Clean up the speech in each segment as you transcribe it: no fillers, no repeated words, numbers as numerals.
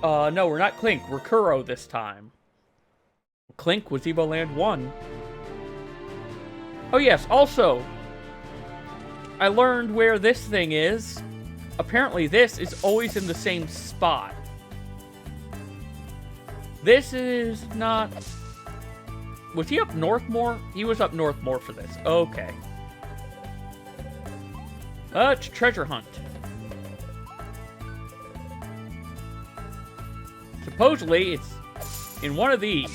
No, we're not Clink. We're Kuro this time. Clink was Evoland 1. Oh yes, also, I learned where this thing is. Apparently this is always in the same spot. This is not... Was he up north more? He was up north more for this. Okay. It's a treasure hunt. Supposedly, it's in one of these.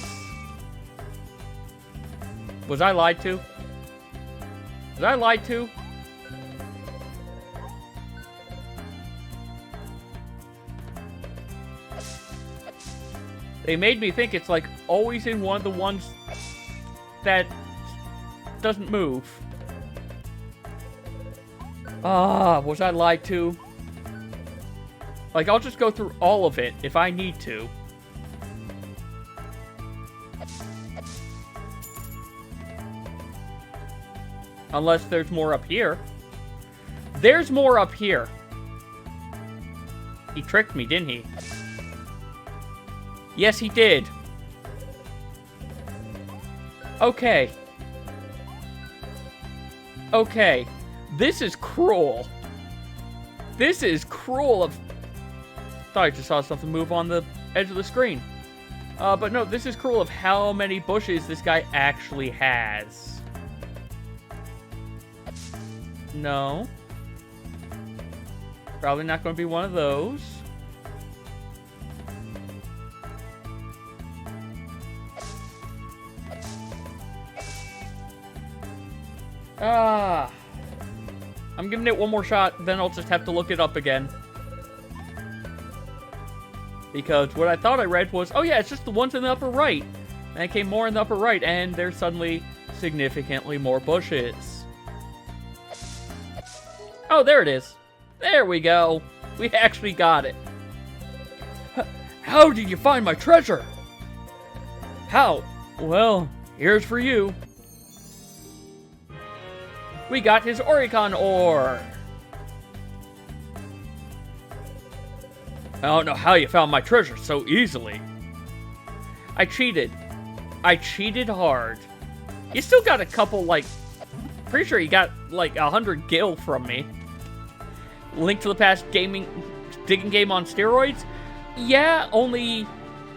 Was I lied to? Was I lied to? They made me think it's like always in one of the ones that doesn't move. Was I lied to? Like, I'll just go through all of it if I need to. Unless there's more up here. There's more up here. He tricked me, didn't he? Yes, he did. Okay. Okay. This is cruel. This is cruel of... Thought I just saw something move on the edge of the screen. But no, this is cruel of how many bushes this guy actually has. No. Probably not going to be one of those. I'm giving it one more shot, then I'll just have to look it up again. Because what I thought I read was, oh yeah, it's just the ones in the upper right. And it came more in the upper right, and there's suddenly significantly more bushes. Oh, there it is. There we go. We actually got it. How did you find my treasure? How? Well, here's for you. We got his Oricon ore. I don't know how you found my treasure so easily. I cheated. I cheated hard. You still got a couple, like... Pretty sure you got, like, 100 gil from me. Link to the Past digging game on steroids? Yeah, only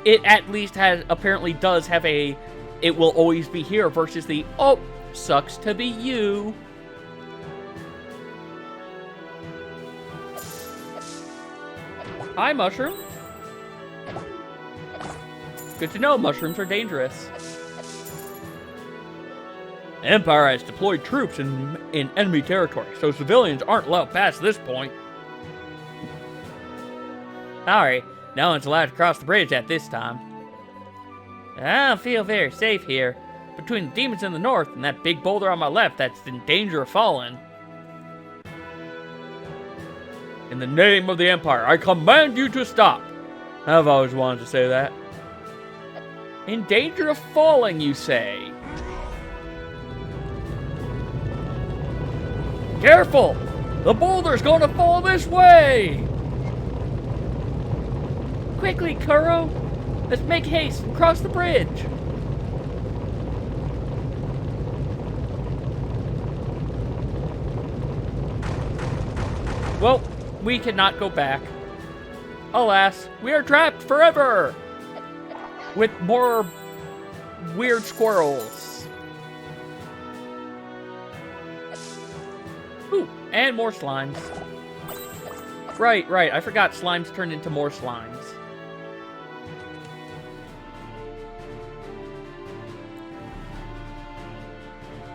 it at least has, apparently does have a, it will always be here versus the, oh, sucks to be you. Hi, Mushroom. Good to know mushrooms are dangerous. The Empire has deployed troops in enemy territory, so civilians aren't allowed past this point. Sorry, no one's allowed to cross the bridge at this time. I don't feel very safe here. Between the demons in the north and that big boulder on my left that's in danger of falling. In the name of the Empire, I command you to stop. I've always wanted to say that. In danger of falling, you say? Careful! The boulder's gonna fall this way! Quickly, Kuro! Let's make haste and cross the bridge! Well, we cannot go back. Alas, we are trapped forever! With more weird squirrels. Ooh, and more slimes. Right, I forgot slimes turned into more slimes.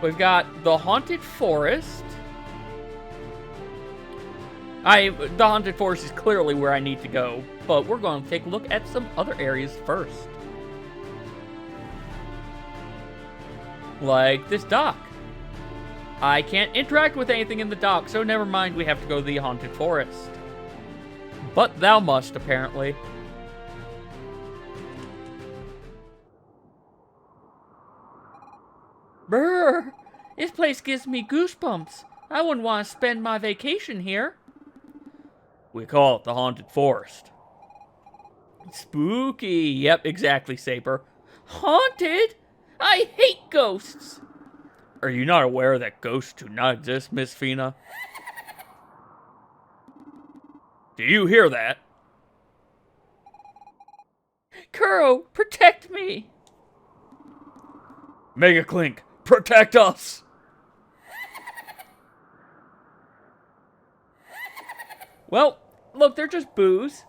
We've got the Haunted Forest. The Haunted Forest is clearly where I need to go, but we're going to take a look at some other areas first. Like this dock. I can't interact with anything in the dock, so never mind, we have to go to the Haunted Forest. But thou must, apparently. Brrr! This place gives me goosebumps. I wouldn't want to spend my vacation here. We call it the Haunted Forest. Spooky. Yep, exactly, Saber. Haunted? I hate ghosts. Are you not aware that ghosts do not exist, Miss Fina? Do you hear that? Kuro, protect me! Mega Clink, protect us! Well, look, they're just boos.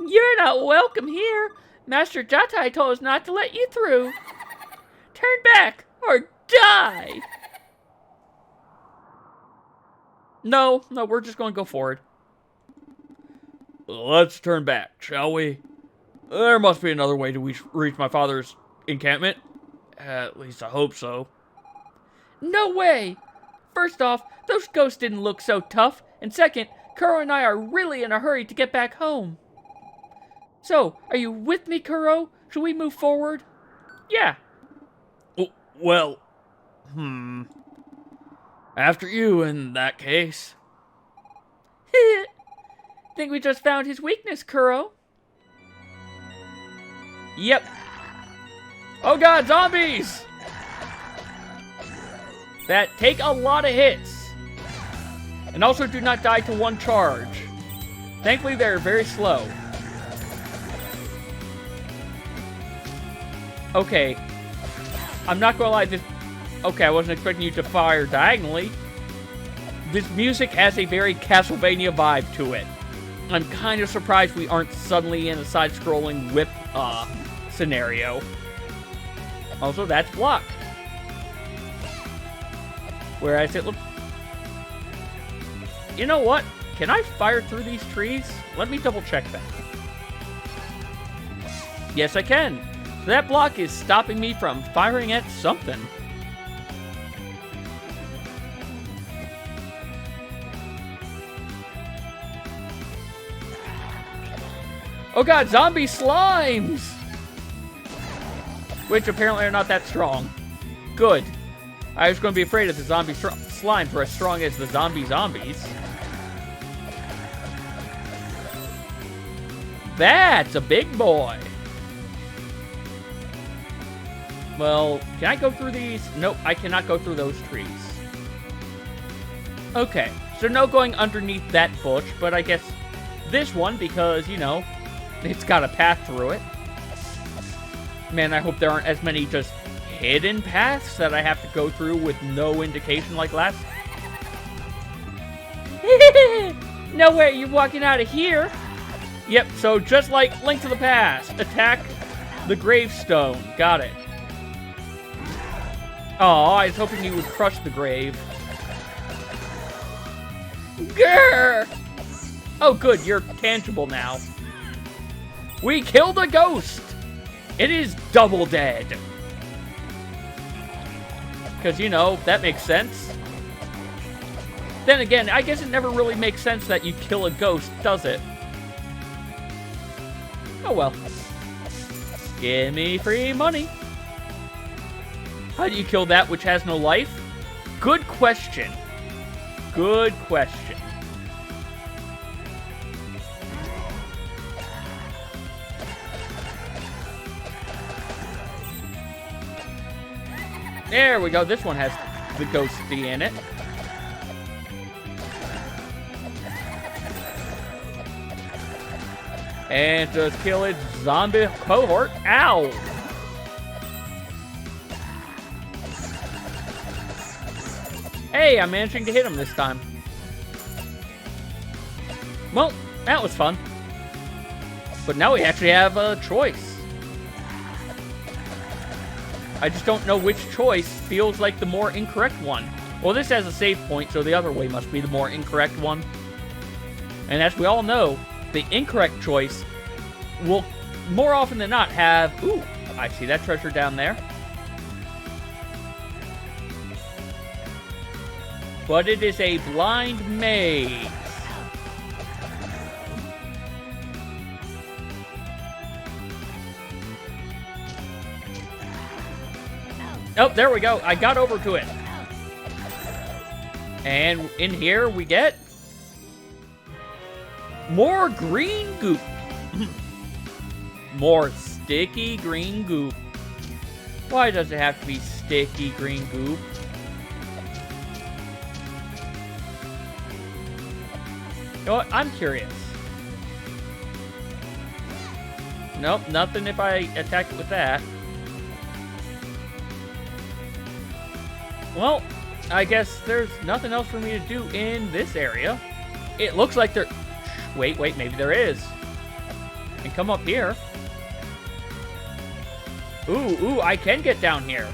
You're not welcome here. Master Jatai told us not to let you through. Turn back or die! No, we're just going to go forward. Let's turn back, shall we? There must be another way to reach my father's encampment. At least I hope so. No way! First off, those ghosts didn't look so tough. And second, Kuro and I are really in a hurry to get back home. So, are you with me, Kuro? Should we move forward? Yeah. Well, after you, in that case. Think we just found his weakness, Kuro. Yep. Oh god, zombies! That take a lot of hits. And also do not die to one charge. Thankfully, they're very slow. Okay. I'm not gonna lie, okay, I wasn't expecting you to fire diagonally. This music has a very Castlevania vibe to it. I'm kind of surprised we aren't suddenly in a side-scrolling whip, scenario. Also, that's block. Whereas it looks... You know what? Can I fire through these trees? Let me double check that. Yes, I can. So that block is stopping me from firing at something. Oh god, zombie slimes! Which apparently are not that strong. Good. I was going to be afraid if the zombie slimes were as strong as the zombies. That's a big boy. Well, can I go through these? Nope, I cannot go through those trees. Okay, so no going underneath that bush, but I guess this one, because, you know, it's got a path through it. Man, I hope there aren't as many just hidden paths that I have to go through with no indication like last. No way, you're walking out of here. Yep, so just like Link to the Past, attack the gravestone. Got it. Oh, I was hoping you would crush the grave. Grr! Oh, good, you're tangible now. We killed a ghost! It is double dead. Because, you know, that makes sense. Then again, I guess it never really makes sense that you kill a ghost, does it? Oh well. Give me free money. How do you kill that which has no life? Good question. Good question. There we go. This one has the ghosty in it. And just kill its zombie cohort. Ow! Hey, I'm managing to hit him this time. Well, that was fun. But now we actually have a choice. I just don't know which choice feels like the more incorrect one. Well, this has a save point, so the other way must be the more incorrect one. And as we all know, the incorrect choice will more often than not have... Ooh, I see that treasure down there. But it is a blind maze. Oh, there we go. I got over to it. And in here we get... More green goop. More sticky green goop. Why does it have to be sticky green goop? You know what? I'm curious. Nope, nothing if I attack it with that. Well, I guess there's nothing else for me to do in this area. It looks like there... Wait, maybe there is. And come up here. Ooh, I can get down here.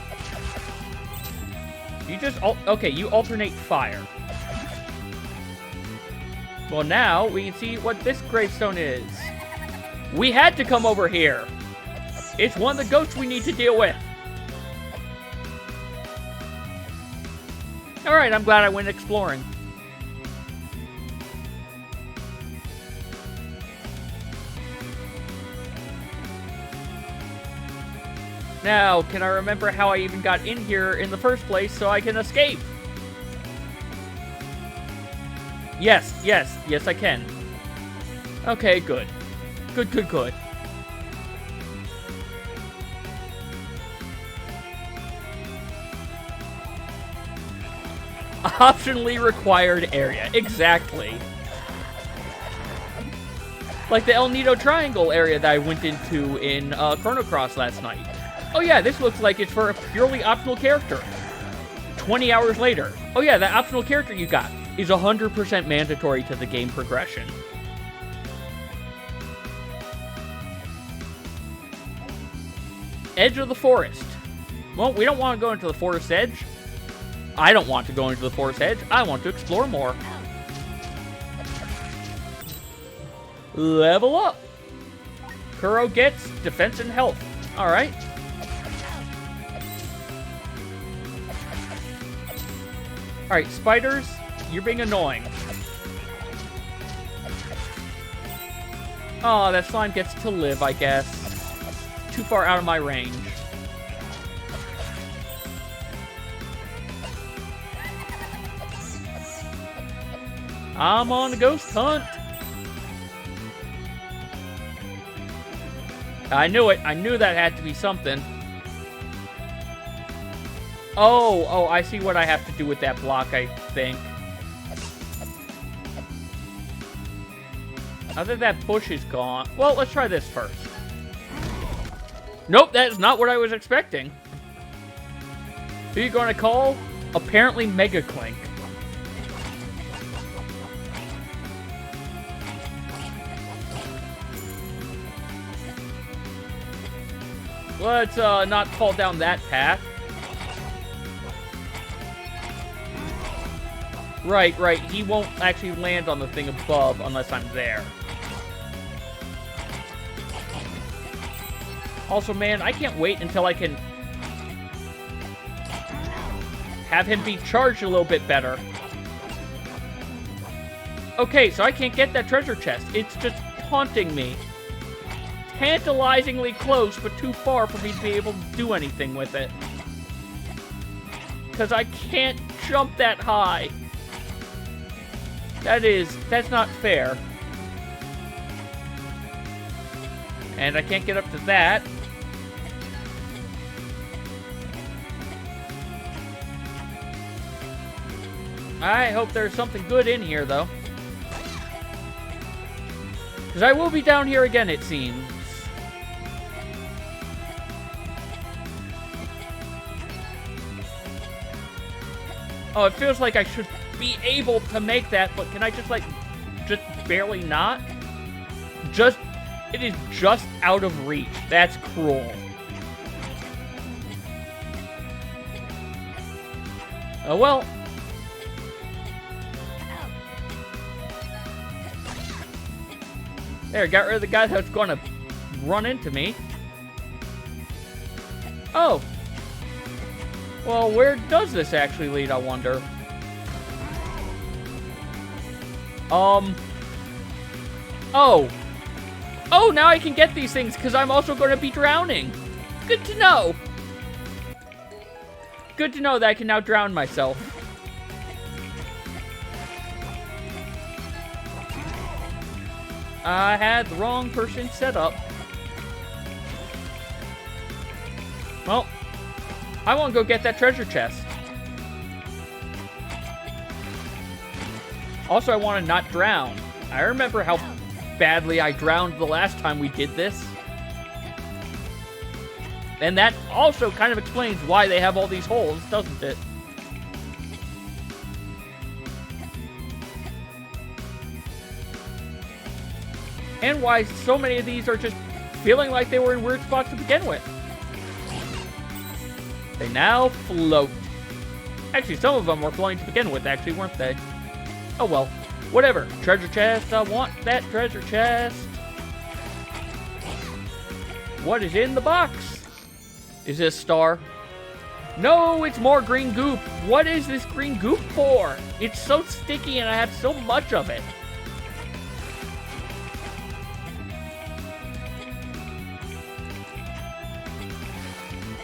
You just... Okay, you alternate fire. Well, now we can see what this gravestone is. We had to come over here. It's one of the ghosts we need to deal with. Alright, I'm glad I went exploring. Now, can I remember how I even got in here in the first place so I can escape? Yes, I can. Okay, good. Good. Optionally required area. Exactly. Like the El Nido Triangle area that I went into in Chrono Cross last night. Oh yeah, this looks like it's for a purely optional character. 20 hours later. Oh yeah, that optional character you got is 100% mandatory to the game progression. Edge of the forest. Well, we don't want to go into the forest edge. I don't want to go into the forest edge. I want to explore more. Level up. Kuro gets defense and health. Alright. Alright, spiders, you're being annoying. Oh, that slime gets to live, I guess. Too far out of my range. I'm on the ghost hunt. I knew it. I knew that had to be something. Oh, I see what I have to do with that block, I think. Now that that bush is gone... Well, let's try this first. Nope, that is not what I was expecting. Who are you going to call? Apparently Mega Clink. Let's not fall down that path. Right. He won't actually land on the thing above unless I'm there. Also, man, I can't wait until I can have him be charged a little bit better. Okay, so I can't get that treasure chest. It's just haunting me. Tantalizingly close, but too far for me to be able to do anything with it. Because I can't jump that high. That's not fair. And I can't get up to that. I hope there's something good in here, though. Because I will be down here again, it seems. Oh, it feels like I should be able to make that, but can I just barely not? It is just out of reach. That's cruel. Oh, well. There, got rid of the guy that's going to run into me. Oh. Well, where does this actually lead, I wonder? Oh. Oh, now I can get these things because I'm also going to be drowning. Good to know. Good to know that I can now drown myself. I had the wrong person set up. Well, I want to go get that treasure chest. Also, I want to not drown. I remember how badly I drowned the last time we did this. And that also kind of explains why they have all these holes, doesn't it? And why so many of these are just feeling like they were in weird spots to begin with. They now float. Actually, some of them were floating to begin with, actually, weren't they? Oh well. Whatever. Treasure chest. I want that treasure chest. What is in the box? Is this a star? No, it's more green goop. What is this green goop for? It's so sticky and I have so much of it.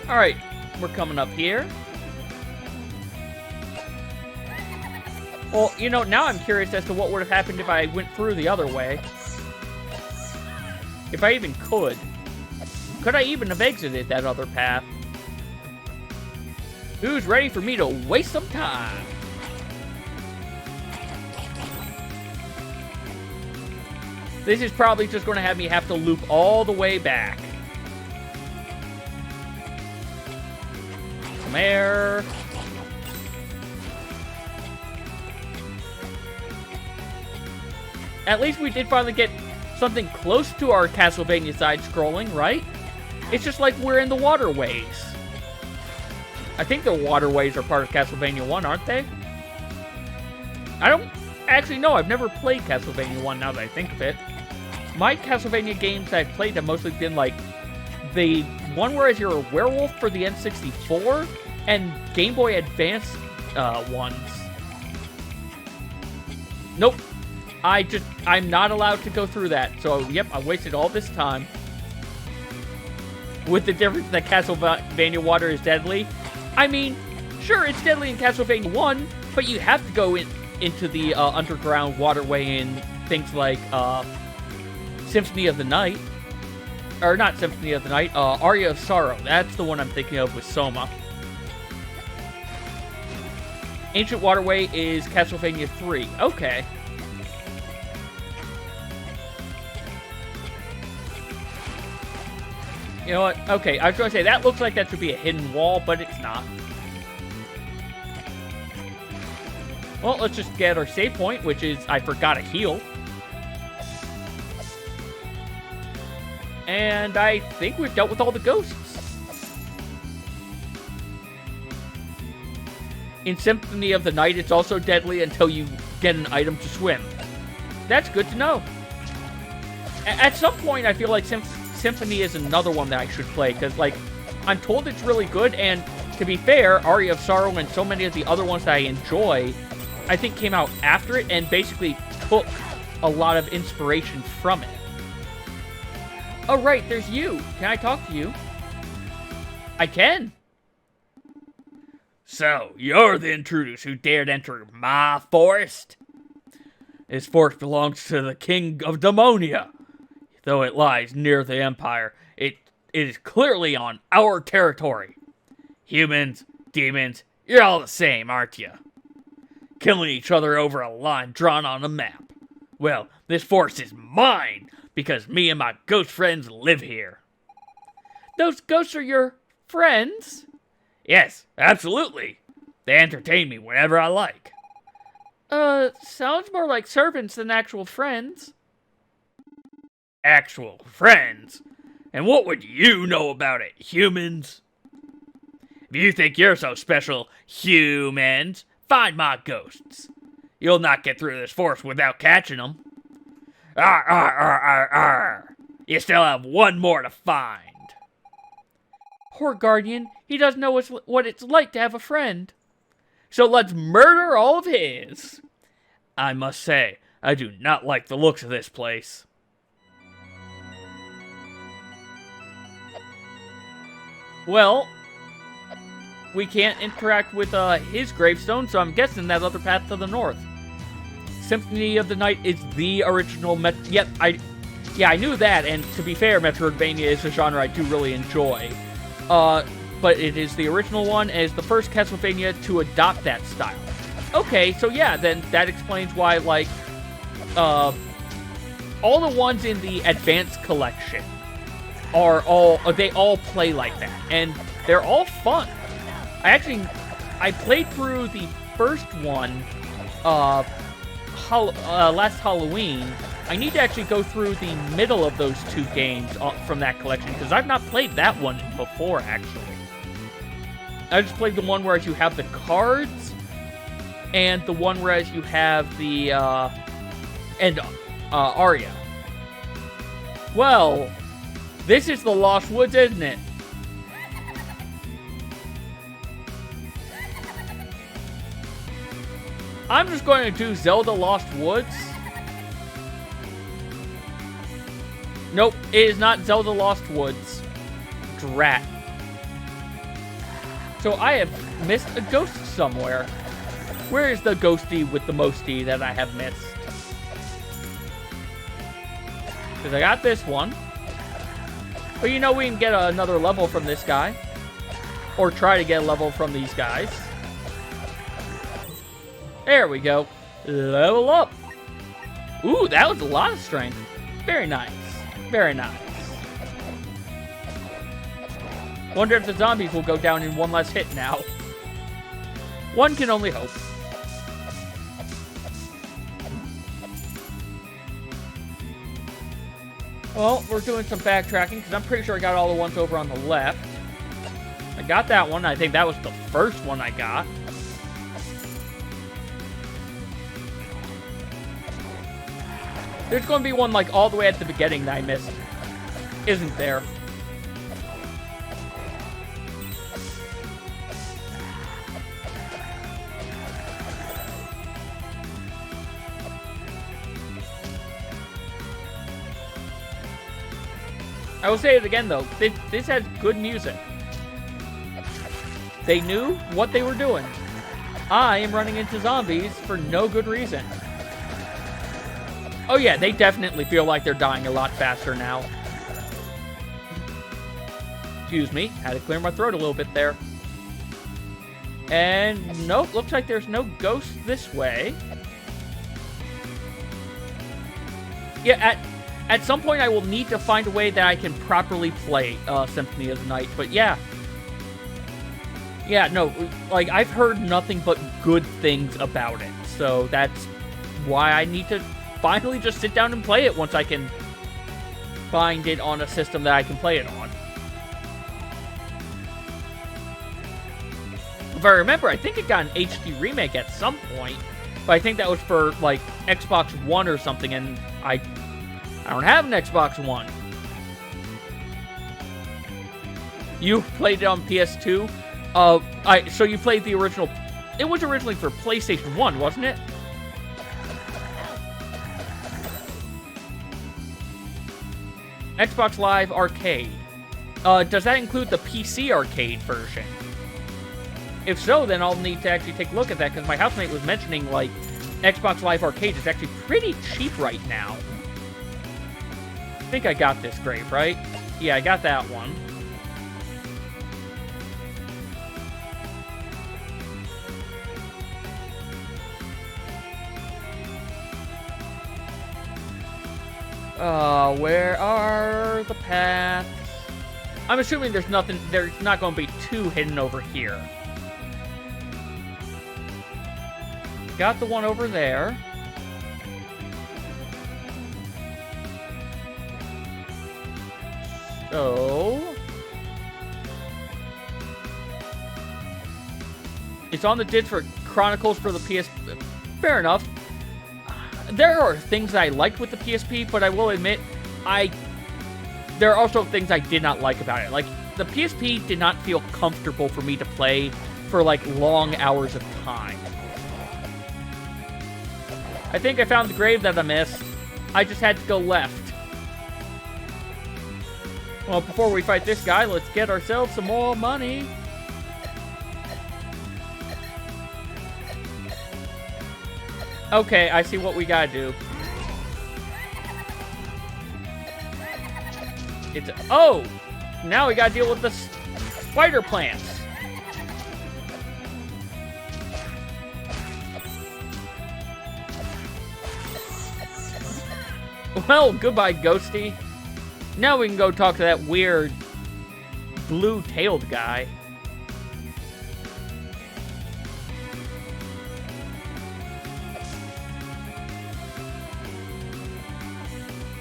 Alright, we're coming up here. Well, you know, now I'm curious as to what would have happened if I went through the other way. If I even could. Could I even have exited that other path? Who's ready for me to waste some time? This is probably just going to have me have to loop all the way back. Some air. At least we did finally get something close to our Castlevania side-scrolling, right? It's just like we're in the waterways. I think the waterways are part of Castlevania 1, aren't they? I don't actually know. I've never played Castlevania 1 now that I think of it. My Castlevania games I've played have mostly been like the one where you're a werewolf for the N64 and Game Boy Advance ones. Nope. I'm not allowed to go through that. So, yep, I wasted all this time. With the difference that Castlevania water is deadly. I mean, sure, it's deadly in Castlevania 1, but you have to go into the underground waterway in things like Symphony of the Night. Or not Symphony of the Night, Aria of Sorrow. That's the one I'm thinking of with Soma. Ancient Waterway is Castlevania 3. Okay. You know what? Okay, I was going to say, that looks like that should be a hidden wall, but it's not. Well, let's just get our save point, which is, I forgot to heal. And I think we've dealt with all the ghosts. In Symphony of the Night, it's also deadly until you get an item to swim. That's good to know. At some point, I feel like Symphony is another one that I should play, because, like, I'm told it's really good, and to be fair, Aria of Sorrow and so many of the other ones that I enjoy, I think came out after it and basically took a lot of inspiration from it. Oh, right, there's you. Can I talk to you? I can. So, you're the intruders who dared enter my forest? This forest belongs to the King of Demonia. Though it lies near the Empire, it is clearly on our territory. Humans, demons, you're all the same, aren't you? Killing each other over a line drawn on a map. Well, this forest is mine, because me and my ghost friends live here. Those ghosts are your friends? Yes, absolutely. They entertain me whenever I like. Sounds more like servants than actual friends. Actual friends? And what would you know about it, humans? If you think you're so special, humans, find my ghosts. You'll not get through this forest without catching them. Arr, arr, arr, arr, arr. You still have one more to find. Poor Guardian, he doesn't know what it's like to have a friend. So let's murder all of his. I must say, I do not like the looks of this place. Well, we can't interact with his gravestone, so I'm guessing that other path to the north. Symphony of the Night is the original Yep, I knew that, and to be fair, Metroidvania is a genre I do really enjoy. But it is the original one, and it's the first Castlevania to adopt that style. Okay, so yeah, then that explains why, like, all the ones in the Advanced Collection they all play like that, and they're all fun. I played through the first one, last Halloween. I need to actually go through the middle of those two games from that collection, because I've not played that one before, actually. I just played the one where you have the cards, and the one where you have the, Arya. Well, this is the Lost Woods, isn't it? I'm just going to do Zelda Lost Woods. Nope, it is not Zelda Lost Woods. Drat. So I have missed a ghost somewhere. Where is the ghosty with the mosty that I have missed? Because I got this one. But you know, we can get another level from this guy. Or try to get a level from these guys. There we go. Level up. Ooh, that was a lot of strength. Very nice. Very nice. Wonder if the zombies will go down in one less hit now. One can only hope. Well, we're doing some backtracking, because I'm pretty sure I got all the ones over on the left. I got that one. I think that was the first one I got. There's going to be one, like, all the way at the beginning that I missed. Isn't there? I will say it again, though. This has good music. They knew what they were doing. I am running into zombies for no good reason. Oh yeah, they definitely feel like they're dying a lot faster now. Excuse me, had to clear my throat a little bit there. And nope, looks like there's no ghost this way. Yeah, at some point I will need to find a way that I can properly play Symphony of the Night, but yeah. Yeah, no, like, I've heard nothing but good things about it, so that's why I need to finally just sit down and play it once I can find it on a system that I can play it on. If I remember, I think it got an HD remake at some point, but I think that was for, like, Xbox One or something, and I don't have an Xbox One. You played it on PS2? So you played the original... It was originally for PlayStation 1, wasn't it? Xbox Live Arcade. Does that include the PC Arcade version? If so, then I'll need to actually take a look at that, because my housemate was mentioning, like, Xbox Live Arcade is actually pretty cheap right now. I think I got this grave, right? Yeah, I got that one. Where are the paths? I'm assuming there's not going to be two hidden over here. Got the one over there. So... it's on the disc for Chronicles for the PS... Fair enough. There are things that I liked with the PSP, but I will admit, there are also things I did not like about it. Like, the PSP did not feel comfortable for me to play for, like, long hours of time. I think I found the grave that I missed. I just had to go left. Well, before we fight this guy, let's get ourselves some more money. Okay, I see what we gotta do. Oh! Now we gotta deal with the spider plants. Well, goodbye, Ghosty. Now we can go talk to that weird blue-tailed guy.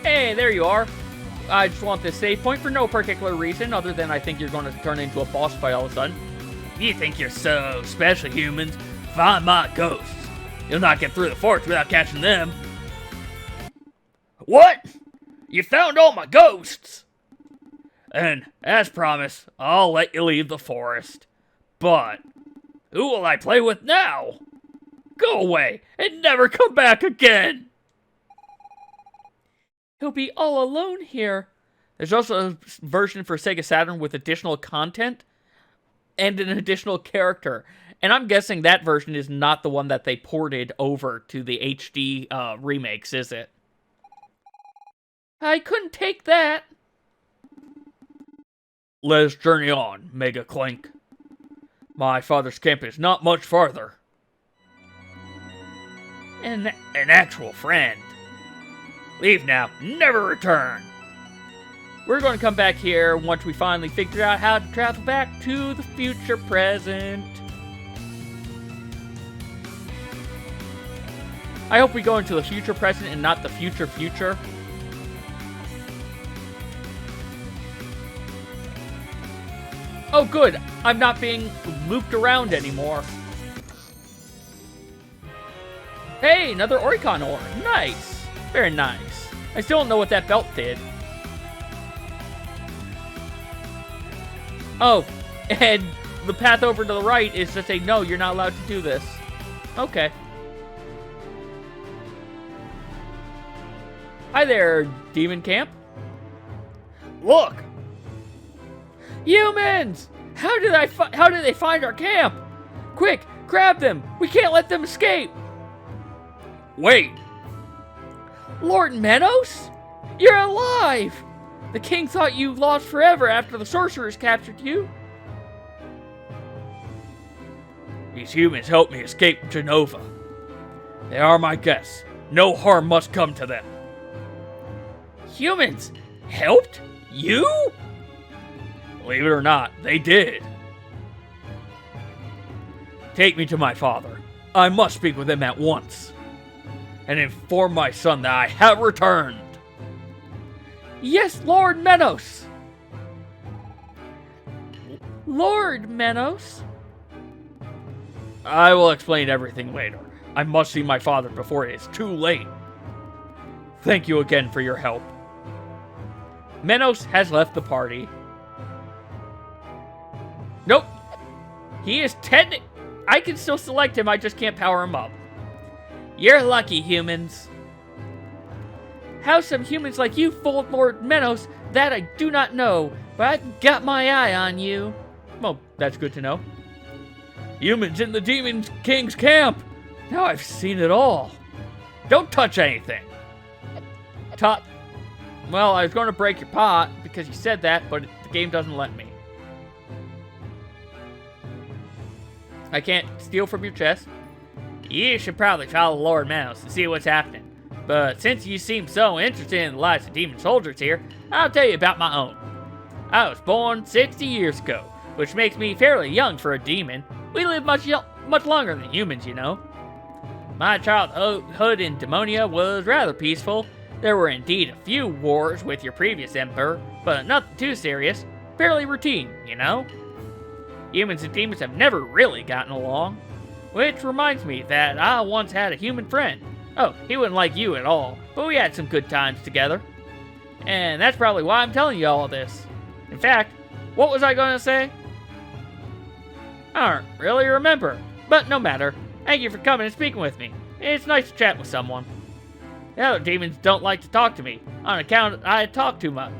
Hey, there you are. I just want this save point for no particular reason other than I think you're going to turn into a boss fight all of a sudden. You think you're so special, humans? Find my ghosts. You'll not get through the forest without catching them. What? You found all my ghosts? And, as promised, I'll let you leave the forest. But, who will I play with now? Go away and never come back again! He'll be all alone here. There's also a version for Sega Saturn with additional content and an additional character. And I'm guessing that version is not the one that they ported over to the HD remakes, is it? I couldn't take that. Let us journey on, Mega Clink. My father's camp is not much farther. An actual friend. Leave now, never return. We're going to come back here once we finally figure out how to travel back to the future present. I hope we go into the future present and not the future future. Oh good, I'm not being looped around anymore. Hey, another Oricon ore. Nice. Very nice. I still don't know what that belt did. Oh, and the path over to the right is to say, no, you're not allowed to do this. Okay. Hi there, Demon Camp. Look! Humans! How did they find our camp? Quick, grab them! We can't let them escape! Wait! Lord Menos? You're alive! The king thought you lost forever after the sorcerers captured you. These humans helped me escape Genova. They are my guests. No harm must come to them. Humans helped you? Believe it or not, they did. Take me to my father. I must speak with him at once. And inform my son that I have returned. Yes, Lord Menos. Lord Menos? I will explain everything later. I must see my father before it is too late. Thank you again for your help. Menos has left the party. Nope. He is I can still select him, I just can't power him up. You're lucky, humans. How some humans like you fooled Lord Menos, that I do not know, but I've got my eye on you. Well, that's good to know. Humans in the Demon King's camp. Now I've seen it all. Don't touch anything. Well, I was going to break your pot because you said that, but the game doesn't let me. I can't steal from your chest. You should probably follow Lord Menos to see what's happening. But since you seem so interested in the lives of demon soldiers here, I'll tell you about my own. I was born 60 years ago, which makes me fairly young for a demon. We live much longer than humans, you know. My childhood in Demonia was rather peaceful. There were indeed a few wars with your previous emperor, but nothing too serious. Fairly routine, you know. Humans and demons have never really gotten along. Which reminds me that I once had a human friend. Oh, he wouldn't like you at all, but we had some good times together. And that's probably why I'm telling you all this. In fact, what was I going to say? I don't really remember, but no matter. Thank you for coming and speaking with me. It's nice to chat with someone. The other demons don't like to talk to me, on account I talk too much.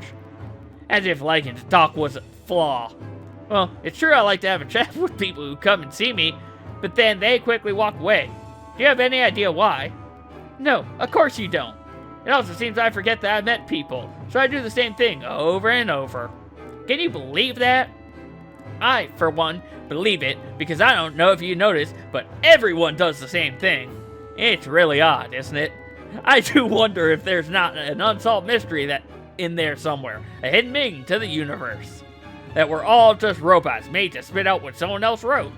As if liking to talk was a flaw. Well, it's true I like to have a chat with people who come and see me, but then they quickly walk away. Do you have any idea why? No, of course you don't. It also seems I forget that I met people, so I do the same thing over and over. Can you believe that? I, for one, believe it because I don't know if you noticed, but everyone does the same thing. It's really odd, isn't it? I do wonder if there's not an unsolved mystery that in there somewhere, a hidden meaning to the universe. That we're all just robots made to spit out what someone else wrote.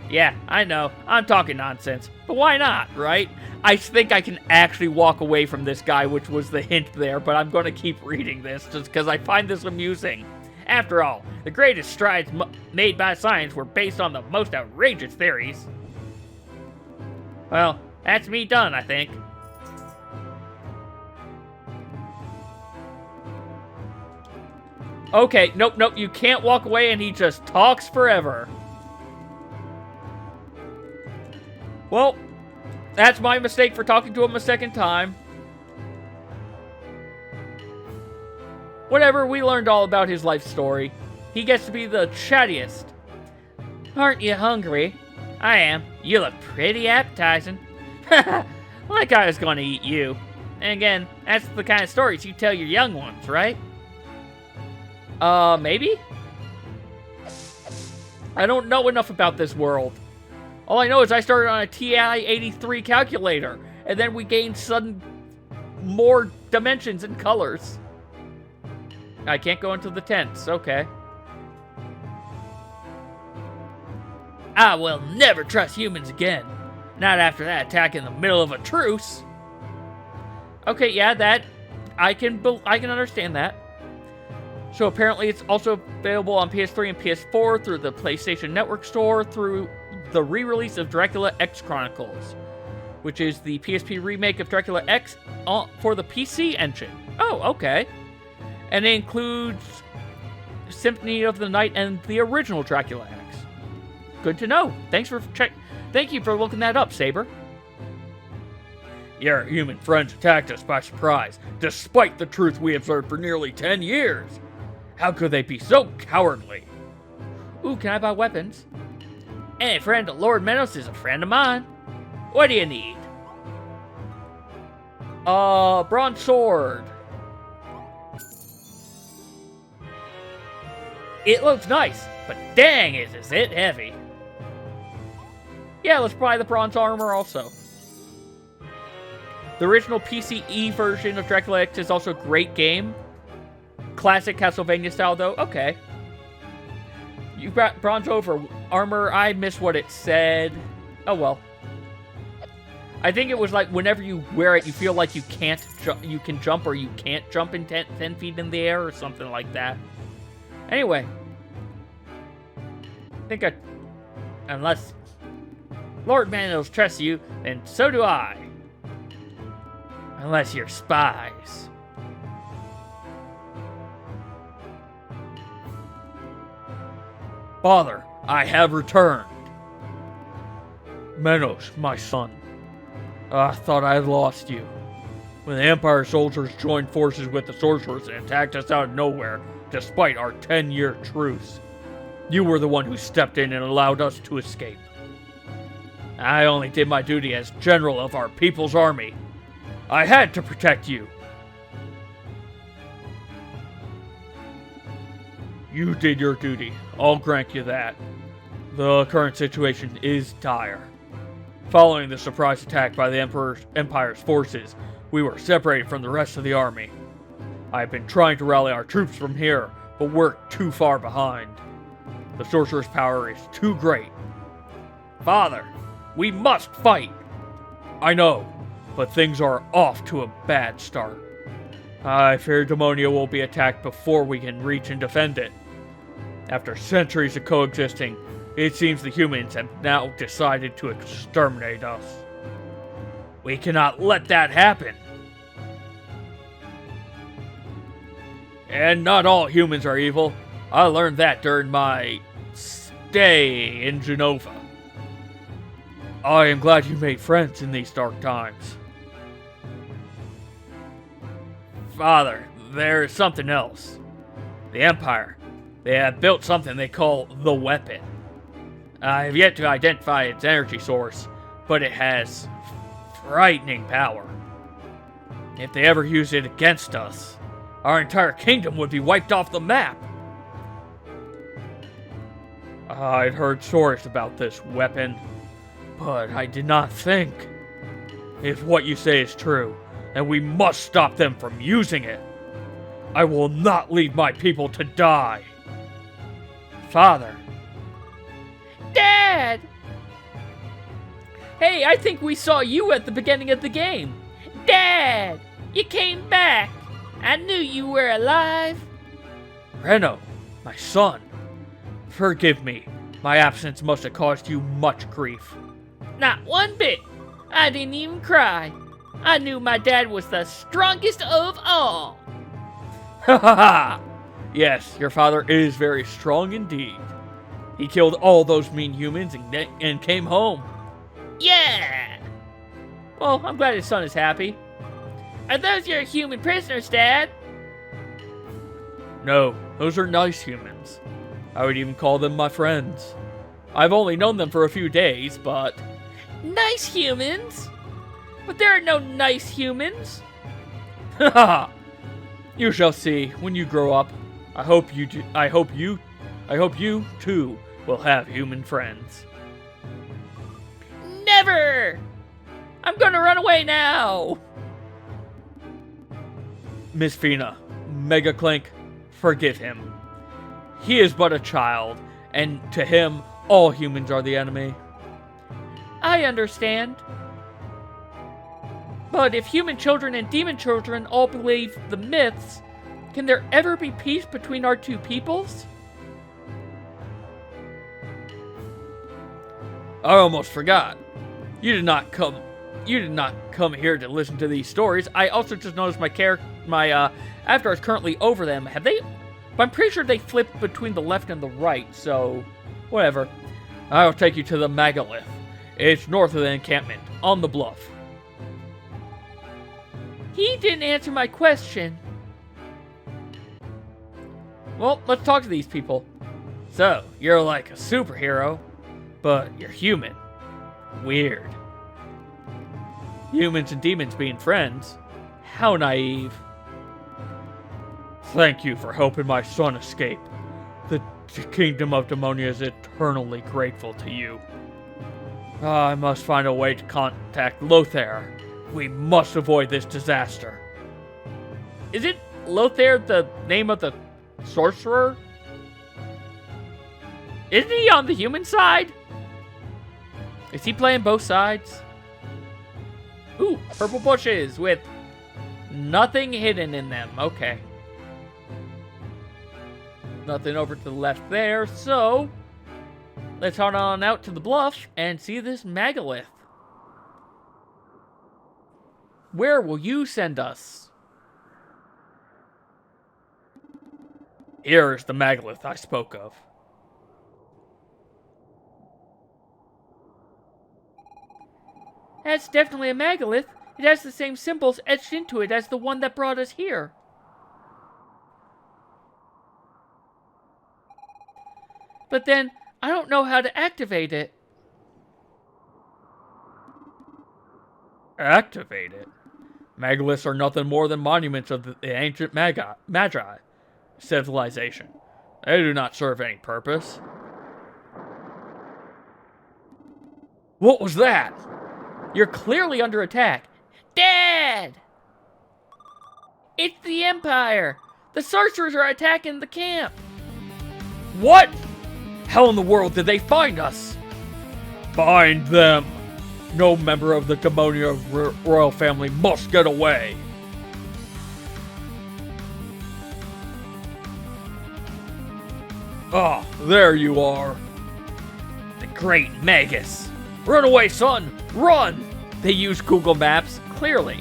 Yeah, I know, I'm talking nonsense, but why not, right? I think I can actually walk away from this guy, which was the hint there, but I'm going to keep reading this just because I find this amusing. After all, the greatest strides made by science were based on the most outrageous theories. Well, that's me done, I think. Okay, nope, you can't walk away, and he just talks forever. Well, that's my mistake for talking to him a second time. Whatever, we learned all about his life story. He gets to be the chattiest. Aren't you hungry? I am. You look pretty appetizing. Like I was going to eat you. And again, that's the kind of stories you tell your young ones, right? Maybe? I don't know enough about this world. All I know is I started on a TI-83 calculator, and then we gained sudden more dimensions and colors. I can't go into the tents, okay. I will never trust humans again. Not after that attack in the middle of a truce. Okay, yeah, that I can understand that. So apparently it's also available on PS3 and PS4 through the PlayStation Network store through the re-release of Dracula X Chronicles, which is the PSP remake of Dracula X for the PC engine. Oh, okay. And it includes Symphony of the Night and the original Dracula X. Good to know. Thank you for looking that up, Saber. Your human friends attacked us by surprise, despite the truth we observed for nearly 10 years. How could they be so cowardly? Ooh, can I buy weapons? Any friend of Lord Menos is a friend of mine. What do you need? Bronze sword. It looks nice, but dang is it heavy. Yeah, let's buy the bronze armor also. The original PCE version of Dracula X is also a great game. Classic Castlevania style, though. Okay. You got bronze over armor. I missed what it said. Oh, well. I think it was like whenever you wear it, you feel like you can jump or you can't jump in 10 feet in the air or something like that. Anyway. Unless Lord Manos trusts you, then so do I. Unless you're spies. Father, I have returned. Menos, my son. I thought I had lost you. When the Empire soldiers joined forces with the sorcerers and attacked us out of nowhere, despite our 10-year truce, you were the one who stepped in and allowed us to escape. I only did my duty as general of our people's army. I had to protect you. You did your duty. I'll grant you that. The current situation is dire. Following the surprise attack by the Empire's forces, we were separated from the rest of the army. I've been trying to rally our troops from here, but we're too far behind. The sorcerer's power is too great. Father, we must fight! I know, but things are off to a bad start. I fear Demonia will be attacked before we can reach and defend it. After centuries of coexisting, it seems the humans have now decided to exterminate us. We cannot let that happen. And not all humans are evil. I learned that during my stay in Genova. I am glad you made friends in these dark times. Father, there is something else. The Empire. They have built something they call the weapon. I have yet to identify its energy source, but it has frightening power. If they ever use it against us, our entire kingdom would be wiped off the map. I'd heard stories about this weapon, but I did not think. If what you say is true, then we must stop them from using it. I will not leave my people to die. Father. Dad! Hey, I think we saw you at the beginning of the game. Dad! You came back. I knew you were alive. Reno, my son. Forgive me. My absence must have caused you much grief. Not one bit. I didn't even cry. I knew my dad was the strongest of all. Ha ha ha! Yes, your father is very strong indeed. He killed all those mean humans and came home. Yeah! Well, I'm glad his son is happy. Are those your human prisoners, Dad? No, those are nice humans. I would even call them my friends. I've only known them for a few days, but... Nice humans? But there are no nice humans. Haha! You shall see when you grow up. I hope you too will have human friends. Never! I'm gonna run away now! Miss Fina, Mega Clink, forgive him. He is but a child, and to him, all humans are the enemy. I understand. But if human children and demon children all believe the myths, can there ever be peace between our two peoples? I almost forgot. You did not come here to listen to these stories. I also just noticed my avatar is currently over them. Have they? But I'm pretty sure they flipped between the left and the right, so whatever. I'll take you to the megalith. It's north of the encampment, on the bluff. He didn't answer my question. Well, let's talk to these people. So, you're like a superhero, but you're human. Weird. Humans and demons being friends. How naive. Thank you for helping my son escape. The kingdom of Demonia is eternally grateful to you. I must find a way to contact Lothair. We must avoid this disaster. Is it Lothair the name of the sorcerer? Isn't he on the human side? Is he playing both sides? Ooh, purple bushes with nothing hidden in them. Okay. Nothing over to the left there, so let's head on out to the bluff and see this megalith. Where will you send us? Here is the megalith I spoke of. That's definitely a megalith. It has the same symbols etched into it as the one that brought us here. But then, I don't know how to activate it. Activate it? Megaliths are nothing more than monuments of the ancient Magi civilization. They do not serve any purpose. What was that? You're clearly under attack. Dad! It's the Empire! The sorcerers are attacking the camp! What? How in the world did they find us? Find them! No member of the Demonia royal family must get away! Ah, there you are. The Great Magus. Run away, son! Run! They use Google Maps, clearly.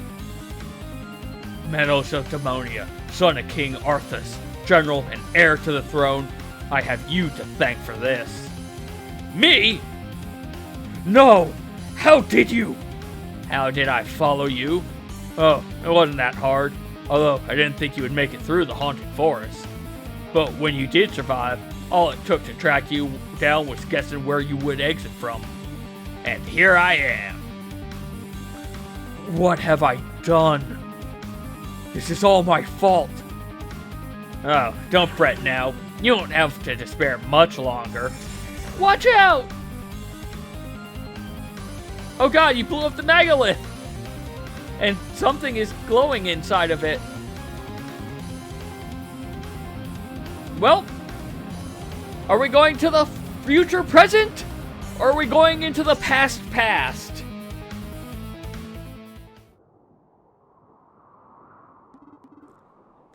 Meadows of Demonia, son of King Arthas, general and heir to the throne, I have you to thank for this. Me? No! How did you? How did I follow you? Oh, it wasn't that hard, although I didn't think you would make it through the haunted forest. But when you did survive, all it took to track you down was guessing where you would exit from. And here I am. What have I done? This is all my fault. Oh, don't fret now. You won't have to despair much longer. Watch out! Oh god, you blew up the megalith! And something is glowing inside of it. Well, are we going to the future present? Or are we going into the past past?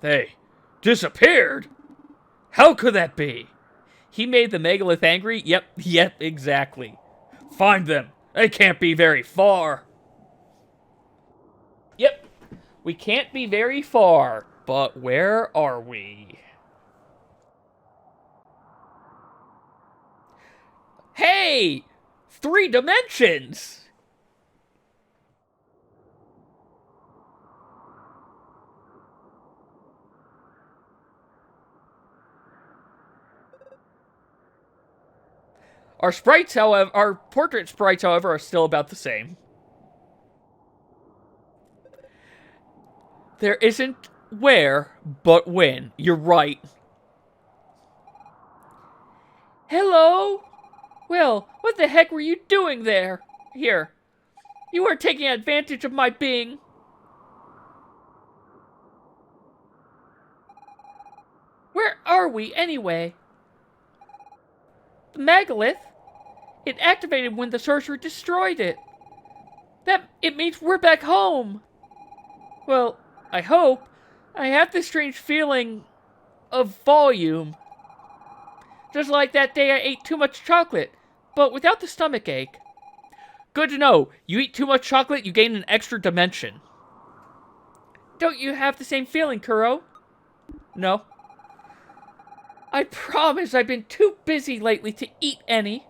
They disappeared? How could that be? He made the megalith angry? Yep, exactly. Find them. They can't be very far. Yep, we can't be very far. But where are we? Hey! 3 dimensions! Our sprites, however, our portrait sprites, however, are still about the same. There isn't where, but when. You're right. Hello? Well, what the heck were you doing there? Here. You were taking advantage of my being. Where are we, anyway? The megalith? It activated when the sorcerer destroyed it. It means we're back home. Well, I hope. I have this strange feeling of volume. Just like that day I ate too much chocolate, but without the stomach ache. Good to know. You eat too much chocolate, you gain an extra dimension. Don't you have the same feeling, Kuro? No. I promise I've been too busy lately to eat any.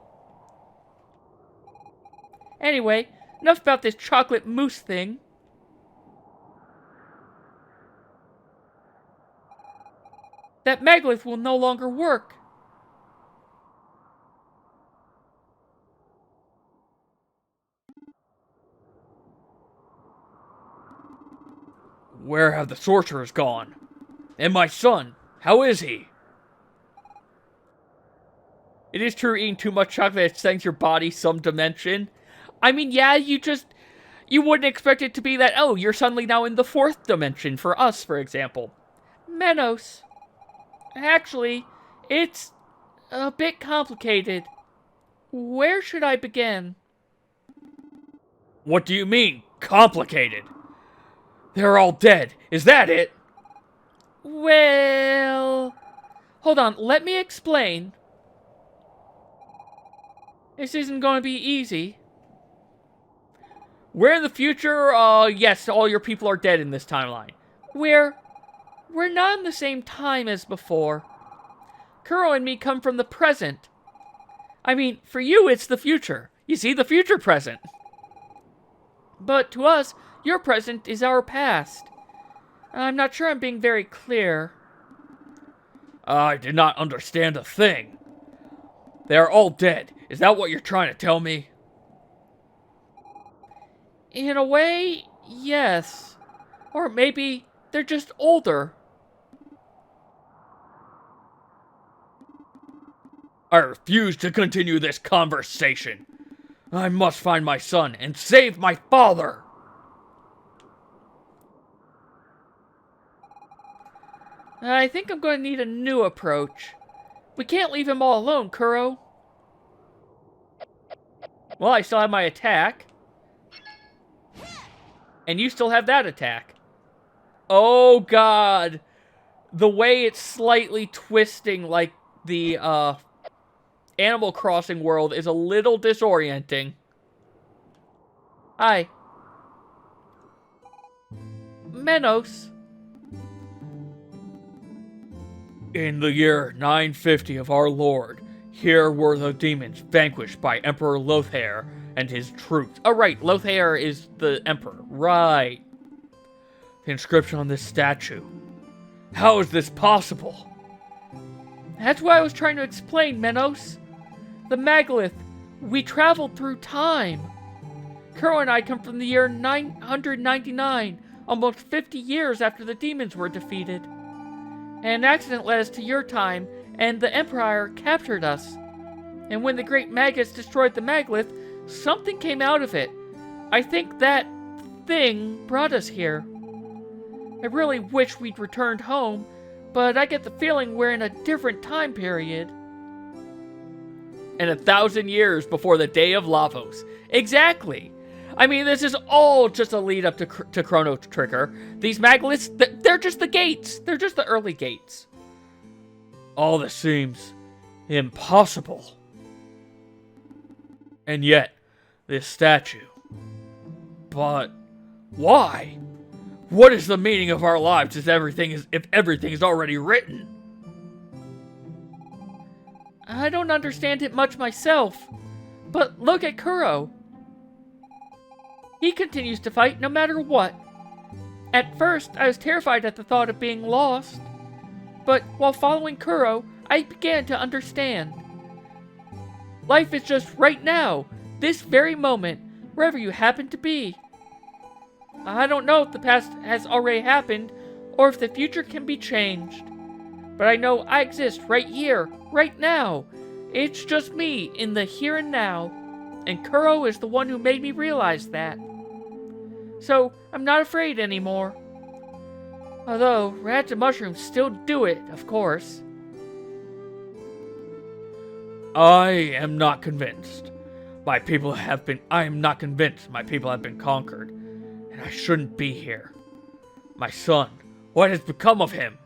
Anyway, enough about this chocolate mousse thing. That megalith will no longer work. Where have the sorcerers gone? And my son, how is he? It is true eating too much chocolate sends your body some dimension. I mean, yeah, you wouldn't expect it to be that, oh, you're suddenly now in the 4th dimension for us, for example. Menos. Actually, it's a bit complicated. Where should I begin? What do you mean, complicated? They're all dead. Is that it? Well... Hold on, let me explain. This isn't going to be easy. We're in the future, yes, all your people are dead in this timeline. We're not in the same time as before. Kuro and me come from the present. I mean, for you, it's the future. You see, the future present. But to us, your present is our past. I'm not sure I'm being very clear. I did not understand a thing. They are all dead. Is that what you're trying to tell me? In a way, yes. Or maybe they're just older. I refuse to continue this conversation. I must find my son and save my father. I think I'm going to need a new approach. We can't leave him all alone, Kuro. Well, I still have my attack. And you still have that attack. Oh, God. The way it's slightly twisting like the Animal Crossing world is a little disorienting. Hi. Menos. In the year 950 of our Lord, here were the demons vanquished by Emperor Lothair and his troops. Oh, right. Lothair is the emperor. Right. The inscription on this statue. How is this possible? That's what I was trying to explain, Menos. The megalith, We traveled through time. Kuro and I come from the year 999, almost 50 years after the demons were defeated. An accident led us to your time, and the Empire captured us. And when the Great Magus destroyed the Megalith, something came out of it. I think that thing brought us here. I really wish we'd returned home, but I get the feeling we're in a different time period. And 1,000 years before the Day of Lavos. Exactly. I mean, this is all just a lead up to Chrono Trigger. These Megaliths, they're just the gates. They're just the early gates. All this seems impossible. And yet, this statue. But why? What is the meaning of our lives if everything is already written? I don't understand it much myself, but look at Kuro. He continues to fight no matter what. At first, I was terrified at the thought of being lost, but while following Kuro, I began to understand. Life is just right now, this very moment, wherever you happen to be. I don't know if the past has already happened, or if the future can be changed. But I know I exist right here, right now. It's just me in the here and now. And Kuro is the one who made me realize that. So, I'm not afraid anymore. Although, rats and mushrooms still do it, of course. I am not convinced. I am not convinced my people have been conquered. And I shouldn't be here. My son, what has become of him?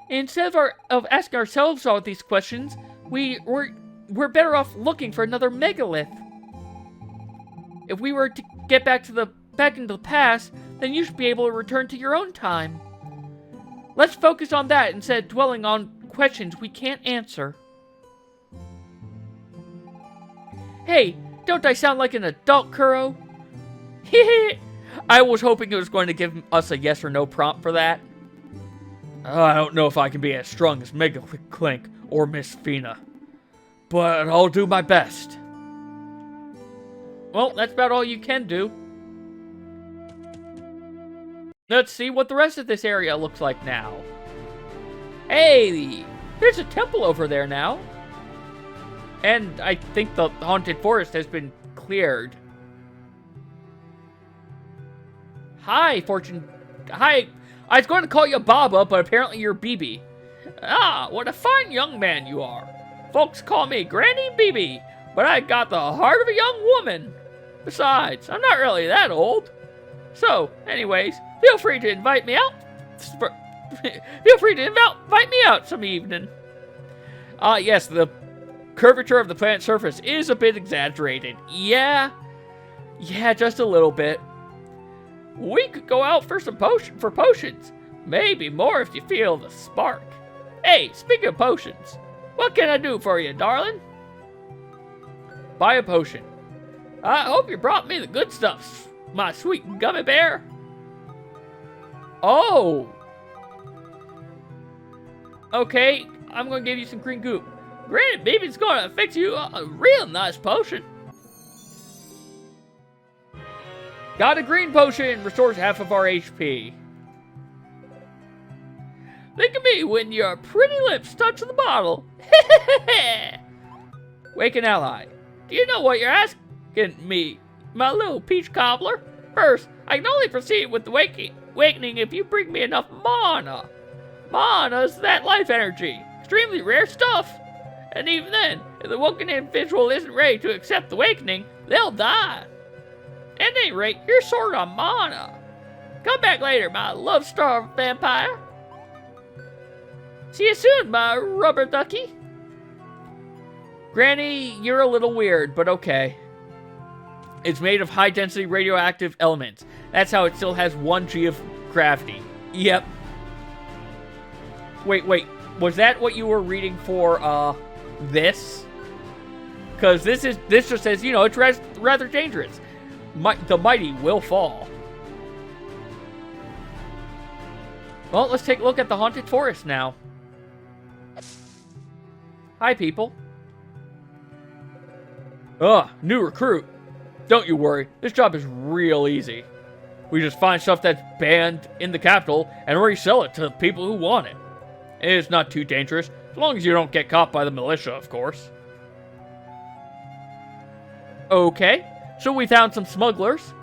Instead of asking ourselves all these questions, we're better off looking for another megalith. If we were to get back into the past, then you should be able to return to your own time. Let's focus on that instead of dwelling on questions we can't answer. Hey, don't I sound like an adult, Kuro? I was hoping it was going to give us a yes or no prompt for that. I don't know if I can be as strong as Mega Clink or Miss Fina, but I'll do my best. Well, that's about all you can do. Let's see what the rest of this area looks like now. Hey, there's a temple over there now. And I think the haunted forest has been cleared. Hi, Hi. I was going to call you Baba, but apparently you're BB. Ah, what a fine young man you are. Folks call me Granny BB, but I got the heart of a young woman. Besides, I'm not really that old. So, anyways, feel free to invite me out. Feel free to invite me out some evening. Yes, the curvature of the planet's surface is a bit exaggerated. Yeah, just a little bit. We could go out for some potions. Maybe more if you feel the spark. Hey, speaking of potions, what can I do for you, darling? Buy a potion. I hope you brought me the good stuff, my sweet gummy bear. Oh. Okay, I'm going to give you some green goop. Granted, baby's going to fix you a real nice potion. Got a green potion, restores half of our HP. Think of me when your pretty lips touch the bottle. Wake an ally. Do you know what you're asking me, my little peach cobbler? First, I can only proceed with the awakening if you bring me enough mana. Mana's that life energy. Extremely rare stuff. And even then, if the woken individual isn't ready to accept the awakening, they'll die. At any rate, you're short on mana. Come back later, my love-starved vampire. See you soon, my rubber ducky. Granny, you're a little weird, but okay. It's made of high-density radioactive elements. That's how it still has 1 g of gravity. Yep. Wait. Was that what you were reading for, this? Because this just says, you know, it's rather dangerous. The mighty will fall. Well, let's take a look at the haunted forest now. Hi, people. Ugh, new recruit. Don't you worry, this job is real easy. We just find stuff that's banned in the capital and resell it to the people who want it. It's not too dangerous, as long as you don't get caught by the militia, of course. Okay, so we found some smugglers.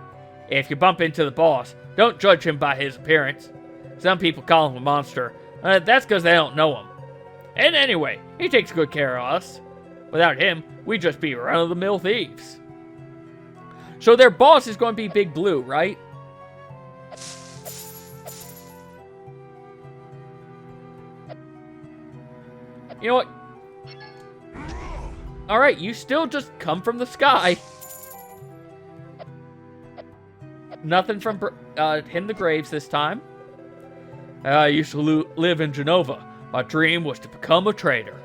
If you bump into the boss, don't judge him by his appearance. Some people call him a monster. That's because they don't know him. And anyway, he takes good care of us. Without him, we'd just be run-of-the-mill thieves. So their boss is going to be Big Blue, right? You know what? Alright, you still just come from the sky. Nothing from Hidden the Graves this time. I used to live in Genova. My dream was to become a trader.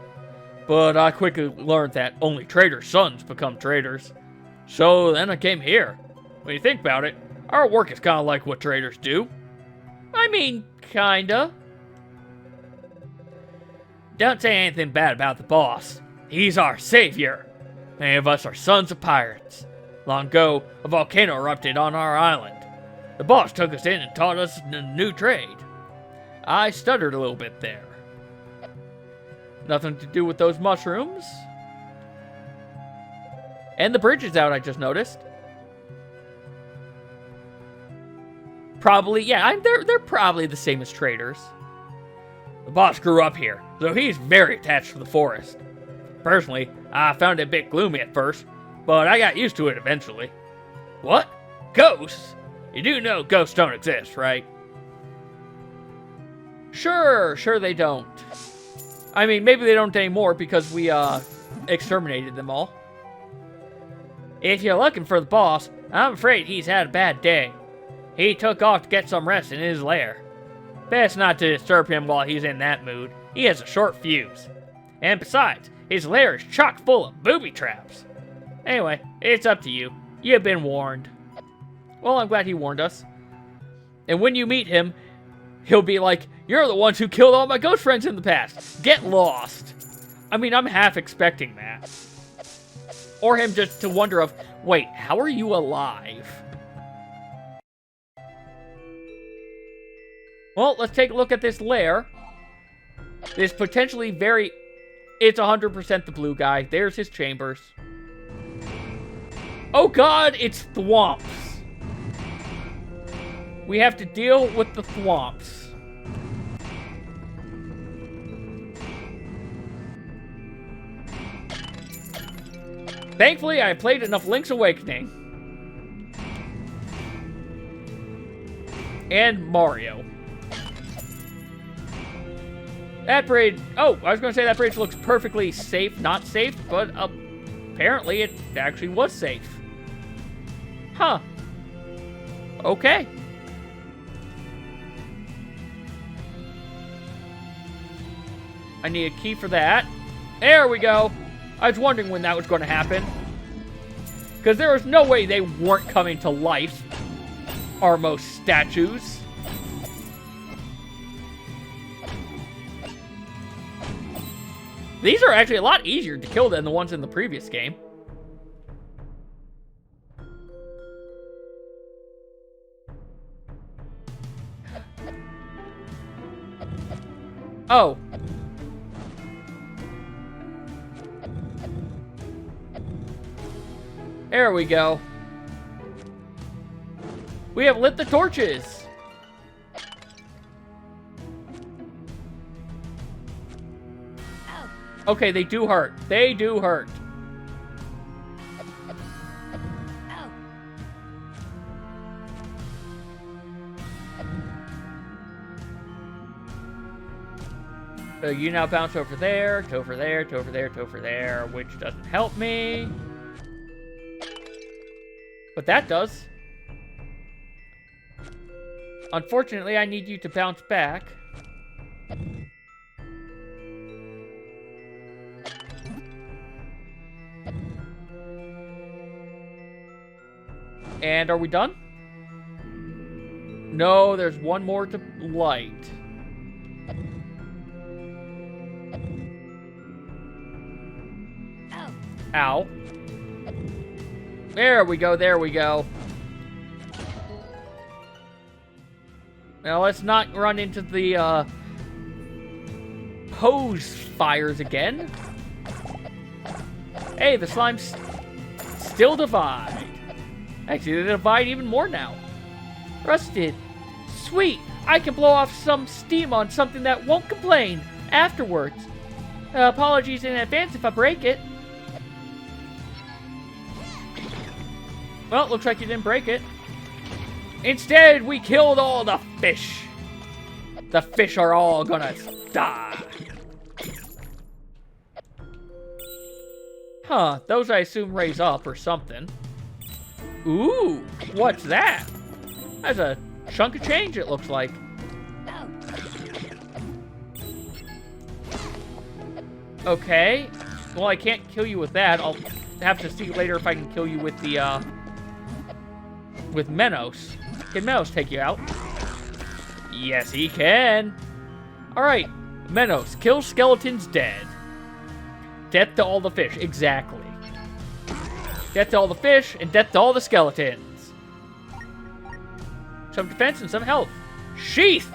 But I quickly learned that only traders' sons become traders. So then I came here. When you think about it, our work is kind of like what traders do. I mean, kinda. Don't say anything bad about the boss. He's our savior. Many of us are sons of pirates. Long ago, a volcano erupted on our island. The boss took us in and taught us a new trade. I stuttered a little bit there. Nothing to do with those mushrooms. And the bridge is out, I just noticed. Probably, yeah, they're probably the same as traders. The boss grew up here, so he's very attached to the forest. Personally, I found it a bit gloomy at first, but I got used to it eventually. What? Ghosts? You do know ghosts don't exist, right? Sure they don't. I mean, maybe they don't anymore because we, exterminated them all. If you're looking for the boss, I'm afraid he's had a bad day. He took off to get some rest in his lair. Best not to disturb him while he's in that mood. He has a short fuse. And besides, his lair is chock full of booby traps. Anyway, it's up to you. You've been warned. Well, I'm glad he warned us. And when you meet him, he'll be like, "You're the ones who killed all my ghost friends in the past. Get lost." I mean, I'm half expecting that. Or him just to wonder of, wait, how are you alive? Well, let's take a look at this lair. This potentially it's 100% the blue guy. There's his chambers. Oh god, it's thwomps. We have to deal with the thwomps. Thankfully, I played enough Link's Awakening. And Mario. That bridge... Oh, I was going to say that bridge looks perfectly safe, not safe, but apparently it actually was safe. Huh. Okay. I need a key for that. There we go. I was wondering when that was going to happen. Because there was no way they weren't coming to life. Armos statues. These are actually a lot easier to kill than the ones in the previous game. Oh. There we go. We have lit the torches. Okay, they do hurt. They do hurt. So you now bounce over there, to over there, to over there, to over there, which doesn't help me. But that does. Unfortunately, I need you to bounce back. And are we done? No, there's one more to light. Ow. There we go, there we go. Now let's not run into the, hose fires again. Hey, the slimes still divide. Actually, they divide even more now. Rusted. Sweet! I can blow off some steam on something that won't complain afterwards. Apologies in advance if I break it. Well, looks like you didn't break it. Instead, we killed all the fish. The fish are all gonna die. Huh, those I assume raise up or something. Ooh, what's that? That's a chunk of change, it looks like. Okay. Well, I can't kill you with that. I'll have to see later if I can kill you with the, with Menos. Can Menos take you out? Yes, he can. Alright. Menos, kill skeletons dead. Death to all the fish. Exactly. Death to all the fish, and death to all the skeletons. Some defense and some health. Sheath!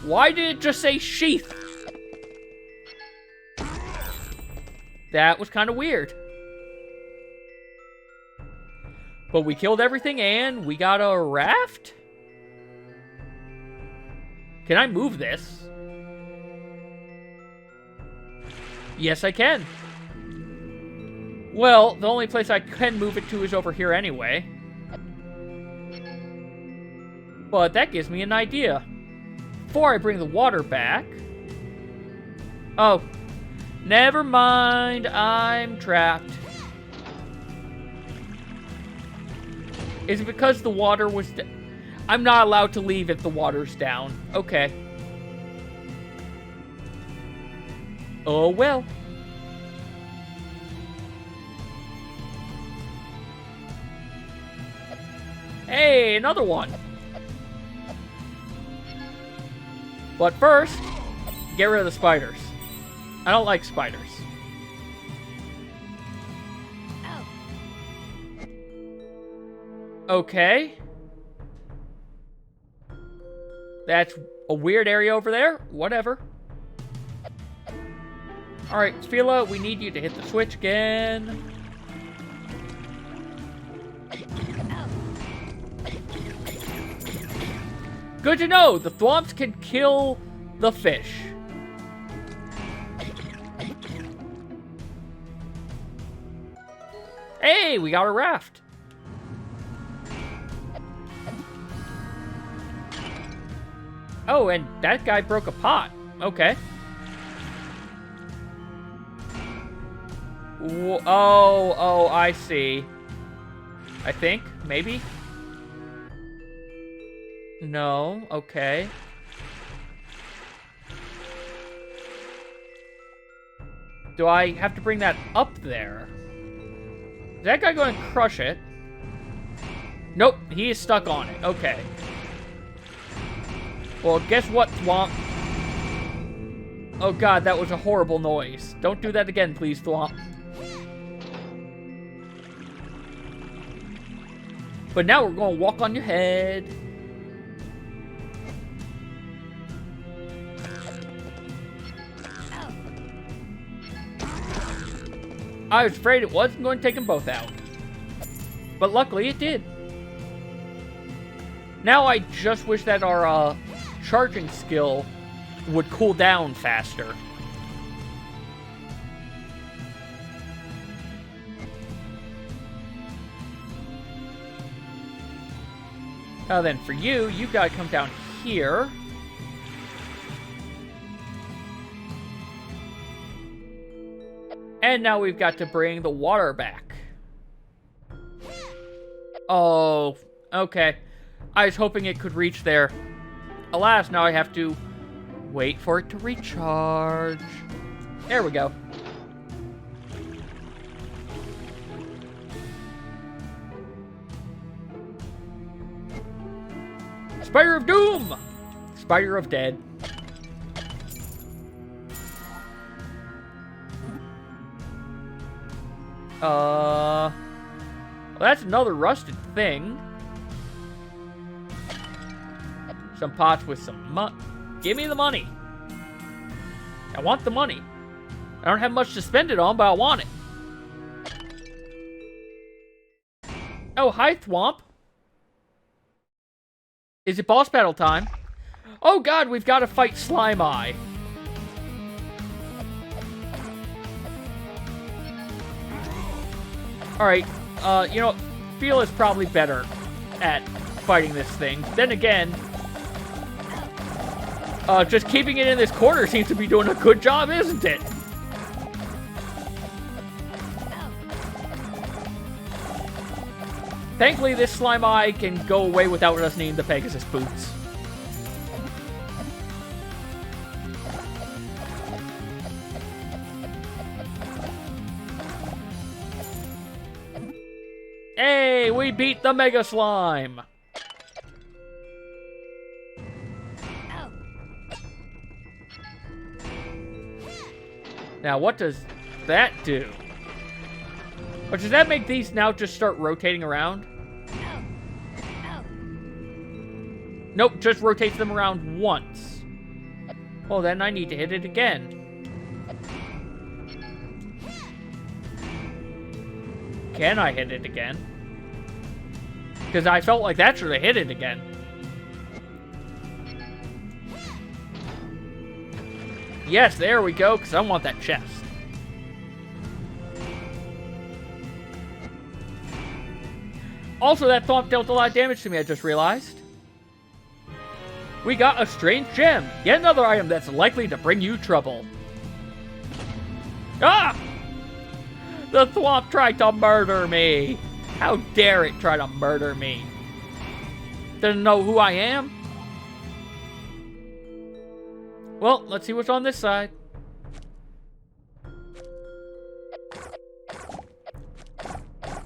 Why did it just say sheath? That was kind of weird. But we killed everything, and we got a raft? Can I move this? Yes, I can. Well, the only place I can move it to is over here anyway. But that gives me an idea. Before I bring the water back... Oh. Never mind. I'm trapped. Is it because the water was... I'm not allowed to leave if the water's down. Okay. Oh, well. Hey, another one. But first, get rid of the spiders. I don't like spiders. Okay. That's a weird area over there. Whatever. Alright, Sphila, we need you to hit the switch again. Good to know! The thwomps can kill the fish. Hey, we got a raft. Oh, and that guy broke a pot. Okay. Oh, I see. I think, maybe? No, okay. Do I have to bring that up there? Is that guy going to crush it? Nope, he is stuck on it. Okay. Well, guess what, Thwomp? Oh god, that was a horrible noise. Don't do that again, please, Thwomp. But now we're going to walk on your head. I was afraid it wasn't going to take them both out. But luckily it did. Now I just wish that our charging skill would cool down faster. Now then, for you, you've got to come down here. And now we've got to bring the water back. Oh, okay. I was hoping it could reach there. Alas, now I have to wait for it to recharge. There we go. Spire of Doom! Spire of Dead. Well, that's another rusted thing. Some pots with some money. Give me the money. I want the money. I don't have much to spend it on, but I want it. Oh, hi, Thwomp. Is it boss battle time? Oh god, we've got to fight Slime Eye. Alright, you know, Feel is probably better at fighting this thing. Then again, just keeping it in this corner seems to be doing a good job, isn't it? Thankfully, this Slime Eye can go away without us needing the Pegasus boots. Hey, we beat the Mega Slime! Now, what does that do? Or does that make these now just start rotating around? Nope, just rotates them around once. Well, then I need to hit it again. Can I hit it again? Because I felt like that should have hit it again. Yes, there we go, because I want that chest. Also, that Thwomp dealt a lot of damage to me, I just realized. We got a strange gem. Yet another item that's likely to bring you trouble. Ah! The Thwomp tried to murder me. How dare it try to murder me? Doesn't know who I am? Well, let's see what's on this side.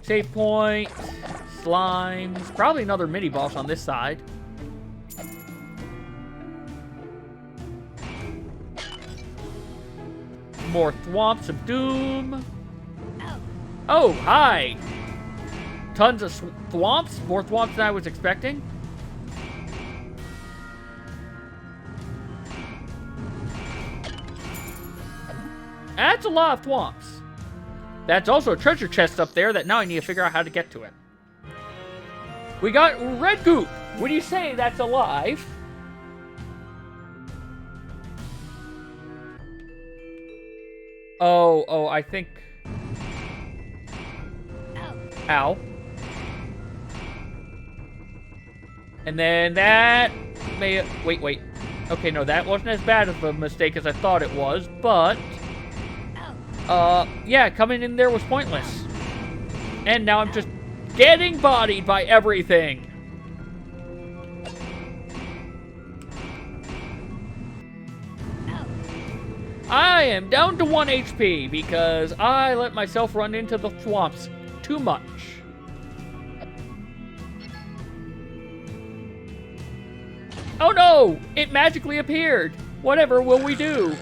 Save point. Slimes. Probably another mini-boss on this side. More Thwomps of Doom. Oh, hi! Tons of Thwomps. More Thwomps than I was expecting. That's a lot of Thwomps. That's also a treasure chest up there that now I need to figure out how to get to it. We got Red Goop. Would you say that's alive? Oh, I think... Ow. And then that may... Wait. Okay, no, that wasn't as bad of a mistake as I thought it was, but... yeah, coming in there was pointless. And now I'm just getting bodied by everything. I am down to 1 HP because I let myself run into the Thwomps too much. Oh no! It magically appeared! Whatever will we do?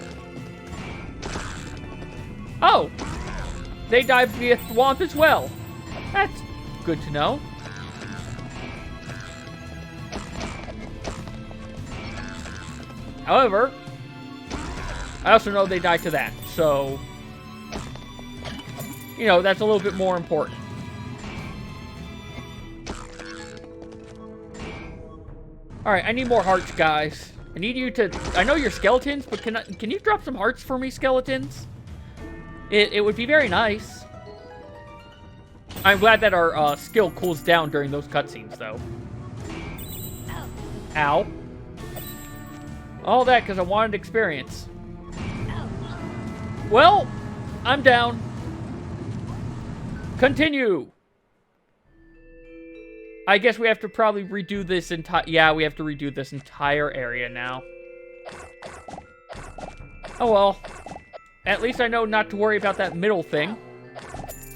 Oh! They died via Thwomp as well. That's good to know. However, I also know they died to that, so... You know, that's a little bit more important. Alright, I need more hearts, guys. I need you to... I know you're skeletons, but can you drop some hearts for me, skeletons? It would be very nice. I'm glad that our skill cools down during those cutscenes, though. Ow. All that because I wanted experience. Well, I'm down. Continue. I guess we have to probably redo this entire... Yeah, we have to redo this entire area now. Oh well. At least I know not to worry about that middle thing.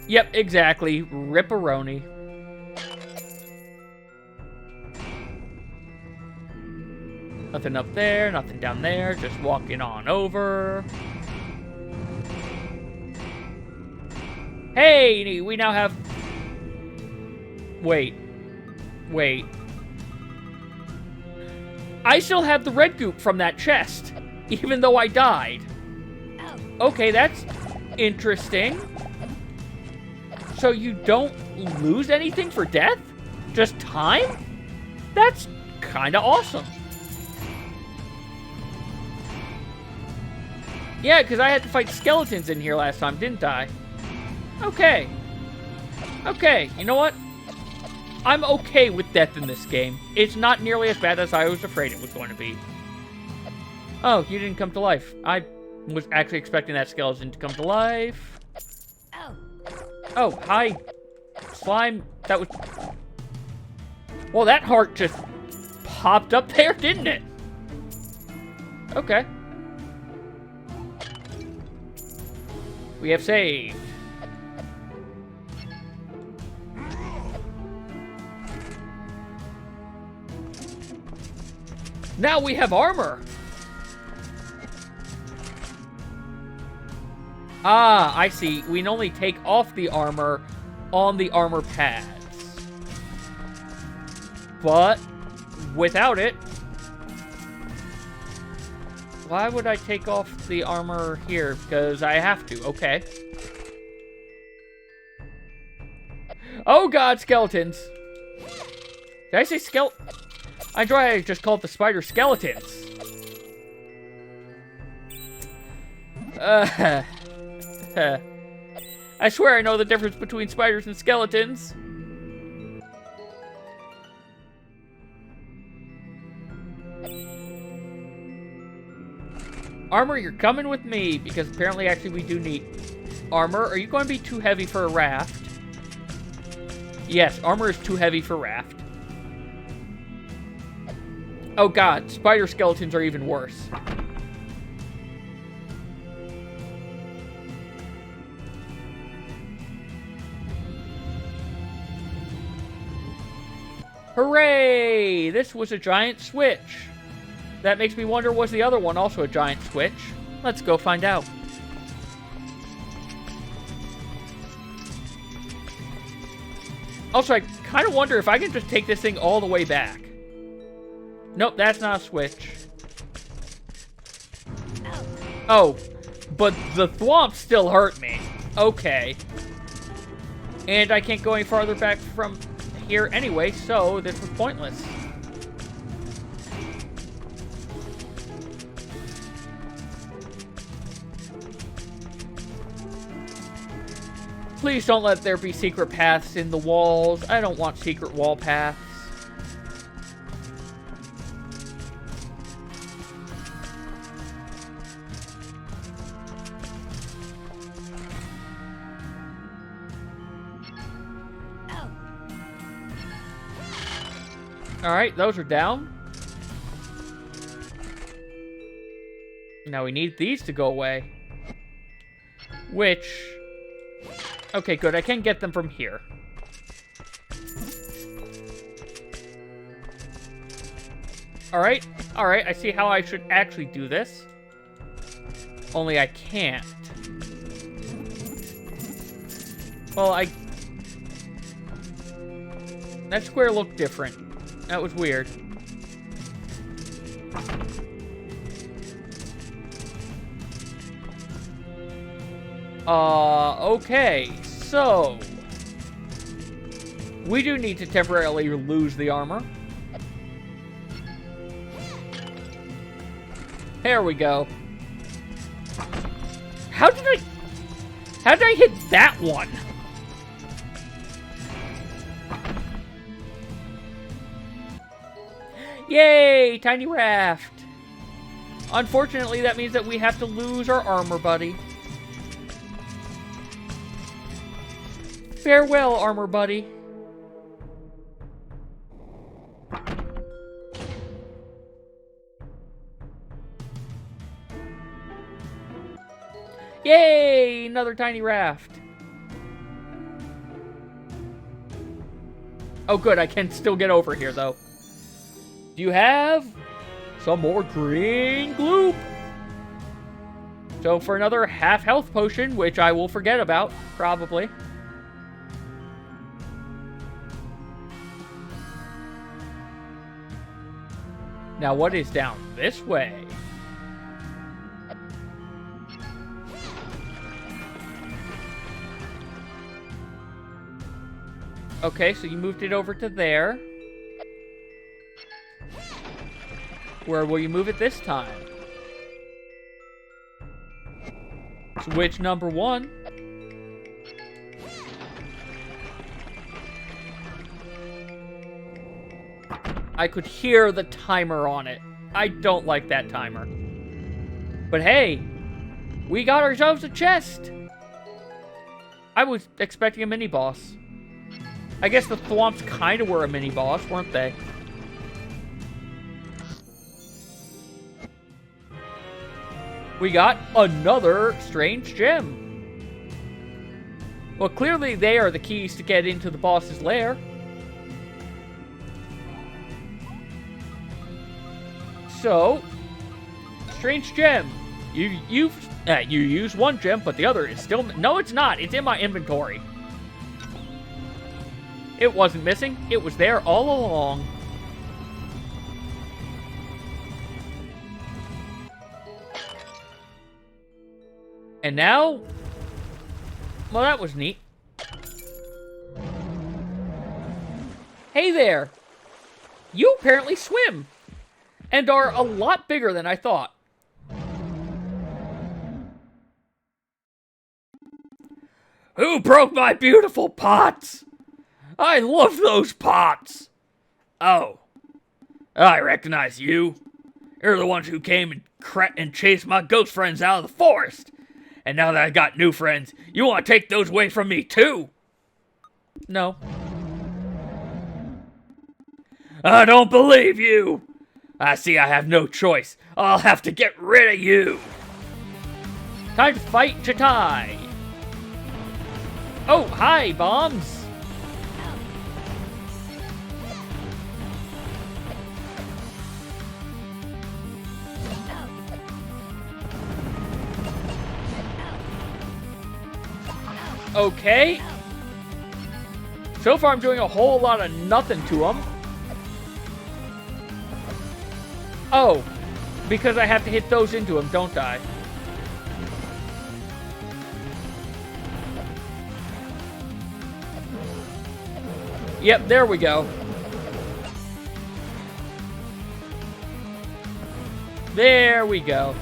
Yep, exactly. Ripperoni. Nothing up there, nothing down there. Just walking on over. Hey, we now have... Wait. I still have the red goop from that chest, even though I died. Okay, that's interesting. So you don't lose anything for death? Just time? That's kind of awesome. Yeah, because I had to fight skeletons in here last time, didn't I? Okay. Okay, you know what? I'm okay with death in this game. It's not nearly as bad as I was afraid it was going to be. Oh, you didn't come to life. I was actually expecting that skeleton to come to life. Oh, hi, slime. That was... Well, that heart just popped up there, didn't it? Okay. We have saved. Now we have armor. Ah, I see. We can only take off the armor on the armor pads. But without it, why would I take off the armor here? Because I have to. Okay. Oh god, skeletons. Did I say I just called the spider skeletons. I swear I know the difference between spiders and skeletons. Armor, you're coming with me, because apparently actually we do need armor. Are you going to be too heavy for a raft? Yes, armor is too heavy for raft. Oh god, spider skeletons are even worse. Hooray! This was a giant switch. That makes me wonder, was the other one also a giant switch? Let's go find out. Also, I kind of wonder if I can just take this thing all the way back. Nope, that's not a switch. Oh, but the thwomps still hurt me. Okay. And I can't go any farther back from here anyway, so this was pointless. Please don't let there be secret paths in the walls. I don't want secret wall paths. Alright, those are down. Now we need these to go away. Which... Okay, good. I can get them from here. Alright. Alright, I see how I should actually do this. Only I can't. Well, that square looked different. That was weird. Okay, so we do need to temporarily lose the armor. There we go. How did I hit that one? Yay, tiny raft. Unfortunately, that means that we have to lose our armor buddy. Farewell, armor buddy. Yay! Another tiny raft. Oh, good. I can still get over here, though. Do you have some more green gloop? So for another half health potion, which I will forget about, probably. Now, what is down this way? Okay, so you moved it over to there. Where will you move it this time? Switch number 1. I could hear the timer on it. I don't like that timer. But hey, we got ourselves a chest. I was expecting a mini-boss. I guess the Thwomps kind of were a mini-boss, weren't they? We got another strange gem. Well, clearly they are the keys to get into the boss's lair. So, strange gem. You use one gem, but the other is still... No, it's not. It's in my inventory. It wasn't missing. It was there all along. And now... Well, that was neat. Hey there! You apparently swim! And are a lot bigger than I thought. Who broke my beautiful pots? I love those pots! Oh. I recognize you. You're the ones who came and chased my ghost friends out of the forest. And now that I got new friends, you want to take those away from me too? No. I don't believe you! I see I have no choice. I'll have to get rid of you. Time to fight Chatai. Oh, hi, bombs. Okay. So far, I'm doing a whole lot of nothing to him. Oh, because I have to hit those into him, don't I? Yep, there we go. There we go.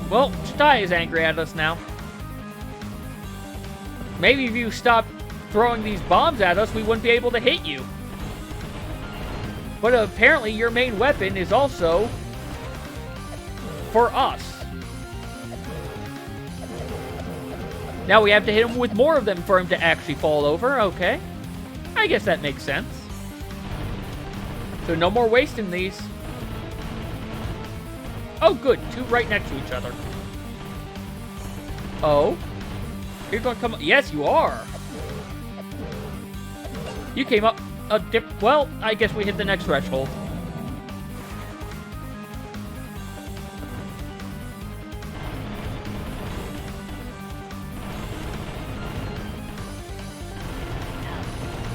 Well, Chatai is angry at us now. Maybe if you stopped throwing these bombs at us, we wouldn't be able to hit you. But apparently your main weapon is also for us. Now we have to hit him with more of them for him to actually fall over. Okay. I guess that makes sense. So no more wasting these. Oh, good. Two right next to each other. Oh. You're going to come up. Yes, you are. You came up a dip. Well, I guess we hit the next threshold.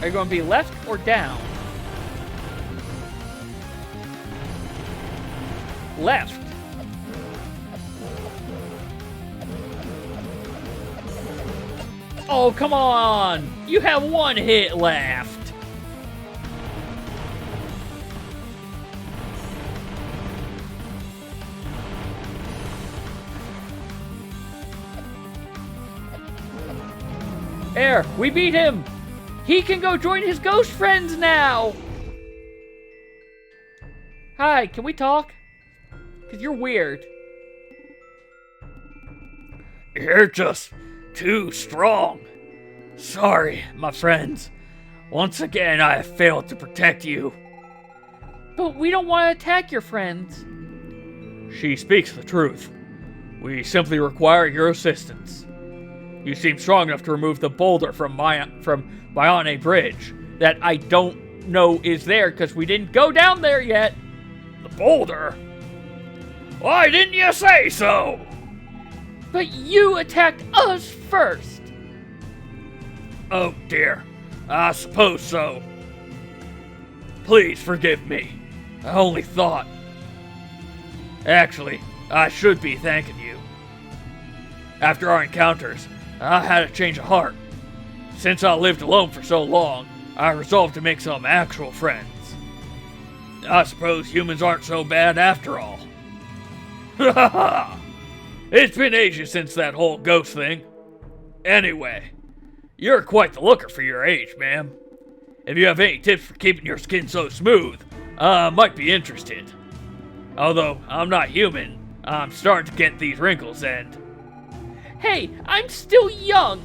Are you going to be left or down? Left. Oh, come on! You have one hit left! There, we beat him! He can go join his ghost friends now! Hi, can we talk? Because you're weird. You're just too strong. Sorry, my friends. Once again, I have failed to protect you. But we don't want to attack your friends. She speaks the truth. We simply require your assistance. You seem strong enough to remove the boulder from Biane Bridge that I don't know is there because we didn't go down there yet. The boulder? Why didn't you say so? But you attacked us first! Oh dear, I suppose so. Please forgive me. I only thought. Actually, I should be thanking you. After our encounters, I had a change of heart. Since I lived alone for so long, I resolved to make some actual friends. I suppose humans aren't so bad after all. Ha ha ha! It's been ages since that whole ghost thing. Anyway, you're quite the looker for your age, ma'am. If you have any tips for keeping your skin so smooth, I might be interested. Although I'm not human, I'm starting to get these wrinkles and... Hey, I'm still young!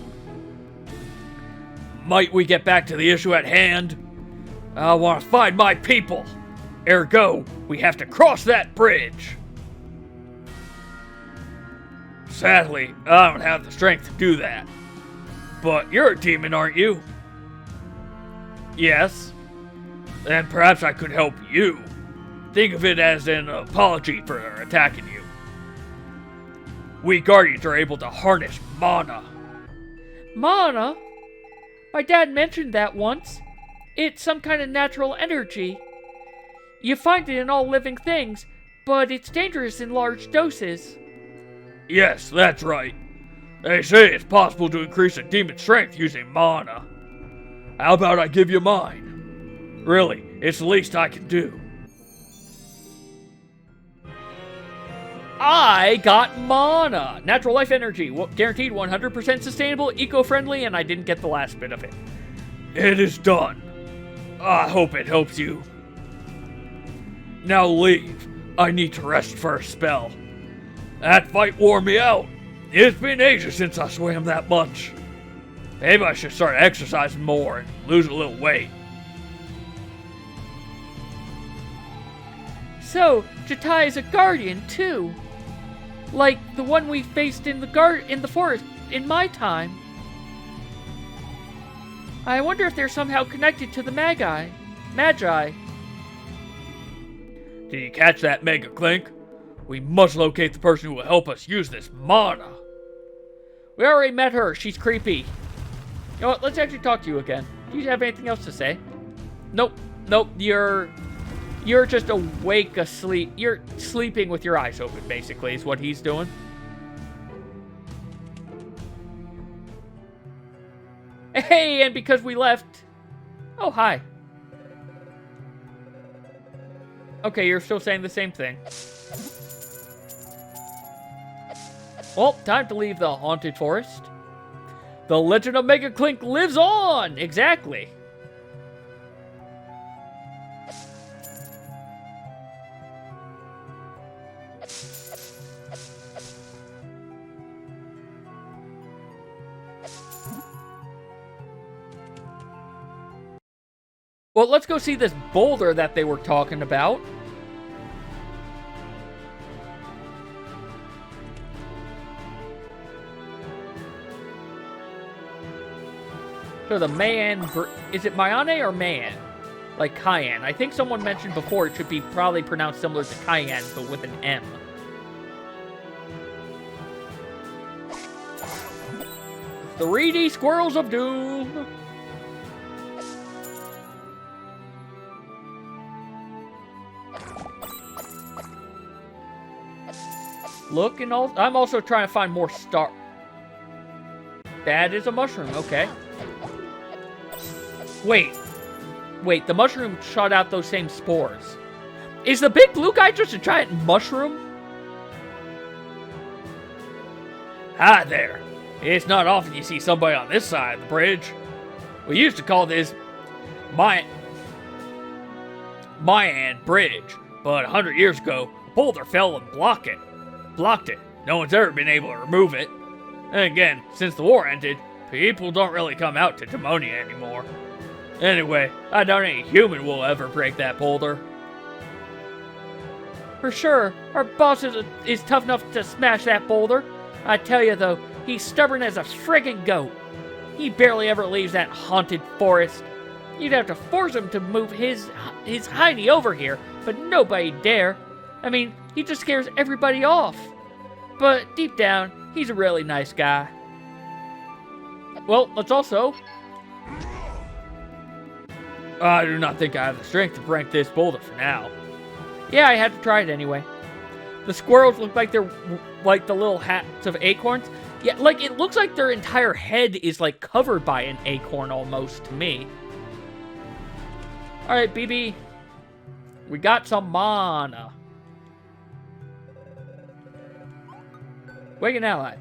Might we get back to the issue at hand? I want to find my people. Ergo, we have to cross that bridge. Sadly, I don't have the strength to do that. But you're a demon, aren't you? Yes. Then perhaps I could help you. Think of it as an apology for attacking you. We guardians are able to harness mana. Mana? My dad mentioned that once. It's some kind of natural energy. You find it in all living things, but it's dangerous in large doses. Yes, that's right. They say it's possible to increase a demon's strength using mana. How about I give you mine? Really, it's the least I can do. I got mana! Natural life energy, guaranteed 100% sustainable, eco-friendly, and I didn't get the last bit of it. It is done. I hope it helps you. Now leave. I need to rest for a spell. That fight wore me out. It's been ages since I swam that much. Maybe I should start exercising more and lose a little weight. So, Jatai is a guardian, too. Like the one we faced in the forest in my time. I wonder if they're somehow connected to the Magi. Did you catch that Mega Clink? We must locate the person who will help us use this mana. We already met her. She's creepy. You know what? Let's actually talk to you again. Do you have anything else to say? Nope. You're just awake, asleep. You're sleeping with your eyes open, basically, is what he's doing. Hey, and because we left... Oh, hi. Okay, you're still saying the same thing. Well, time to leave the haunted forest. The legend of Mega Clink lives on! Exactly. Well, let's go see this boulder that they were talking about. So the Mayan... Is it Mayane or Mayan? Like Cayenne. I think someone mentioned before it should be probably pronounced similar to Cayenne, but with an M. "3D Squirrels of Doom." Look and all. I'm also trying to find more star. That is a mushroom. Okay. Wait. The mushroom shot out those same spores. Is the big blue guy just a giant mushroom? Hi there. It's not often you see somebody on this side of the bridge. We used to call this Mayan Bridge, but 100 years ago, a boulder fell and blocked it. No one's ever been able to remove it. And again, since the war ended, people don't really come out to Demonia anymore. Anyway, I doubt any human will ever break that boulder. For sure, our boss is tough enough to smash that boulder. I tell you though, he's stubborn as a friggin' goat. He barely ever leaves that haunted forest. You'd have to force him to move his hiney over here, but nobody dare. I mean, he just scares everybody off. But deep down, He's a really nice guy. Well, let's also... I do not think I have the strength to break this boulder for now. Yeah, I had to try it anyway. The squirrels look like they're like the little hats of acorns. Yeah, like it looks like their entire head is like covered by an acorn almost to me. Alright, BB. We got some mana. Wake an ally.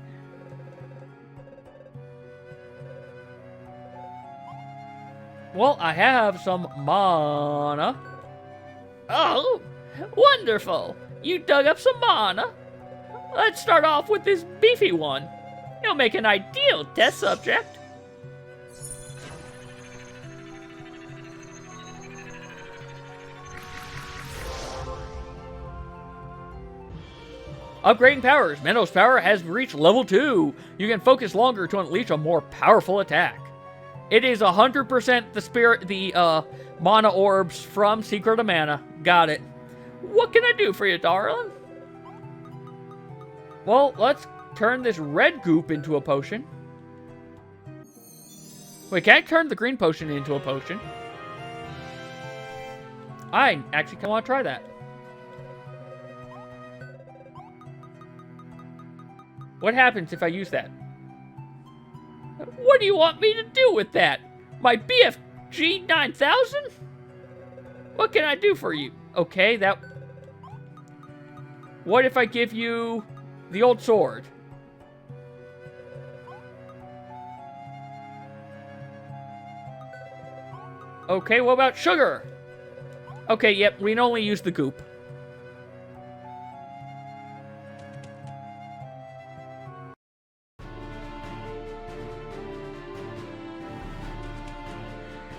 Well, I have some mana. Oh, wonderful. You dug up some mana. Let's start off with this beefy one. He'll make an ideal test subject. Upgrading powers. Menno's power has reached level 2. You can focus longer to unleash a more powerful attack. It is 100% the mana orbs from Secret of Mana. Got it. What can I do for you, darling? Well, let's turn this red goop into a potion. Wait, can I turn the green potion into a potion? I actually kind of want to try that. What happens if I use that? What do you want me to do with that? My BFG 9000? What can I do for you? Okay, that... What if I give you the old sword? Okay, what about sugar? Okay, yep, we can only use the goop.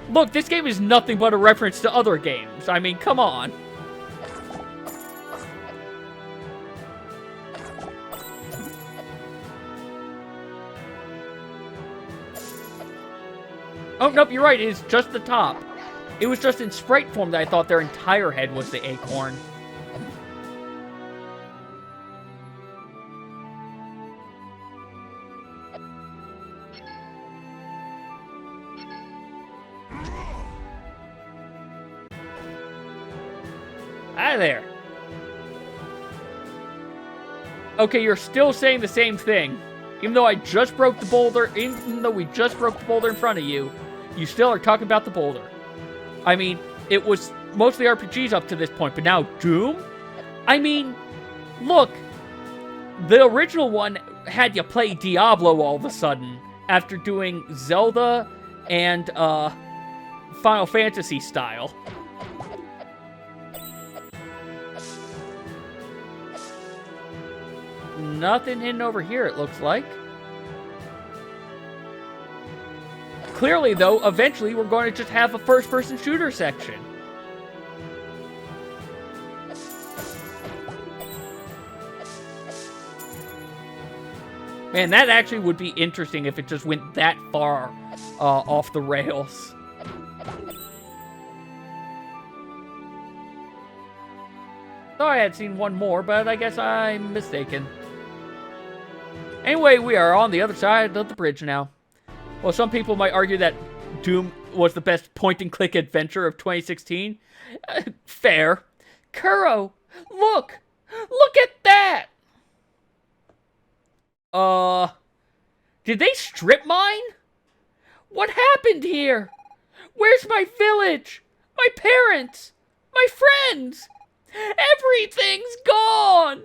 Look, this game is nothing but a reference to other games. I mean, come on. Oh, nope, you're right. It is just the top. It was just in sprite form that I thought their entire head was the acorn. Hi there. Okay, you're still saying the same thing. Even though I just broke the boulder, even though we just broke the boulder in front of you, you still are talking about the boulder. I mean, it was mostly RPGs up to this point, but now Doom? I mean, look, the original one had you play Diablo all of a sudden after doing Zelda and Final Fantasy style. Nothing hidden over here, it looks like. Clearly, though, eventually we're going to just have a first-person shooter section. Man, that actually would be interesting if it just went that far off the rails. Thought I had seen one more, but I guess I'm mistaken. Anyway, we are on the other side of the bridge now. Well, some people might argue that Doom was the best point-and-click adventure of 2016. Fair. Kuro, look! Look at that! Did they strip mine? What happened here? Where's my village? My parents? My friends? Everything's gone!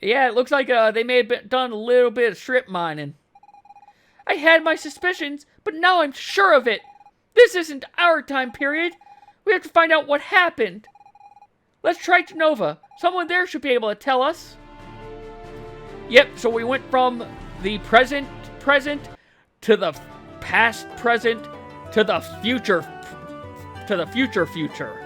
Yeah, it looks like they may have done a little bit of strip mining. I had my suspicions, but now I'm sure of it. This isn't our time period. We have to find out what happened. Let's try Genova. Someone there should be able to tell us. Yep, so we went from the present to the past present to the future future.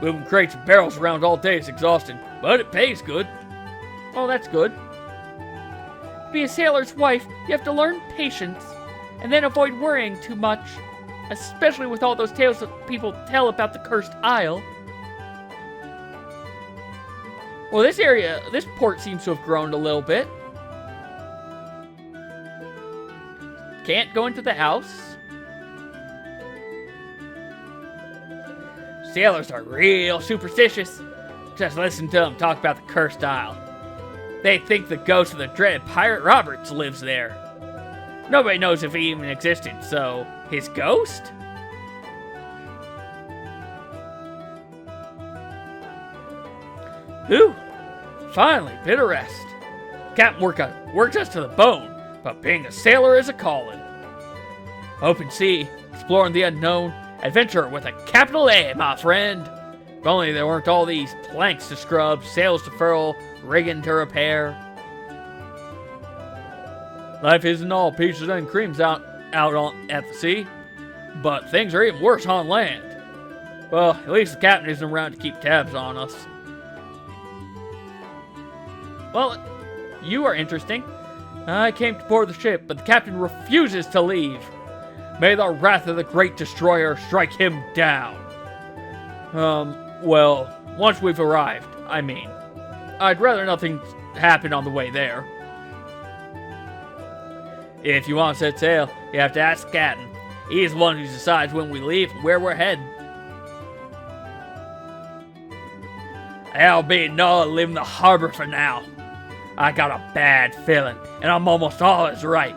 Moving crates and barrels around all day is exhausting, but it pays good. Oh, that's good. To be a sailor's wife, you have to learn patience, and then avoid worrying too much, especially with all those tales that people tell about the Cursed Isle. Well, this port seems to have grown a little bit. Can't go into the house. Sailors are real superstitious. Just listen to them talk about the cursed isle. They think the ghost of the dreaded pirate Roberts lives there. Nobody knows if he even existed, so his ghost? Whew. Finally, bit of rest. Captain worked us to the bone, but being a sailor is a calling. Open sea, exploring the unknown, adventure with a capital A, my friend. If only there weren't all these planks to scrub, sails to furl, rigging to repair. Life isn't all peaches and creams out at the sea, but things are even worse on land. Well, at least the captain isn't around to keep tabs on us. Well, you are interesting. I came to board the ship, but the captain refuses to leave. May the wrath of the great destroyer strike him down. Well, once we've arrived, I mean. I'd rather nothing happen on the way there. If you want to set sail, you have to ask the captain. He's the one who decides when we leave and where we're heading. I'll be no leaving the harbor for now. I got a bad feeling, and I'm almost always right.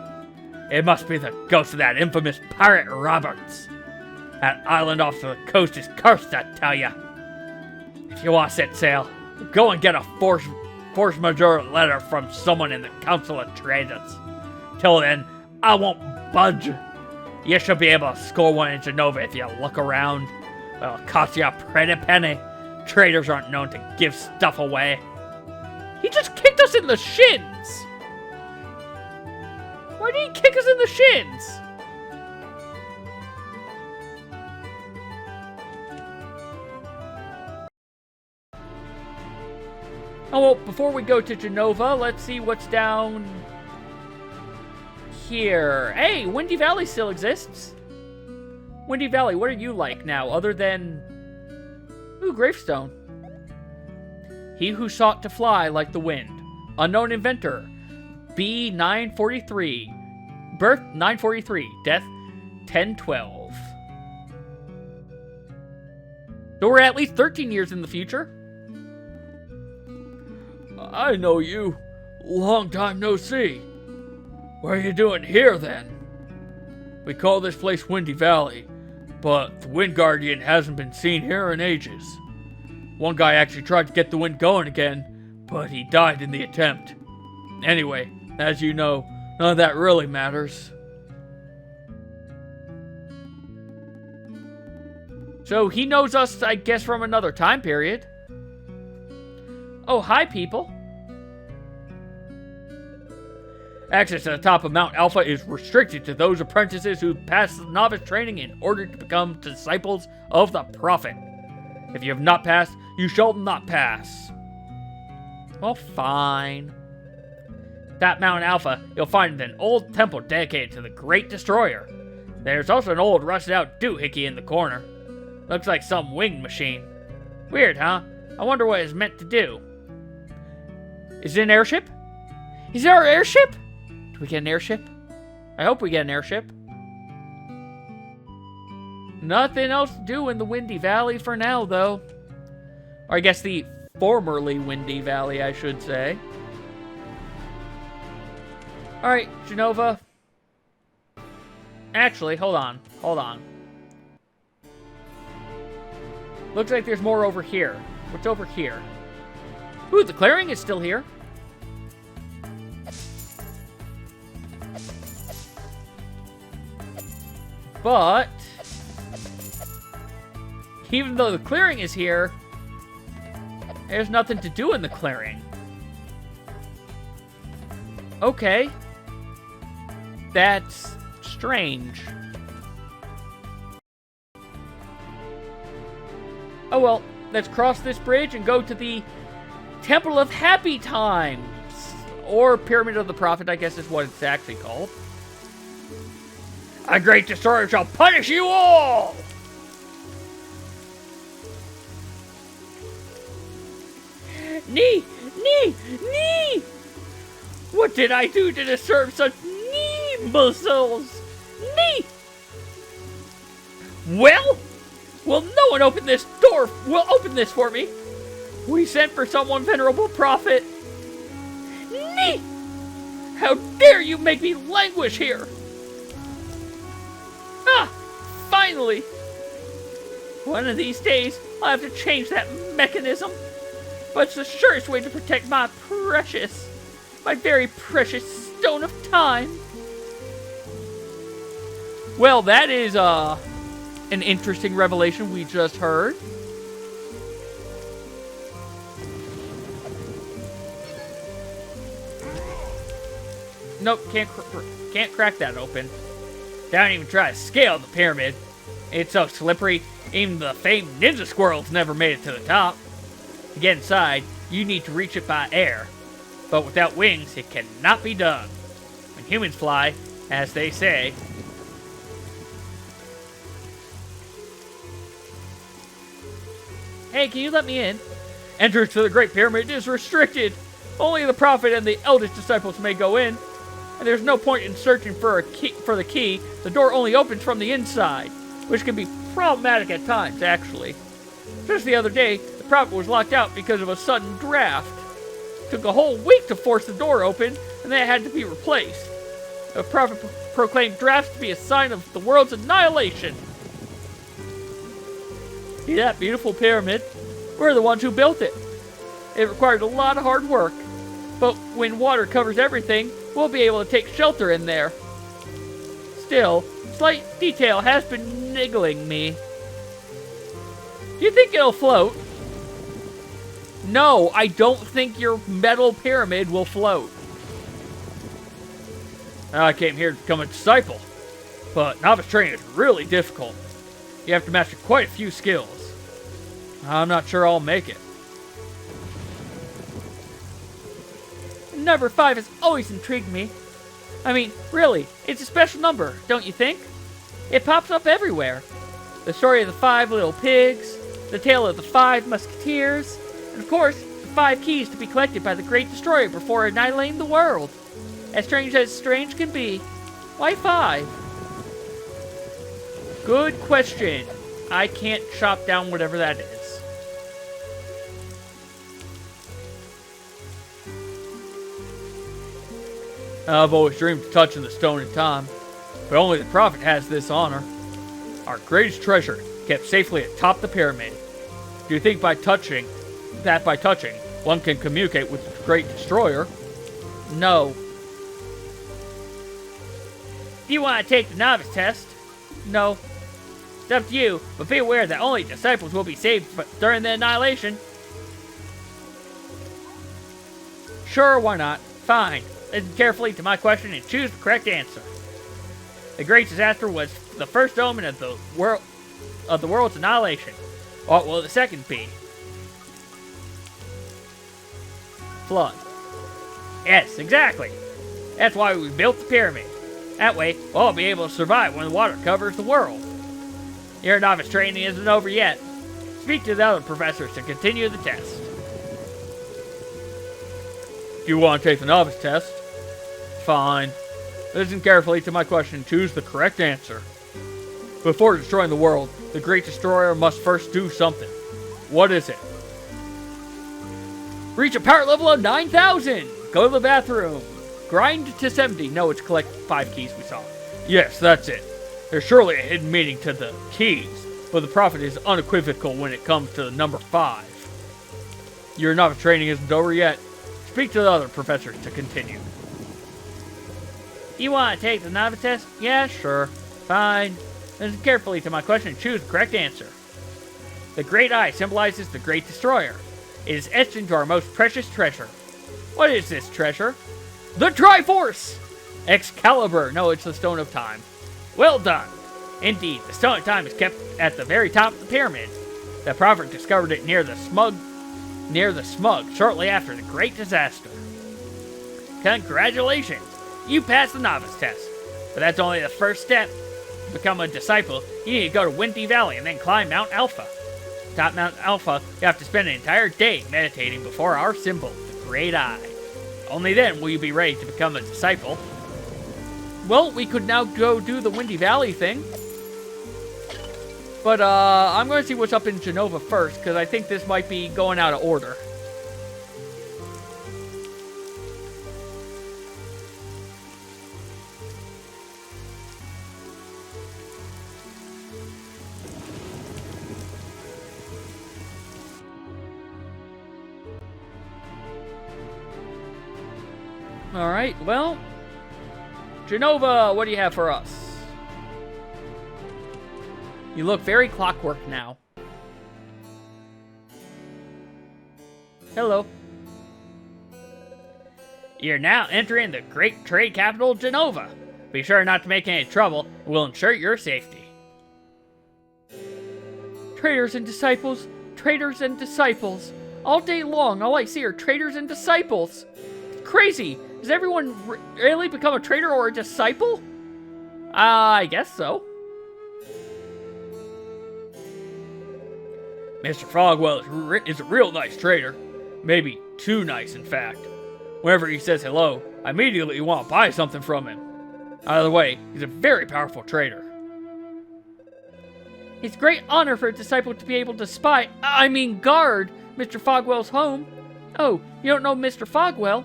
It must be the ghost of that infamous pirate Roberts. That island off the coast is cursed, I tell ya. If you want to set sail, go and get a force majeure letter from someone in the Council of Traders. Till then, I won't budge. You should be able to score one in Genova if you look around. Well, it'll cost you a pretty penny. Traders aren't known to give stuff away. He just kicked us in the shins! Why did he kick us in the shins? Oh, well, before we go to Genova, let's see what's down here. Hey, Windy Valley still exists. Windy Valley, what are you like now, other than... Ooh, gravestone. He who sought to fly like the wind. Unknown inventor. B943. Birth 943. Death 1012. So we're at least 13 years in the future. I know you. Long time no see. What are you doing here, then? We call this place Windy Valley, but the Wind Guardian hasn't been seen here in ages. One guy actually tried to get the wind going again, but he died in the attempt. Anyway, as you know, none of that really matters. So he knows us, I guess, from another time period. Oh, hi, people. Access to the top of Mount Alpha is restricted to those apprentices who pass the novice training in order to become disciples of the Prophet. If you have not passed, you shall not pass. Well, fine. At Mount Alpha, you'll find an old temple dedicated to the Great Destroyer. There's also an old rusted-out doohickey in the corner. Looks like some winged machine. Weird, huh? I wonder what it's meant to do. Is it an airship? Is it our airship? Do we get an airship? I hope we get an airship. Nothing else to do in the Windy Valley for now, though. Or I guess the formerly Windy Valley, I should say. Alright, Genova. Actually, hold on. Hold on. Looks like there's more over here. What's over here? Ooh, the clearing is still here. But even though the clearing is here, there's nothing to do in the clearing. Okay. That's strange. Oh well, let's cross this bridge and go to the Temple of Happy Times. Or Pyramid of the Prophet, I guess is what it's actually called. A great destroyer shall punish you all! Knee! Knee! Knee! What did I do to deserve such knee muscles? Knee! Well, will no one open this door? Will open this for me? We sent for someone, venerable prophet. Knee! How dare you make me languish here? Ah, finally! One of these days, I'll have to change that mechanism. But it's the surest way to protect my very precious stone of time. Well, that is, an interesting revelation we just heard. Nope, can't crack that open. Don't even try to scale the pyramid. It's so slippery, even the famed ninja squirrels never made it to the top. To get inside, you need to reach it by air. But without wings, it cannot be done. When humans fly, as they say. Hey, can you let me in? Entrance to the Great Pyramid is restricted. Only the prophet and the eldest disciples may go in. And there's no point in searching for the key. The door only opens from the inside, which can be problematic at times, actually. Just the other day, the prophet was locked out because of a sudden draft. It took a whole week to force the door open, and then it had to be replaced. The prophet proclaimed drafts to be a sign of the world's annihilation. See that beautiful pyramid? We're the ones who built it. It required a lot of hard work, but when water covers everything, we'll be able to take shelter in there. Still, slight detail has been niggling me. Do you think it'll float? No, I don't think your metal pyramid will float. I came here to become a disciple, but novice training is really difficult. You have to master quite a few skills. I'm not sure I'll make it. Number 5 has always intrigued me. I mean, really, it's a special number, don't you think? It pops up everywhere. The story of the 5 little pigs, the tale of the 5 musketeers, and of course, the 5 keys to be collected by the Great Destroyer before annihilating the world. As strange can be. Why 5? Good question. I can't chop down whatever that is. I've always dreamed of touching the stone in time, but only the prophet has this honor. Our greatest treasure, kept safely atop the pyramid. Do you think by touching, one can communicate with the Great Destroyer? No. Do you want to take the novice test? No. It's up to you, but be aware that only disciples will be saved during the annihilation. Sure, why not? Fine. Listen carefully to my question and choose the correct answer. The great disaster was the first omen of the world's annihilation. What will the second be? Flood. Yes, exactly. That's why we built the pyramid. That way, we'll all be able to survive when the water covers the world. Your novice training isn't over yet. Speak to the other professors to continue the test. Do you want to take the novice test? Fine. Listen carefully to my question and choose the correct answer. Before destroying the world, the Great Destroyer must first do something. What is it? Reach a power level of 9,000! Go to the bathroom. Grind to 70. No, it's collect 5 keys we saw. Yes, that's it. There's surely a hidden meaning to the keys, but the prophet is unequivocal when it comes to the number 5. Your novice training isn't over yet. Speak to the other professors to continue. You want to take the novice test? Yeah, sure. Fine. Listen carefully to my question and choose the correct answer. The great eye symbolizes the Great Destroyer. It is etched into our most precious treasure. What is this treasure? The Triforce! Excalibur. No, it's the Stone of Time. Well done. Indeed, the Stone of Time is kept at the very top of the pyramid. The prophet discovered it near the smug shortly after the great disaster. Congratulations! You passed the novice test. But that's only the first step. To become a disciple, you need to go to Windy Valley and then climb Mount Alpha. top Mount Alpha, you have to spend an entire day meditating before our symbol, the Great Eye. Only then will you be ready to become a disciple. Well, we could now go do the Windy Valley thing. But I'm going to see what's up in Genova first, because I think this might be going out of order. Alright, well, Genova, what do you have for us? You look very clockwork now. Hello. You're now entering the great trade capital, Genova. Be sure not to make any trouble. We'll ensure your safety. Traders and disciples, traders and disciples. All day long, all I see are traders and disciples. It's crazy. Has everyone really become a trader or a disciple? I guess so. Mr. Fogwell is a real nice trader. Maybe too nice, in fact. Whenever he says hello, I immediately want to buy something from him. Out of the way, he's a very powerful trader. It's a great honor for a disciple to be able to guard Mr. Fogwell's home. Oh, you don't know Mr. Fogwell?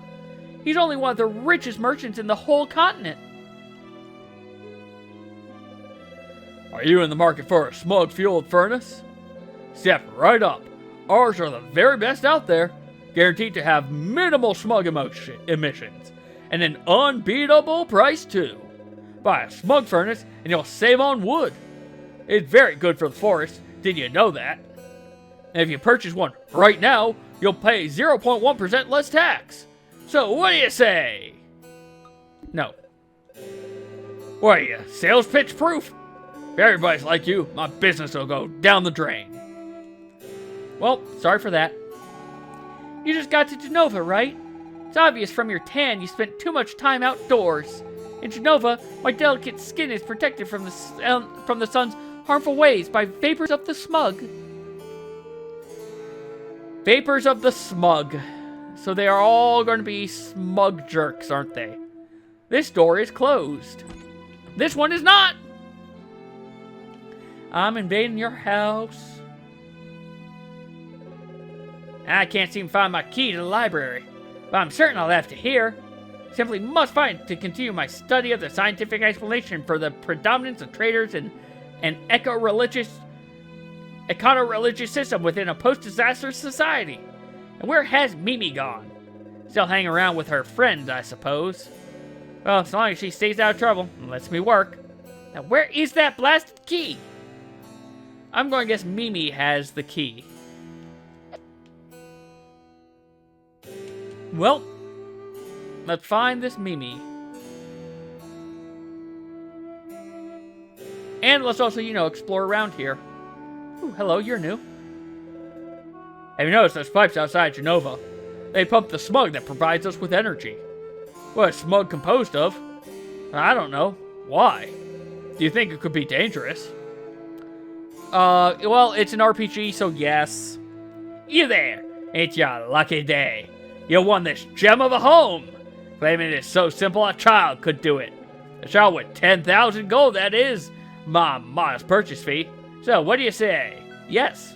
He's only one of the richest merchants in the whole continent. Are you in the market for a smug-fueled furnace? Step right up. Ours are the very best out there, guaranteed to have minimal smug emissions, and an unbeatable price too. Buy a smug furnace and you'll save on wood. It's very good for the forest, did you know that? And if you purchase one right now, you'll pay 0.1% less tax. So what do you say? No. What are you, sales pitch proof? If everybody's like you, my business will go down the drain. Well, sorry for that. You just got to Genova, right? It's obvious from your tan you spent too much time outdoors. In Genova, my delicate skin is protected from the sun's harmful ways by vapors of the smug. Vapors of the smug. So they are all going to be smug jerks, aren't they? This door is closed. This one is not. I'm invading your house. I can't seem to find my key to the library, but I'm certain I'll have to here. Simply must find to continue my study of the scientific explanation for the predominance of traders and an eco-religious system within a post-disaster society. And where has Mimi gone? Still hanging around with her friends, I suppose. Well, as long as she stays out of trouble and lets me work. Now, where is that blasted key? I'm going to guess Mimi has the key. Well, let's find this Mimi. And let's also, explore around here. Ooh, hello, you're new. Have you noticed those pipes outside Genova? They pump the smug that provides us with energy. What is smug composed of? I don't know. Why? Do you think it could be dangerous? Well, it's an RPG, so yes. You there! It's your lucky day. You won this gem of a home! Claiming it is so simple a child could do it. A child with 10,000 gold, that is. My modest purchase fee. So, what do you say? Yes.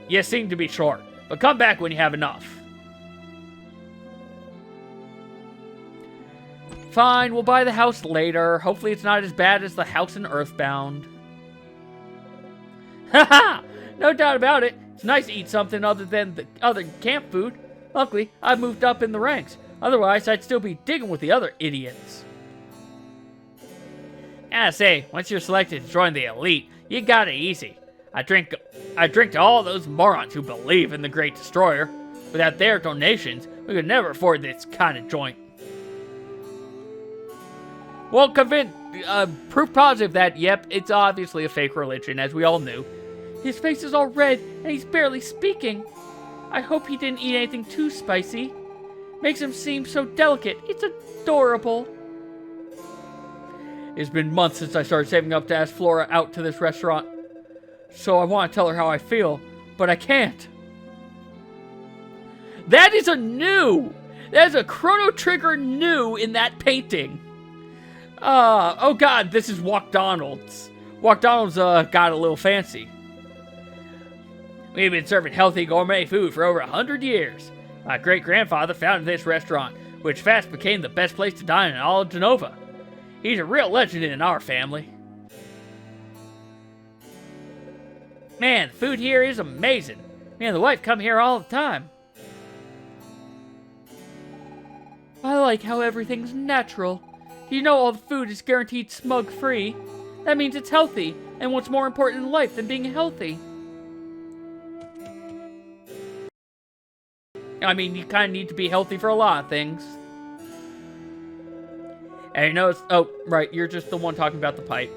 You seem to be short, but come back when you have enough. Fine, we'll buy the house later. Hopefully it's not as bad as the house in Earthbound. Haha! No doubt about it. It's nice to eat something other than camp food. Luckily, I've moved up in the ranks. Otherwise, I'd still be digging with the other idiots. I say, once you're selected to join the elite, you got it easy. I drink to all those morons who believe in the Great Destroyer. Without their donations, we could never afford this kind of joint. Well, proof positive that, yep, it's obviously a fake religion, as we all knew. His face is all red, and he's barely speaking. I hope he didn't eat anything too spicy. Makes him seem so delicate. It's adorable. It's been months since I started saving up to ask Flora out to this restaurant. So I want to tell her how I feel, but I can't. That is a new! That is a Chrono Trigger new in that painting. Oh god, this is Walkdonald's. Walkdonald's got a little fancy. We've been serving healthy gourmet food for over 100 years. My great-grandfather founded this restaurant, which fast became the best place to dine in all of Genova. He's a real legend in our family. Man, the food here is amazing. Me and the wife come here all the time. I like how everything's natural. You know all the food is guaranteed smug-free. That means it's healthy, and what's more important in life than being healthy? I mean, you kind of need to be healthy for a lot of things. And you know, oh, right, you're just the one talking about the pipe.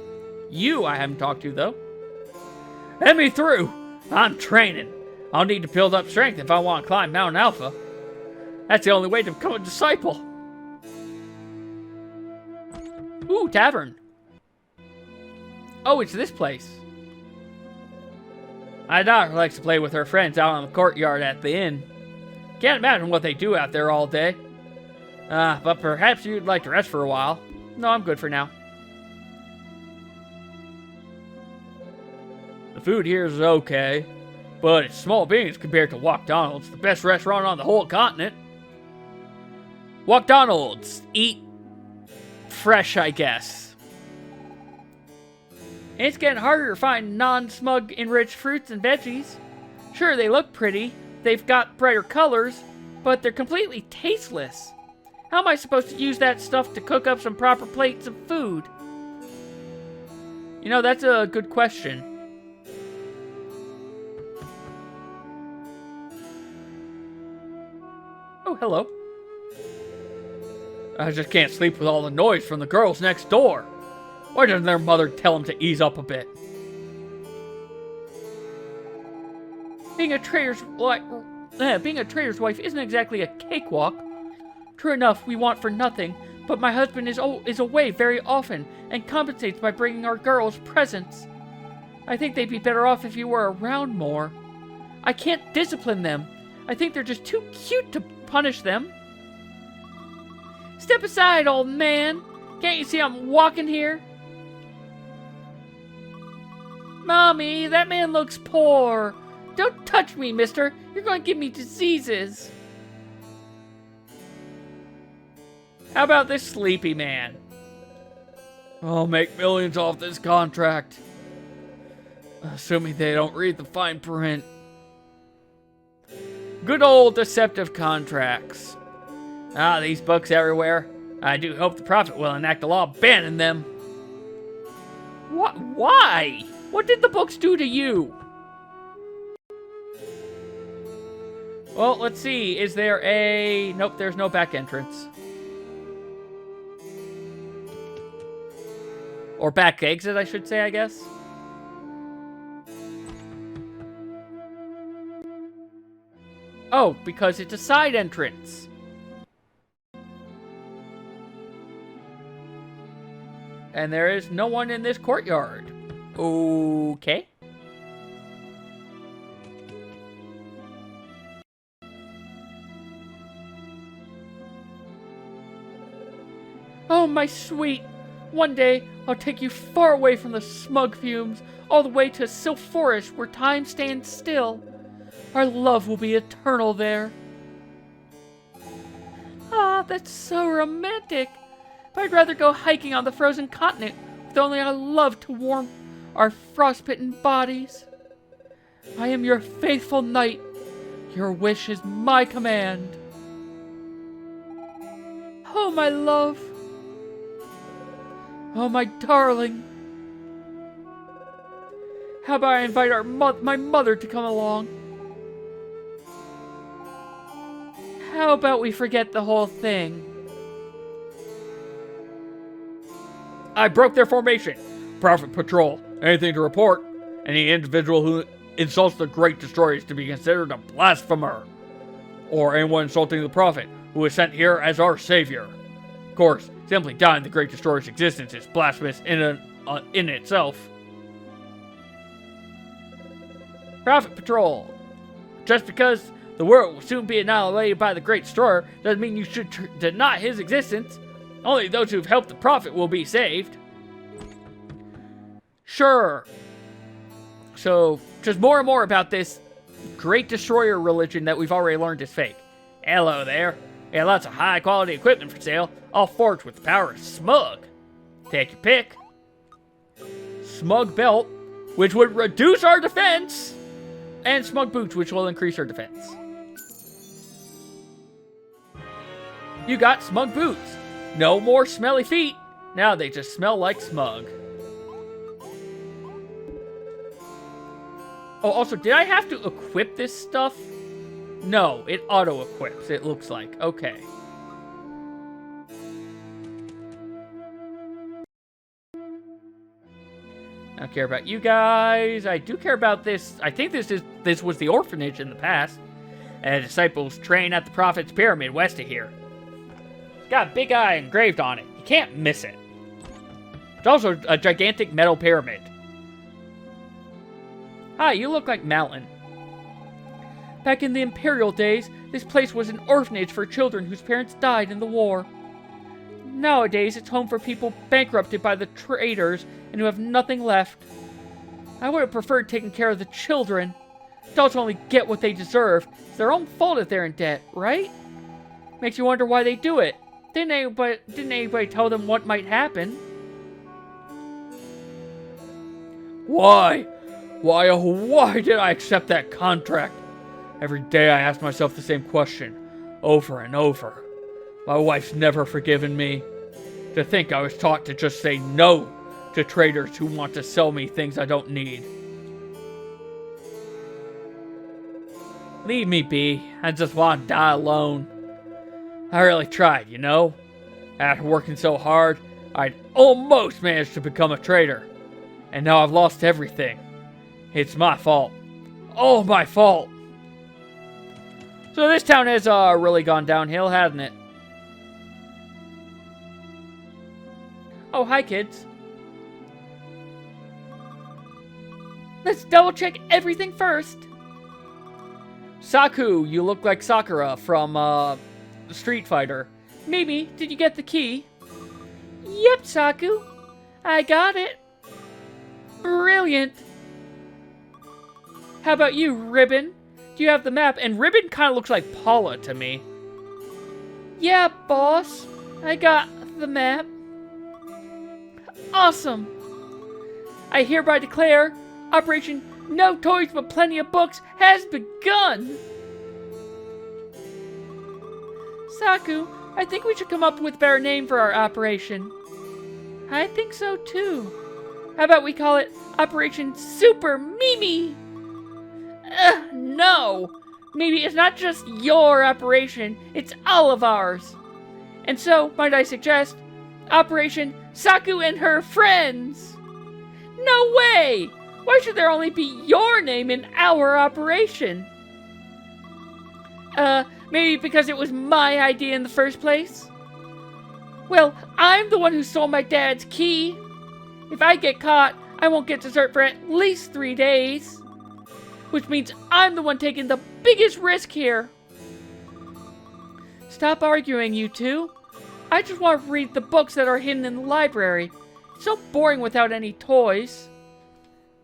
You I haven't talked to, though. Let me through. I'm training. I'll need to build up strength if I want to climb Mount Alpha. That's the only way to become a disciple. Ooh, tavern. Oh, it's this place. My daughter likes to play with her friends out on the courtyard at the inn. Can't imagine what they do out there all day. But perhaps you'd like to rest for a while. No, I'm good for now. The food here is okay, but it's small beans compared to Walkdonald's, the best restaurant on the whole continent. Walkdonald's. Eat fresh, I guess. It's getting harder to find non-smug enriched fruits and veggies. Sure, they look pretty, they've got brighter colors, but they're completely tasteless. How am I supposed to use that stuff to cook up some proper plates of food? You know, that's a good question. Oh, hello. I just can't sleep with all the noise from the girls next door. Why doesn't their mother tell them to ease up a bit? Being a trader's wife isn't exactly a cakewalk. True enough, we want for nothing, but my husband is away very often and compensates by bringing our girls presents. I think they'd be better off if you were around more. I can't discipline them. I think they're just too cute to punish them. Step aside, old man. Can't you see I'm walking here? Mommy, that man looks poor. Don't touch me, mister. You're going to give me diseases. How about this sleepy man? I'll make millions off this contract. Assuming they don't read the fine print. Good old deceptive contracts. These books everywhere. I do hope the prophet will enact a law banning them. What? Why? What did the books do to you? Well, let's see. Is there a... Nope, there's no back entrance. Or back exit, I should say, I guess. Oh, because it's a side entrance. And there is no one in this courtyard. Okay. Oh, my sweet. One day, I'll take you far away from the smug fumes, all the way to a Sylph Forest where time stands still. Our love will be eternal there. Ah, that's so romantic. But I'd rather go hiking on the frozen continent with only our love to warm our frostbitten bodies. I am your faithful knight. Your wish is my command. Oh, my love. Oh, my darling. How about I invite my mother to come along? How about we forget the whole thing? I broke their formation. Prophet Patrol. Anything to report? Any individual who insults the Great Destroyer is to be considered a blasphemer. Or anyone insulting the Prophet, who is sent here as our savior. Of course, simply denying the Great Destroyer's existence is blasphemous in itself. Prophet Patrol. Just because the world will soon be annihilated by the Great Destroyer doesn't mean you should deny his existence. Only those who've helped the Prophet will be saved. Sure. So, just more and more about this Great Destroyer religion that we've already learned is fake. Hello there. We have lots of high-quality equipment for sale, all forged with the power of Smug. Take your pick. Smug Belt, which would reduce our defense, and Smug Boots, which will increase our defense. You got Smug Boots. No more smelly feet. Now they just smell like smug. Oh, also, did I have to equip this stuff? No, it auto-equips, it looks like. Okay. I don't care about you guys. I do care about this. I think this was the orphanage in the past. And disciples train at the Prophet's Pyramid west of here. It's got a big eye engraved on it. You can't miss it. It's also a gigantic metal pyramid. Hi, you look like Mountain. Back in the Imperial days, this place was an orphanage for children whose parents died in the war. Nowadays, it's home for people bankrupted by the traders and who have nothing left. I would have preferred taking care of the children. Adults only get what they deserve. It's their own fault if they're in debt, right? Makes you wonder why they do it. Didn't anybody tell them what might happen? Why? Why, oh, why did I accept that contract? Every day I ask myself the same question, over and over. My wife's never forgiven me. To think I was taught to just say no to traders who want to sell me things I don't need. Leave me be. I just want to die alone. I really tried, you know? After working so hard, I'd almost managed to become a trader. And now I've lost everything. It's my fault. All my fault. So this town has really gone downhill, hasn't it? Oh, hi, kids. Let's double-check everything first. Saku, you look like Sakura from Street Fighter. Mimi, did you get the key? Yep, Saku. I got it. Brilliant. How about you, Ribbon? Do you have the map? And Ribbon kind of looks like Paula to me. Yeah, boss. I got the map. Awesome. I hereby declare Operation No Toys But Plenty of Books has begun. Saku, I think we should come up with a better name for our operation. I think so too. How about we call it Operation Super Mimi? No! Mimi, it's not just your operation, it's all of ours. And so, might I suggest, Operation Saku and her friends? No way! Why should there only be your name in our operation? Maybe because it was my idea in the first place? Well, I'm the one who stole my dad's key. If I get caught, I won't get dessert for at least 3 days. Which means I'm the one taking the biggest risk here. Stop arguing, you two. I just want to read the books that are hidden in the library. It's so boring without any toys.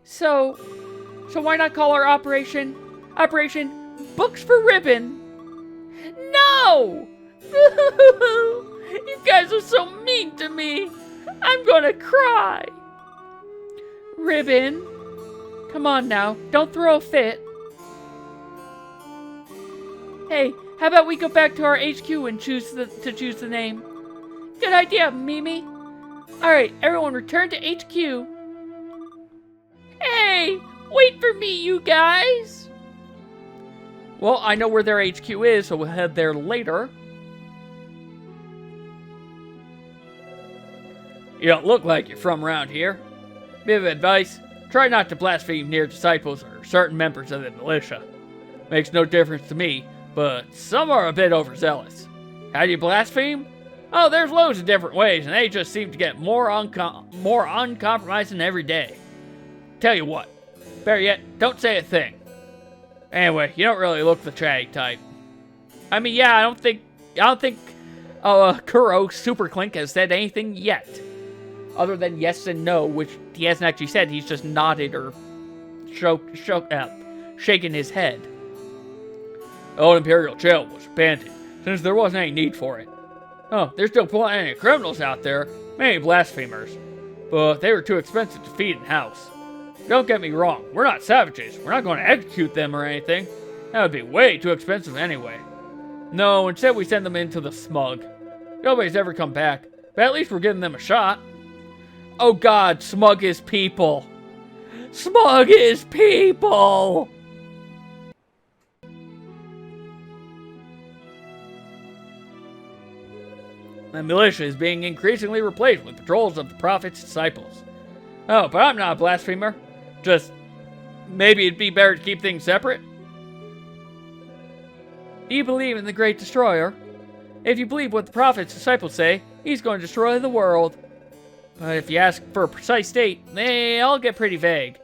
So why not call our operation Books for Ribbon? No! You guys are so mean to me. I'm gonna cry. Ribbon, come on now, don't throw a fit. Hey, how about we go back to our HQ and choose the name? Good idea, Mimi. Alright, everyone return to HQ. Hey, wait for me, you guys. Well, I know where their HQ is, so we'll head there later. You don't look like you're from around here. Bit of advice, try not to blaspheme near disciples or certain members of the militia. Makes no difference to me, but some are a bit overzealous. How do you blaspheme? Oh, there's loads of different ways, and they just seem to get more uncompromising every day. Tell you what, better yet, don't say a thing. Anyway, you don't really look the chatty type. I mean, yeah, I don't think Kuro Super Clink has said anything yet. Other than yes and no, which he hasn't actually said. He's just nodded or shaking his head. The old Imperial jail was abandoned, since there wasn't any need for it. Oh, there's still plenty of criminals out there, many blasphemers, but they were too expensive to feed and house. Don't get me wrong, we're not savages. We're not going to execute them or anything. That would be way too expensive anyway. No, instead we send them into the smug. Nobody's ever come back, but at least we're giving them a shot. Oh god, smug is people. Smug is people! The militia is being increasingly replaced with patrols of the Prophet's disciples. Oh, but I'm not a blasphemer. Just, maybe it'd be better to keep things separate. Do you believe in the Great Destroyer? If you believe what the Prophet's disciples say, he's going to destroy the world. But if you ask for a precise date, they all get pretty vague.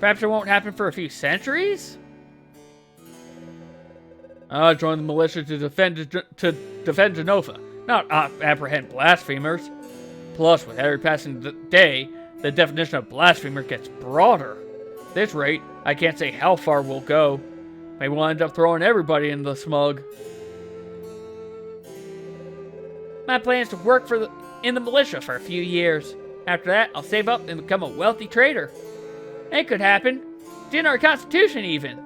Perhaps it won't happen for a few centuries? I'll join the militia to defend Genova, not apprehend blasphemers. Plus, with every passing day, the definition of blasphemer gets broader. At this rate, I can't say how far we'll go. Maybe we'll end up throwing everybody in the smug. My plan is to work in the militia for a few years. After that, I'll save up and become a wealthy trader. It could happen. It's in our constitution, even.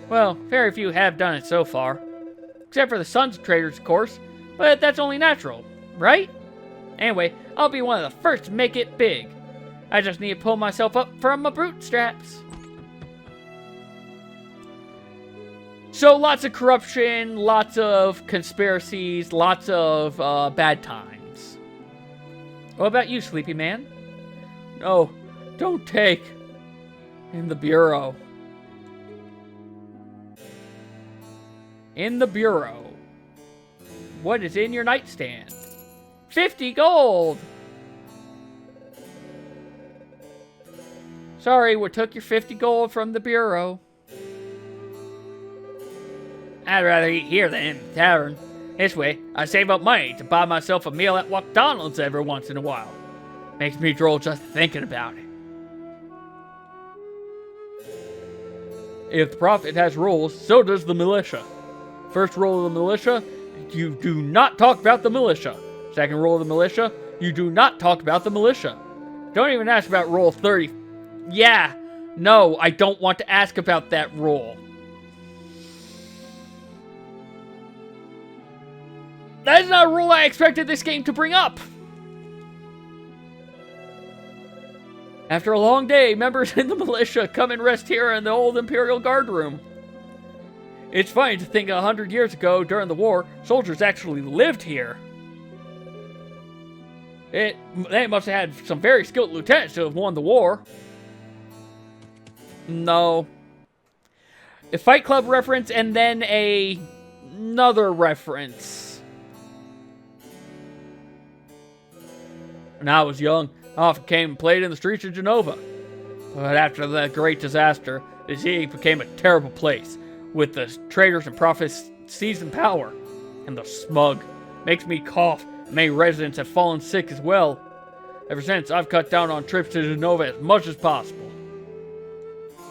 Well, very few have done it so far. Except for the sons of traders, of course. But that's only natural, right? Anyway, I'll be one of the first to make it big. I just need to pull myself up from my bootstraps. So lots of corruption, lots of conspiracies, lots of bad times. What about you, Sleepy Man? No, don't take. In the bureau. In the bureau. What is in your nightstand? 50 gold! Sorry, we took your 50 gold from the bureau. I'd rather eat here than in the tavern. This way, I save up money to buy myself a meal at McDonald's every once in a while. Makes me droll just thinking about it. If the Prophet has rules, so does the militia. First rule of the militia, you do not talk about the militia. Second rule of the militia, you do not talk about the militia. Don't even ask about rule 30. Yeah, no, I don't want to ask about that rule. That is not a rule I expected this game to bring up. After a long day, members in the militia come and rest here in the old Imperial Guard room. It's funny to think 100 years ago, during the war, soldiers actually lived here. They must have had some very skilled lieutenants to have won the war. No. A Fight Club reference and then another reference. When I was young, I often came and played in the streets of Genova. But after the great disaster, the city became a terrible place, with the traders and prophets seized in power. And the smug makes me cough, and many residents have fallen sick as well. Ever since, I've cut down on trips to Genova as much as possible.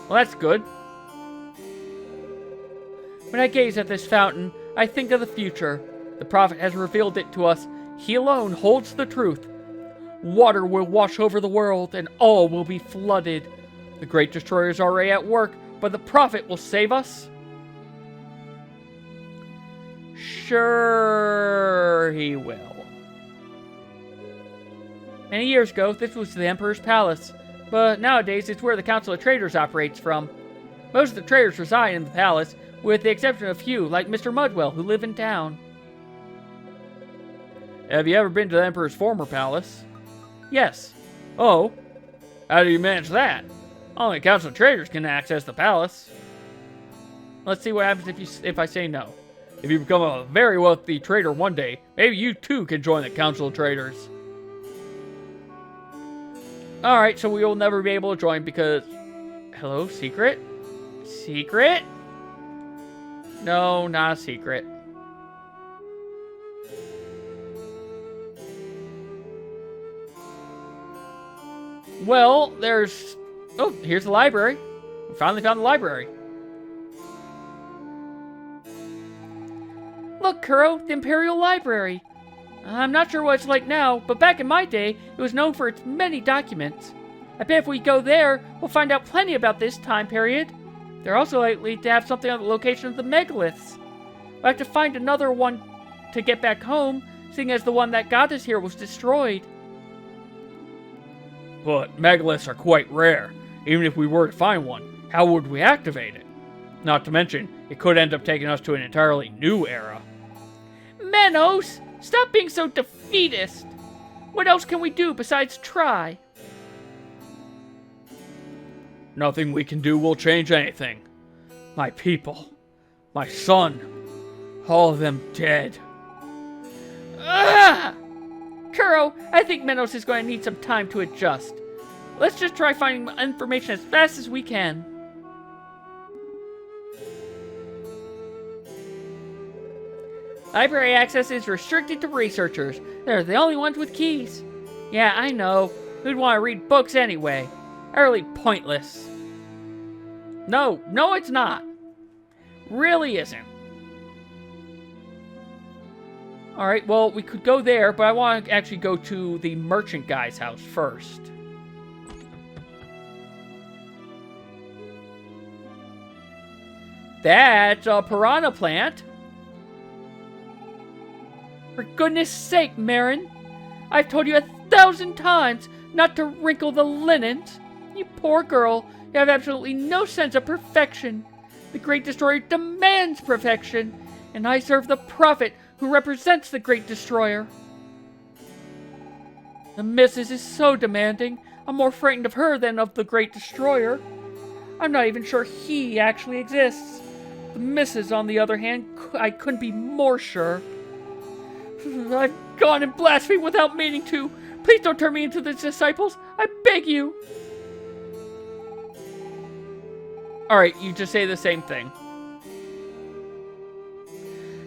Well, that's good. When I gaze at this fountain, I think of the future. The prophet has revealed it to us. He alone holds the truth. Water will wash over the world, and all will be flooded. The great destroyer is already at work, but the prophet will save us. Sure, he will. Many years ago, this was the Emperor's palace, but nowadays it's where the Council of Traders operates from. Most of the traders reside in the palace, with the exception of a few, like Mr. Mudwell, who live in town. Have you ever been to the Emperor's former palace? Yes. Oh? How do you manage that? Only Council of Traders can access the palace. Let's see what happens if I say no. If you become a very wealthy trader one day, maybe you too can join the Council of Traders. Alright, so we will never be able to join because... Hello, secret? Secret? No, not a secret. Well, there's... Oh, here's the library. We finally found the library. Look, Kuro, the Imperial Library. I'm not sure what it's like now, but back in my day, it was known for its many documents. I bet if we go there, we'll find out plenty about this time period. They're also likely to have something on the location of the megaliths. We'll have to find another one to get back home, seeing as the one that got us here was destroyed. But megaliths are quite rare. Even if we were to find one, how would we activate it? Not to mention, it could end up taking us to an entirely new era. Menos! Stop being so defeatist! What else can we do besides try? Nothing we can do will change anything. My people, my son, all of them dead. Ah! Kuro, I think Menos is going to need some time to adjust. Let's just try finding information as fast as we can. Library access is restricted to researchers. They're the only ones with keys. Yeah, I know. Who'd want to read books anyway? Utterly pointless. No, it's not. Really isn't. Alright, well, we could go there, but I want to actually go to the merchant guy's house first. That's a piranha plant. For goodness sake, Marin. I've told you 1,000 times not to wrinkle the linens. You poor girl, you have absolutely no sense of perfection. The Great Destroyer demands perfection, and I serve the prophet who represents the Great Destroyer. The Missus is so demanding, I'm more frightened of her than of the Great Destroyer. I'm not even sure he actually exists. The Missus, on the other hand, I couldn't be more sure. I've gone and blasphemed without meaning to. Please don't turn me into the disciples. I beg you. Alright, you just say the same thing.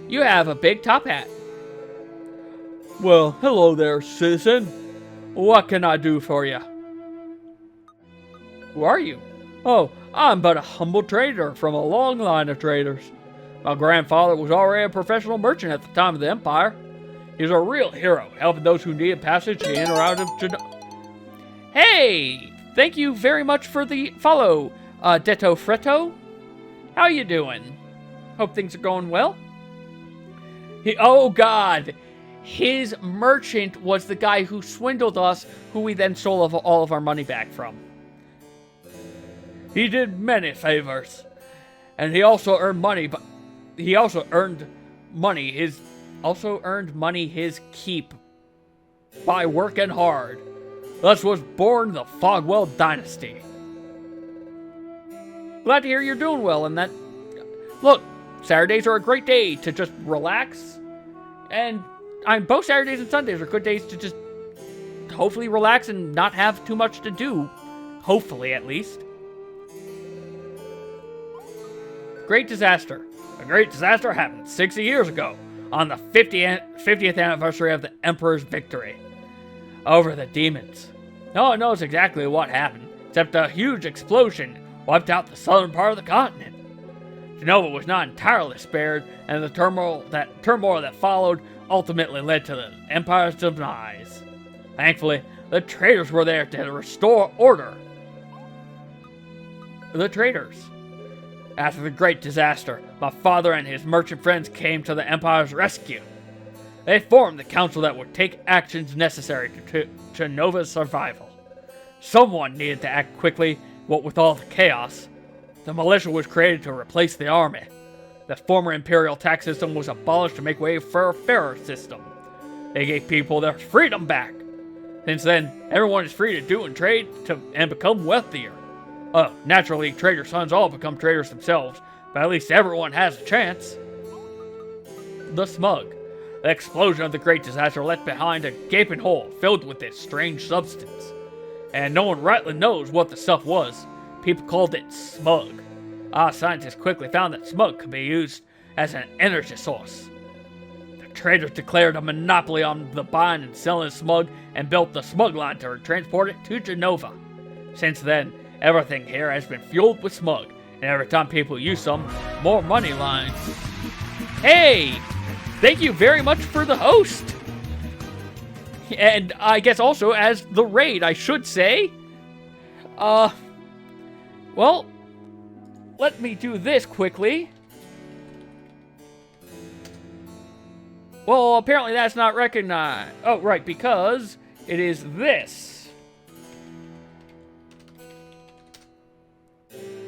You have a big top hat. Well, hello there, citizen. What can I do for you? Who are you? Oh, I'm but a humble trader from a long line of traders. My grandfather was already a professional merchant at the time of the Empire. He's a real hero, helping those who needed passage in or out of... Hey! Thank you very much for the follow, Detto Fretto. How you doing? Hope things are going well. Oh, God! His merchant was the guy who swindled us, who we then stole all of our money back from. He did many favors. And he also earned money, but he also earned money his keep by working hard. Thus was born the Fogwell dynasty. Glad to hear you're doing well, and that... Look, Saturdays are a great day to just relax, and both Saturdays and Sundays are good days to just hopefully relax and not have too much to do. Hopefully, at least. Great disaster. A great disaster happened 60 years ago, on the 50th anniversary of the Emperor's victory over the demons. No one knows exactly what happened, except a huge explosion wiped out the southern part of the continent. Genova was not entirely spared, and the turmoil that followed ultimately led to the Empire's demise. Thankfully, the traders were there to restore order. The traders. After the great disaster, my father and his merchant friends came to the Empire's rescue. They formed the council that would take actions necessary to Genova's survival. Someone needed to act quickly, what with all the chaos. The militia was created to replace the army. The former imperial tax system was abolished to make way for a fairer system. They gave people their freedom back. Since then, everyone is free to do and trade and become wealthier. Naturally, trader sons all become traders themselves, but at least everyone has a chance. The smug. The explosion of the great disaster left behind a gaping hole filled with this strange substance. And no one rightly knows what the stuff was. People called it smug. Scientists quickly found that smug could be used as an energy source. The traders declared a monopoly on the buying and selling of smug and built the smug line to transport it to Genova. Since then, everything here has been fueled with smug, and every time people use some, more money lines. Hey! Thank you very much for the host! And I guess also as the raid, I should say. Well, let me do this quickly. Well, apparently that's not recognized. Oh, right, because it is this.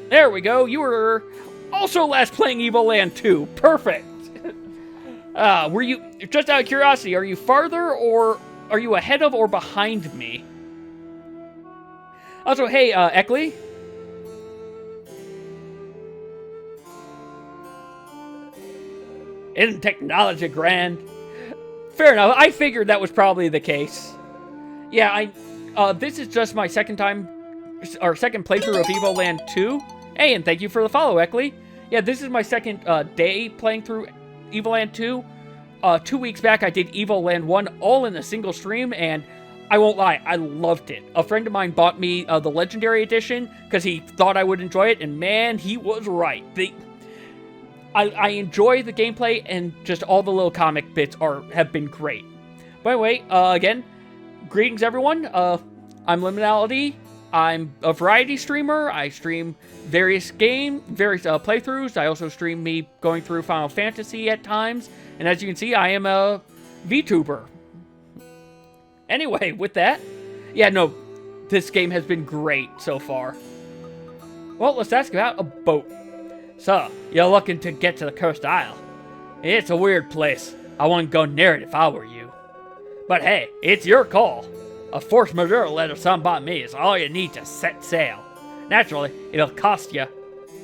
There we go. You were also last playing Evoland 2. Perfect. Were you, just out of curiosity, are you farther or are you ahead of or behind me? Also, hey, Eckley. Isn't technology grand? Fair enough. I figured that was probably the case. Yeah, this is just my second playthrough of Evoland 2. Hey, and thank you for the follow, Eckley. Yeah, this is my second day playing through Evoland 2. 2 weeks back, I did Evoland 1 all in a single stream, and I won't lie, I loved it. A friend of mine bought me the Legendary Edition because he thought I would enjoy it, and man, he was right. I enjoy the gameplay, and just all the little comic bits have been great. By the way, again, greetings everyone. I'm Liminality. I'm a variety streamer. I stream various playthroughs. I also stream me going through Final Fantasy at times. And as you can see, I am a VTuber. Anyway, with that, yeah, no, this game has been great so far. Well, let's ask about a boat. So, you're looking to get to the Cursed Isle. It's a weird place. I wouldn't go near it if I were you. But hey, it's your call. A force majeure letter signed by me is all you need to set sail. Naturally, it'll cost you,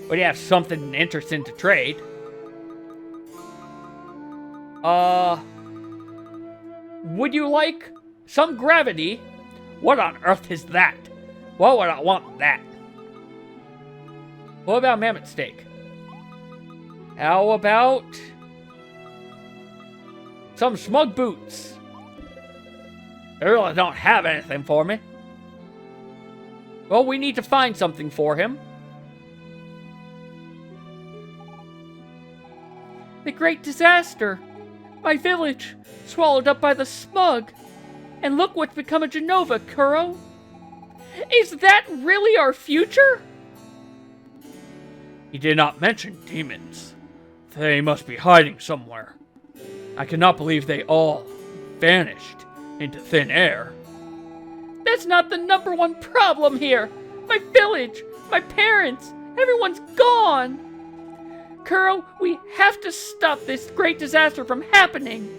but you have something interesting to trade. Would you like some gravity? What on earth is that? Why would I want that? What about mammoth steak? How about some smug boots? They really don't have anything for me. Well, we need to find something for him. The great disaster. My village, swallowed up by the smug. And look what's become of Genova, Kuro. Is that really our future? He did not mention demons. They must be hiding somewhere. I cannot believe they all vanished into thin air. That's not the #1 problem here. My village, my parents, everyone's gone. Kuro, we have to stop this great disaster from happening.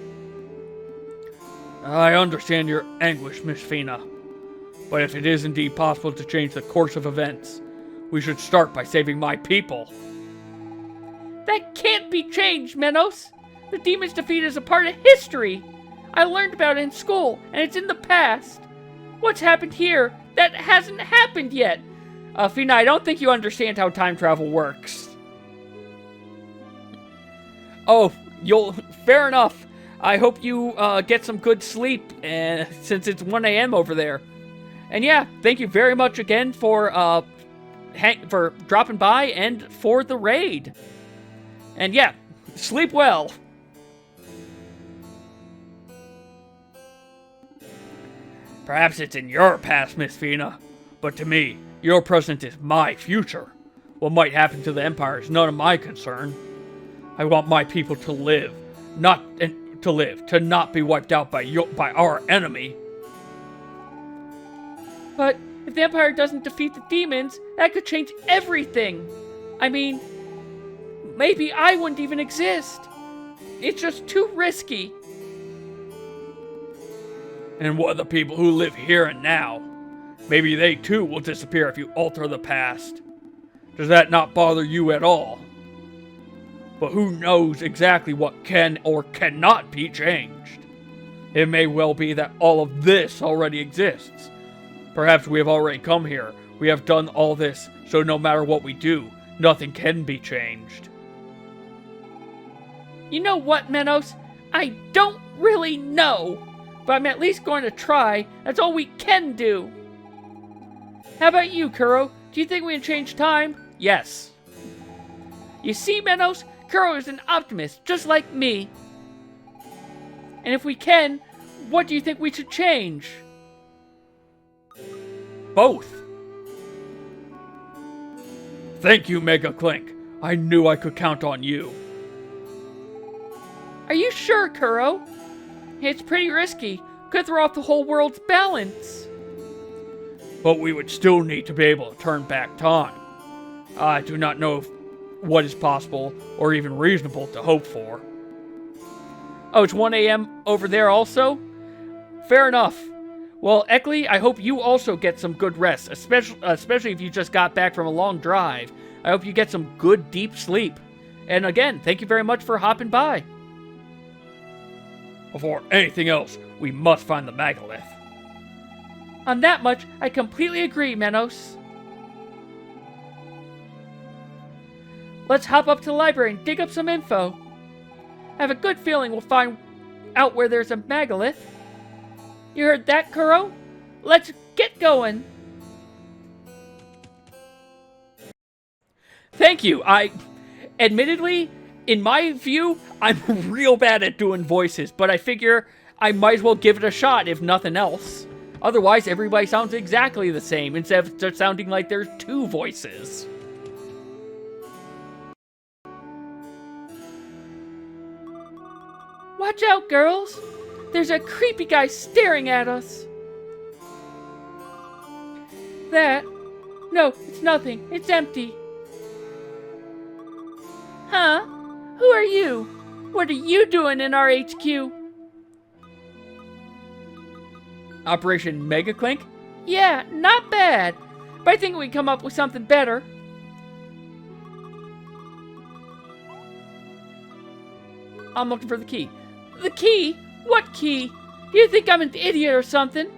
I understand your anguish, Miss Fina. But if it is indeed possible to change the course of events, we should start by saving my people. That can't be changed, Menos. The demon's defeat is a part of history. I learned about it in school, and it's in the past. What's happened here? That hasn't happened yet. Fina, I don't think you understand how time travel works. Oh, fair enough. I hope you get some good sleep, since it's 1 a.m. over there. And yeah, thank you very much again for dropping by and for the raid. And yeah, sleep well. Perhaps it's in your past, Miss Fina, but to me, your present is my future. What might happen to the Empire is none of my concern. I want my people to live, to not be wiped out by our enemy. But if the Empire doesn't defeat the demons, that could change everything. I mean, maybe I wouldn't even exist. It's just too risky. And what of the people who live here and now? Maybe they too will disappear if you alter the past. Does that not bother you at all? But who knows exactly what can or cannot be changed? It may well be that all of this already exists. Perhaps we have already come here. We have done all this, so no matter what we do, nothing can be changed. You know what, Menos? I don't really know, but I'm at least going to try. That's all we can do. How about you, Kuro? Do you think we can change time? Yes. You see, Menos, Kuro is an optimist, just like me. And if we can, what do you think we should change? Both. Thank you, Mega Clink. I knew I could count on you. Are you sure, Kuro? It's pretty risky. Could throw off the whole world's balance. But we would still need to be able to turn back time. I do not know what is possible or even reasonable to hope for. Oh, it's 1 a.m. over there also? Fair enough. Well, Eckley, I hope you also get some good rest, especially if you just got back from a long drive. I hope you get some good, deep sleep. And again, thank you very much for hopping by. Before anything else, we must find the megalith. On that much, I completely agree, Menos. Let's hop up to the library and dig up some info. I have a good feeling we'll find out where there's a megalith. You heard that, Kuro? Let's get going. Thank you. Admittedly, in my view, I'm real bad at doing voices, but I figure I might as well give it a shot if nothing else. Otherwise, everybody sounds exactly the same instead of just sounding like there's two voices. Watch out, girls. There's a creepy guy staring at us. That? No, it's nothing. It's empty. Huh? Who are you? What are you doing in our HQ? Operation Mega Clink? Yeah, not bad. But I think we can come up with something better. I'm looking for the key. The key? What key? Do you think I'm an idiot or something?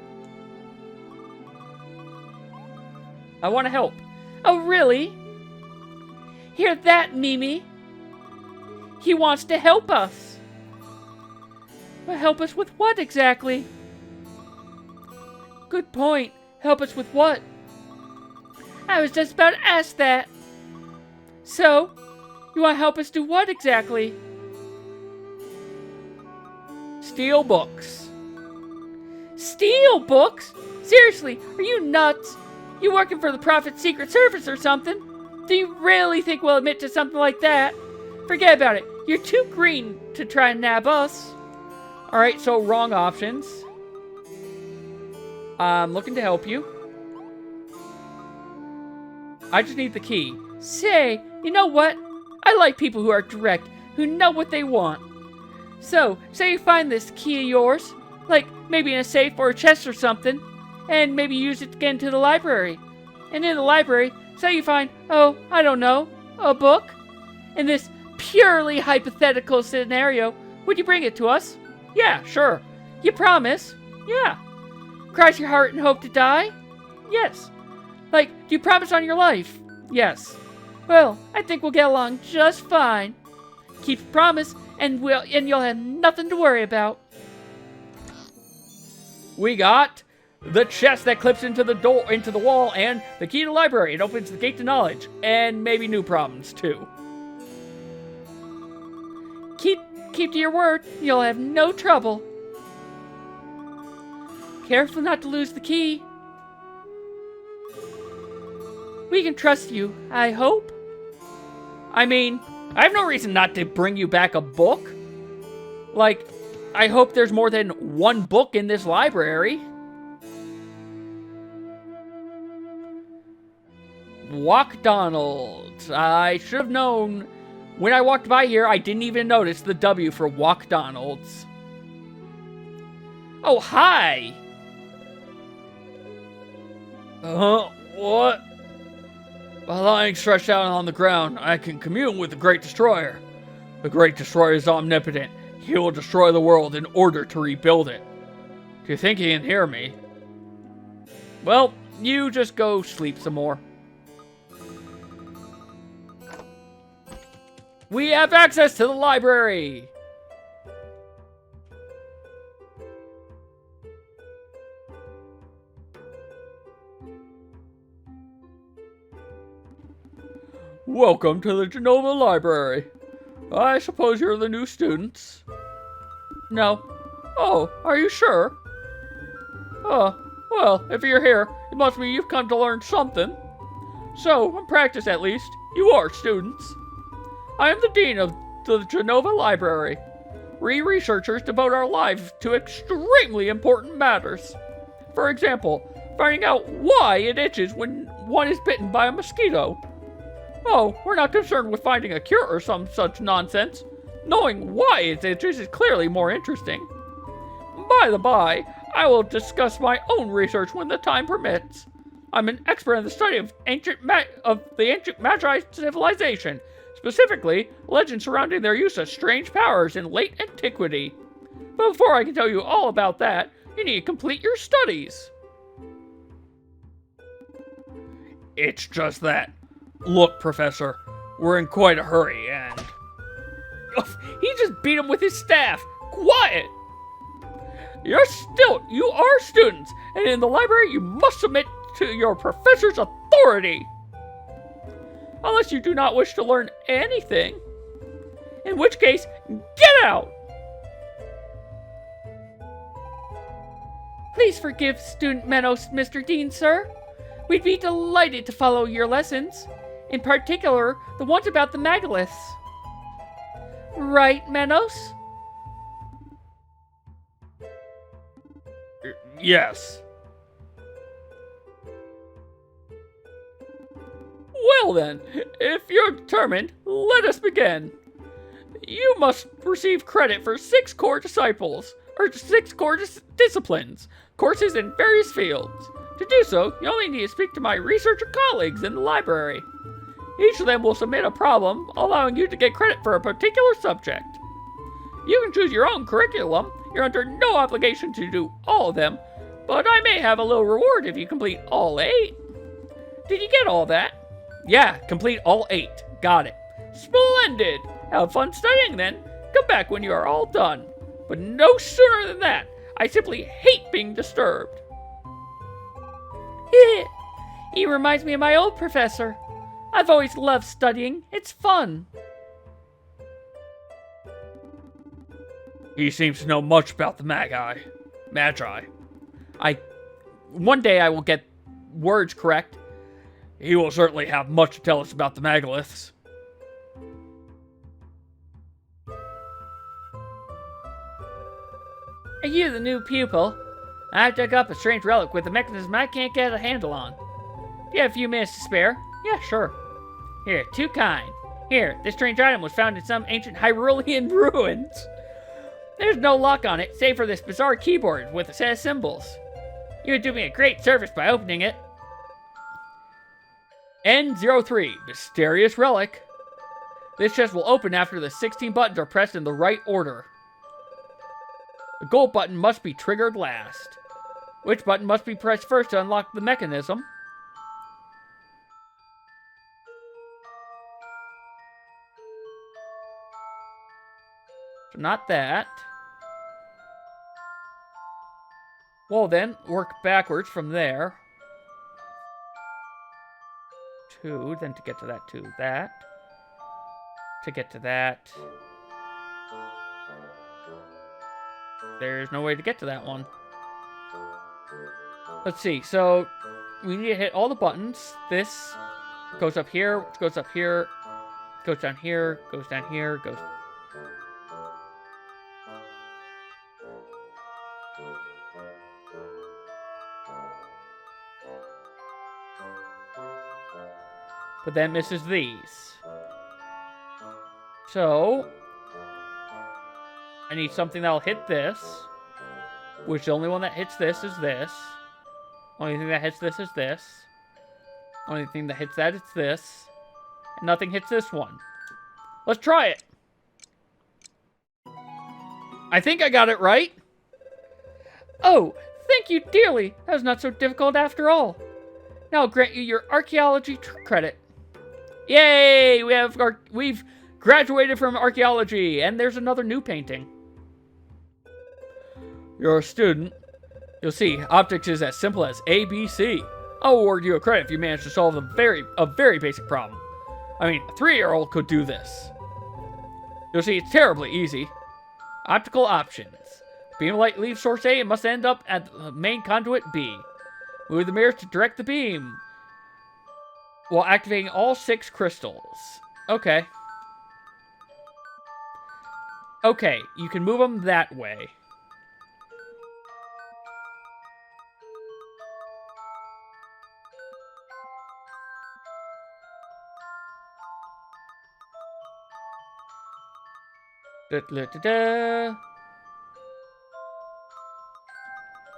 I want to help. Oh, really? Hear that, Mimi? He wants to help us. But help us with what exactly? Good point. Help us with what? I was just about to ask that. So, you want to help us do what exactly? Steal books. Steal books? Seriously, are you nuts? You working for the Prophet's Secret Service or something? Do you really think we'll admit to something like that? Forget about it. You're too green to try and nab us. Alright, so wrong options. I'm looking to help you. I just need the key. Say, you know what? I like people who are direct, who know what they want. So, say you find this key of yours, like maybe in a safe or a chest or something, and maybe use it to get into the library. And in the library, say you find, oh, I don't know, a book. In this purely hypothetical scenario, would you bring it to us? Yeah, sure. You promise? Yeah. Cross your heart and hope to die? Yes. Like, do you promise on your life? Yes. Well, I think we'll get along just fine. Keep your promise, and you'll have nothing to worry about. We got the chest that clips into the wall, and the key to the library. It opens the gate to knowledge, and maybe new problems too. Keep to your word. You'll have no trouble. Careful not to lose the key. We can trust you, I hope. I mean, I have no reason not to bring you back a book. Like, I hope there's more than one book in this library. Walkdonald. I should have known. When I walked by here, I didn't even notice the W for Walkdonald's. Oh, hi! What? While lying stretched out on the ground, I can commune with the Great Destroyer. The Great Destroyer is omnipotent. He will destroy the world in order to rebuild it. Do you think he can hear me? Well, you just go sleep some more. We have access to the library! Welcome to the Genova Library. I suppose you're the new students? No. Oh, are you sure? Oh, well, if you're here, it must mean you've come to learn something. So, in practice at least, you are students. I am the Dean of the Genova Library. We researchers devote our lives to extremely important matters. For example, finding out why it itches when one is bitten by a mosquito. Oh, we're not concerned with finding a cure or some such nonsense. Knowing why it itches is clearly more interesting. By the by, I will discuss my own research when the time permits. I'm an expert in the study of the ancient Magi civilization, specifically legends surrounding their use of strange powers in late antiquity. But before I can tell you all about that, you need to complete your studies. It's just that. Look, Professor, we're in quite a hurry, and... He just beat him with his staff. Quiet! You are students, and in the library you must submit to your professor's authority. Unless you do not wish to learn anything. In which case, get out! Please forgive Student Menos, Mr. Dean, sir. We'd be delighted to follow your lessons. In particular, the ones about the megaliths. Right, Menos? Yes. Well then, if you're determined, let us begin. You must receive credit for 6 core disciples, or 6 core disciplines, courses in various fields. To do so, you only need to speak to my researcher colleagues in the library. Each of them will submit a problem, allowing you to get credit for a particular subject. You can choose your own curriculum. You're under no obligation to do all of them, but I may have a little reward if you complete all 8. Did you get all that? Yeah, complete all 8. Got it. Splendid! Have fun studying then. Come back when you are all done. But no sooner than that. I simply hate being disturbed. He reminds me of my old professor. I've always loved studying. It's fun. He seems to know much about the Magi. One day I will get words correct. He will certainly have much to tell us about the megaliths. Are you the new pupil? I've dug up a strange relic with a mechanism I can't get a handle on. Do you have a few minutes to spare? Yeah, sure. Here, too kind. Here, this strange item was found in some ancient Hyrulean ruins. There's no lock on it, save for this bizarre keyboard with a set of symbols. You would do me a great service by opening it. N03, Mysterious Relic. This chest will open after the 16 buttons are pressed in the right order. The gold button must be triggered last. Which button must be pressed first to unlock the mechanism? So not that. Well then, work backwards from there. 2, then to get to that, to that. To get to that. There's no way to get to that one. Let's see, so we need to hit all the buttons. This goes up here, goes up here, goes down here, goes down here, goes... But then misses these. So I need something that'll hit this. Which the only one that hits this is this. Only thing that hits this is this. Only thing that hits that is this. And nothing hits this one. Let's try it. I think I got it right. Oh, thank you dearly. That was not so difficult after all. Now I'll grant you your archaeology credit. Yay! We've Graduated from archaeology, and there's another new painting. You're a student. You'll see, optics is as simple as ABC. I'll award you a credit if you manage to solve a very basic problem. I mean, a 3-year-old could do this. You'll see, it's terribly easy. Optical options. Beam of light leaves source A and must end up at the main conduit B. Move the mirrors to direct the beam while activating all 6 crystals. Okay. Okay, you can move them that way. Da, da, da, da.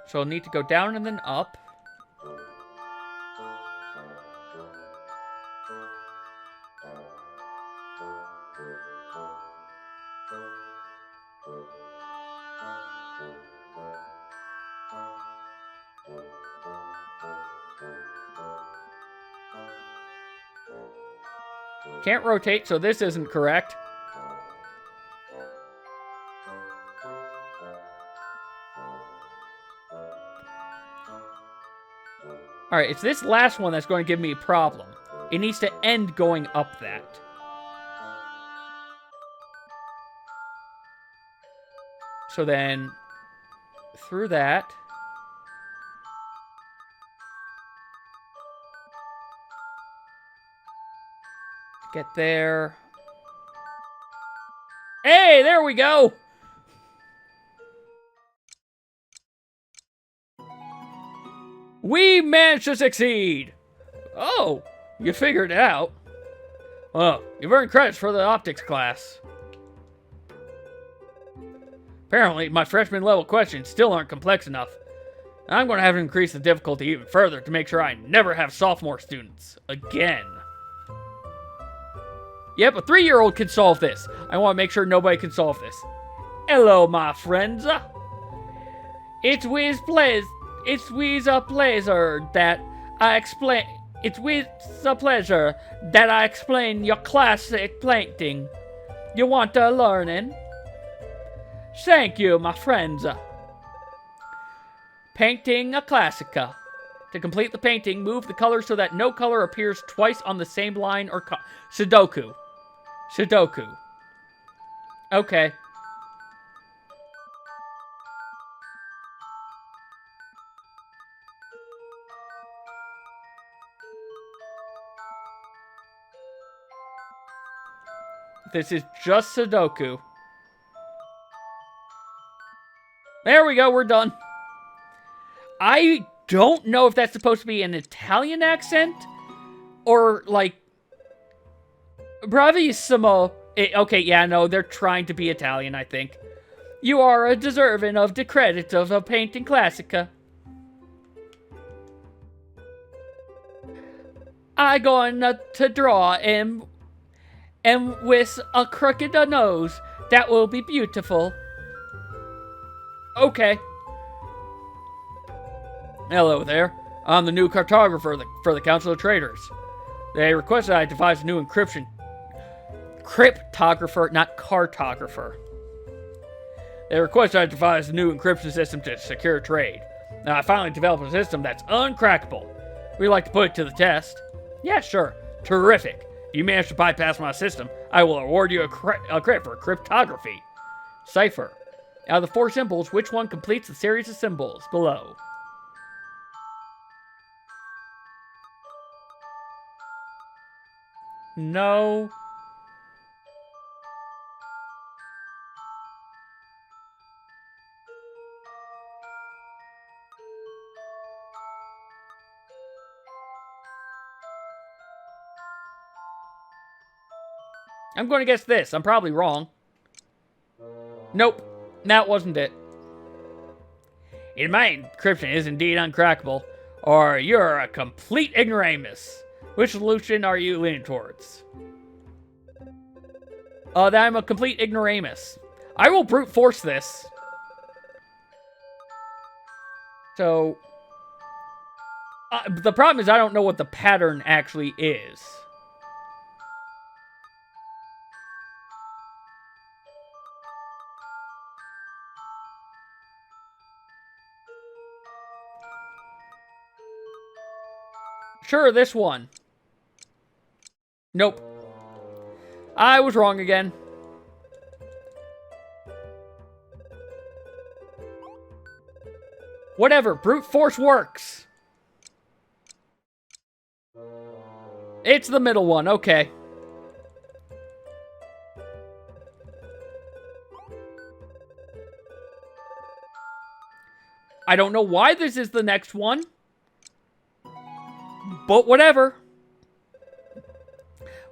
So I'll need to go down and then up. Can't rotate, so this isn't correct. Alright, it's this last one that's going to give me a problem. It needs to end going up that. So then, through that. Get there. Hey, there we go! We managed to succeed! Oh, you figured it out. Well, you've earned credits for the optics class. Apparently, my freshman level questions still aren't complex enough. I'm going to have to increase the difficulty even further to make sure I never have sophomore students again. Yep, a 3-year-old can solve this. I want to make sure nobody can solve this. Hello, my friends. It's with a pleasure that I explain. It's with a pleasure that I explain your classic painting. You want to learning? Thank you, my friends. Painting a Classica. To complete the painting, move the color so that no color appears twice on the same line or Sudoku. Sudoku. Okay. This is just Sudoku. There we go, we're done. I don't know if that's supposed to be an Italian accent or like bravissimo. Okay, yeah, no, they're trying to be Italian, I think. You are a deserving of the credit of a painting classica. I going to draw him and with a crooked nose that will be beautiful. Okay. Hello there. I'm the new cartographer for the Council of Traders. They requested I devise a new encryption. Cryptographer, not cartographer. They requested I devise a new encryption system to secure trade. Now, I finally developed a system that's uncrackable. We'd like to put it to the test. Yeah, sure. Terrific. If you manage to bypass my system, I will award you a credit for cryptography. Cipher. Out of the 4 symbols, which one completes the series of symbols below? No. I'm going to guess this. I'm probably wrong. Nope. That wasn't it. My encryption is indeed uncrackable, or you're a complete ignoramus. Which solution are you leaning towards? That I'm a complete ignoramus. I will brute force this. So, the problem is I don't know what the pattern actually is. Sure, this one. Nope. I was wrong again. Whatever, brute force works. It's the middle one, okay. I don't know why this is the next one. But whatever.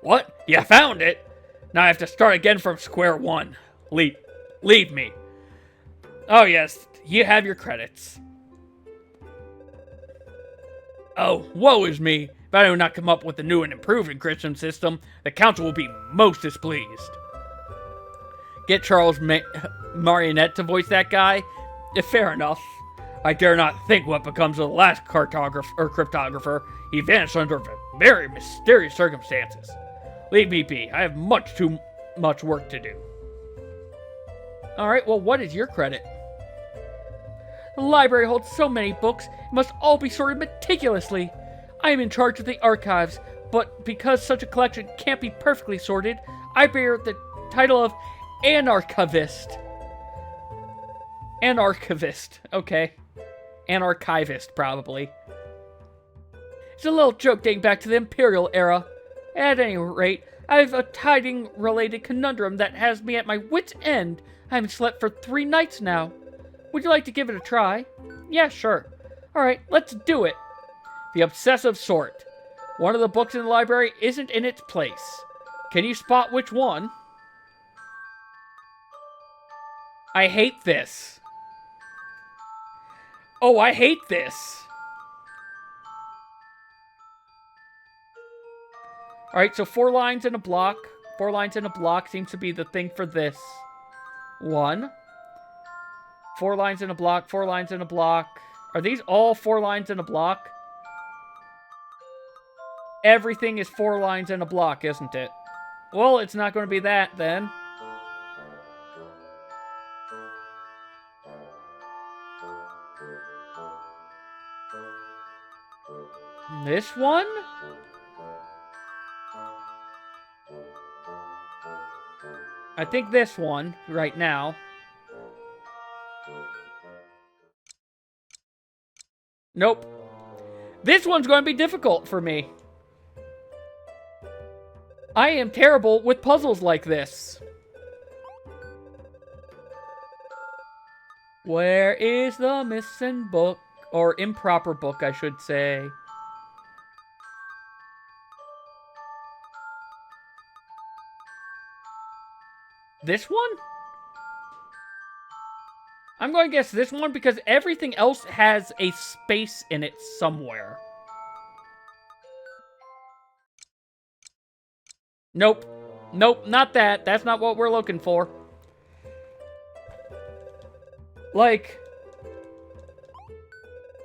What? You found it? Now I have to start again from square one. Leave me. Oh yes, you have your credits. Oh, woe is me. If I do not come up with a new and improved encryption system, the council will be most displeased. Get Charles Marionette to voice that guy? Fair enough. I dare not think what becomes of the last cryptographer. He vanished under very mysterious circumstances. Leave me be. I have too much work to do. Alright, well, what is your credit? The library holds so many books, it must all be sorted meticulously. I am in charge of the archives, but because such a collection can't be perfectly sorted, I bear the title of Anarchivist. Anarchivist, okay. Anarchivist, probably. It's a little joke dating back to the Imperial era. At any rate, I have a tiding-related conundrum that has me at my wit's end. I haven't slept for 3 nights now. Would you like to give it a try? Yeah, sure. Alright, let's do it. The obsessive sort. One of the books in the library isn't in its place. Can you spot which one? I hate this. Oh, I hate this. Alright, so 4 lines in a block. 4 lines in a block seems to be the thing for this. 1. 4 lines in a block, 4 lines in a block. Are these all 4 lines in a block? Everything is 4 lines in a block, isn't it? Well, it's not going to be that, then. This one? I think this one, right now. Nope. This one's going to be difficult for me. I am terrible with puzzles like this. Where is the missing book? Or improper book, I should say. This one? I'm going to guess this one because everything else has a space in it somewhere. Nope. Nope, not that. That's not what we're looking for. Like,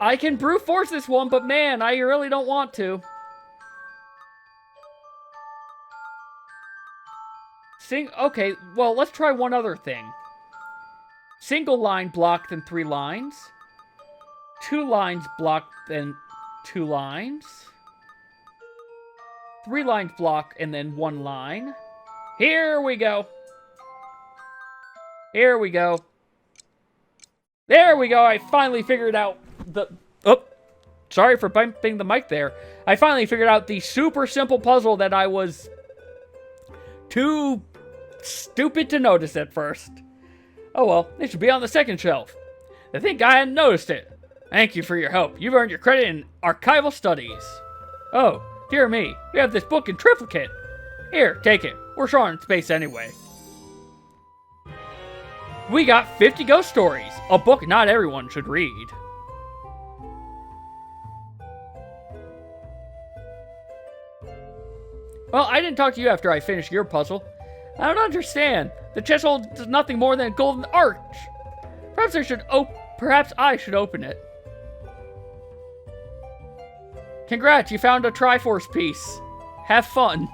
I can brute force this one, but man, I really don't want to. Okay, well, let's try one other thing. Single line block, then 3 lines. 2 lines block, then 2 lines. 3 lines block, and then 1 line. Here we go. Here we go. There we go. I finally figured out the... Oh, sorry for bumping the mic there. I finally figured out the super simple puzzle that I was too stupid to notice at first. Oh well, it should be on the second shelf. I think I hadn't noticed it. Thank you for your help. You've earned your credit in archival studies. Oh, dear me. We have this book in triplicate. Here, take it. We're short on space anyway. We got 50 ghost stories. A book not everyone should read. Well, I didn't talk to you after I finished your puzzle. I don't understand. The chest holds nothing more than a golden arch. Perhaps I should open it. Congrats, you found a Triforce piece. Have fun.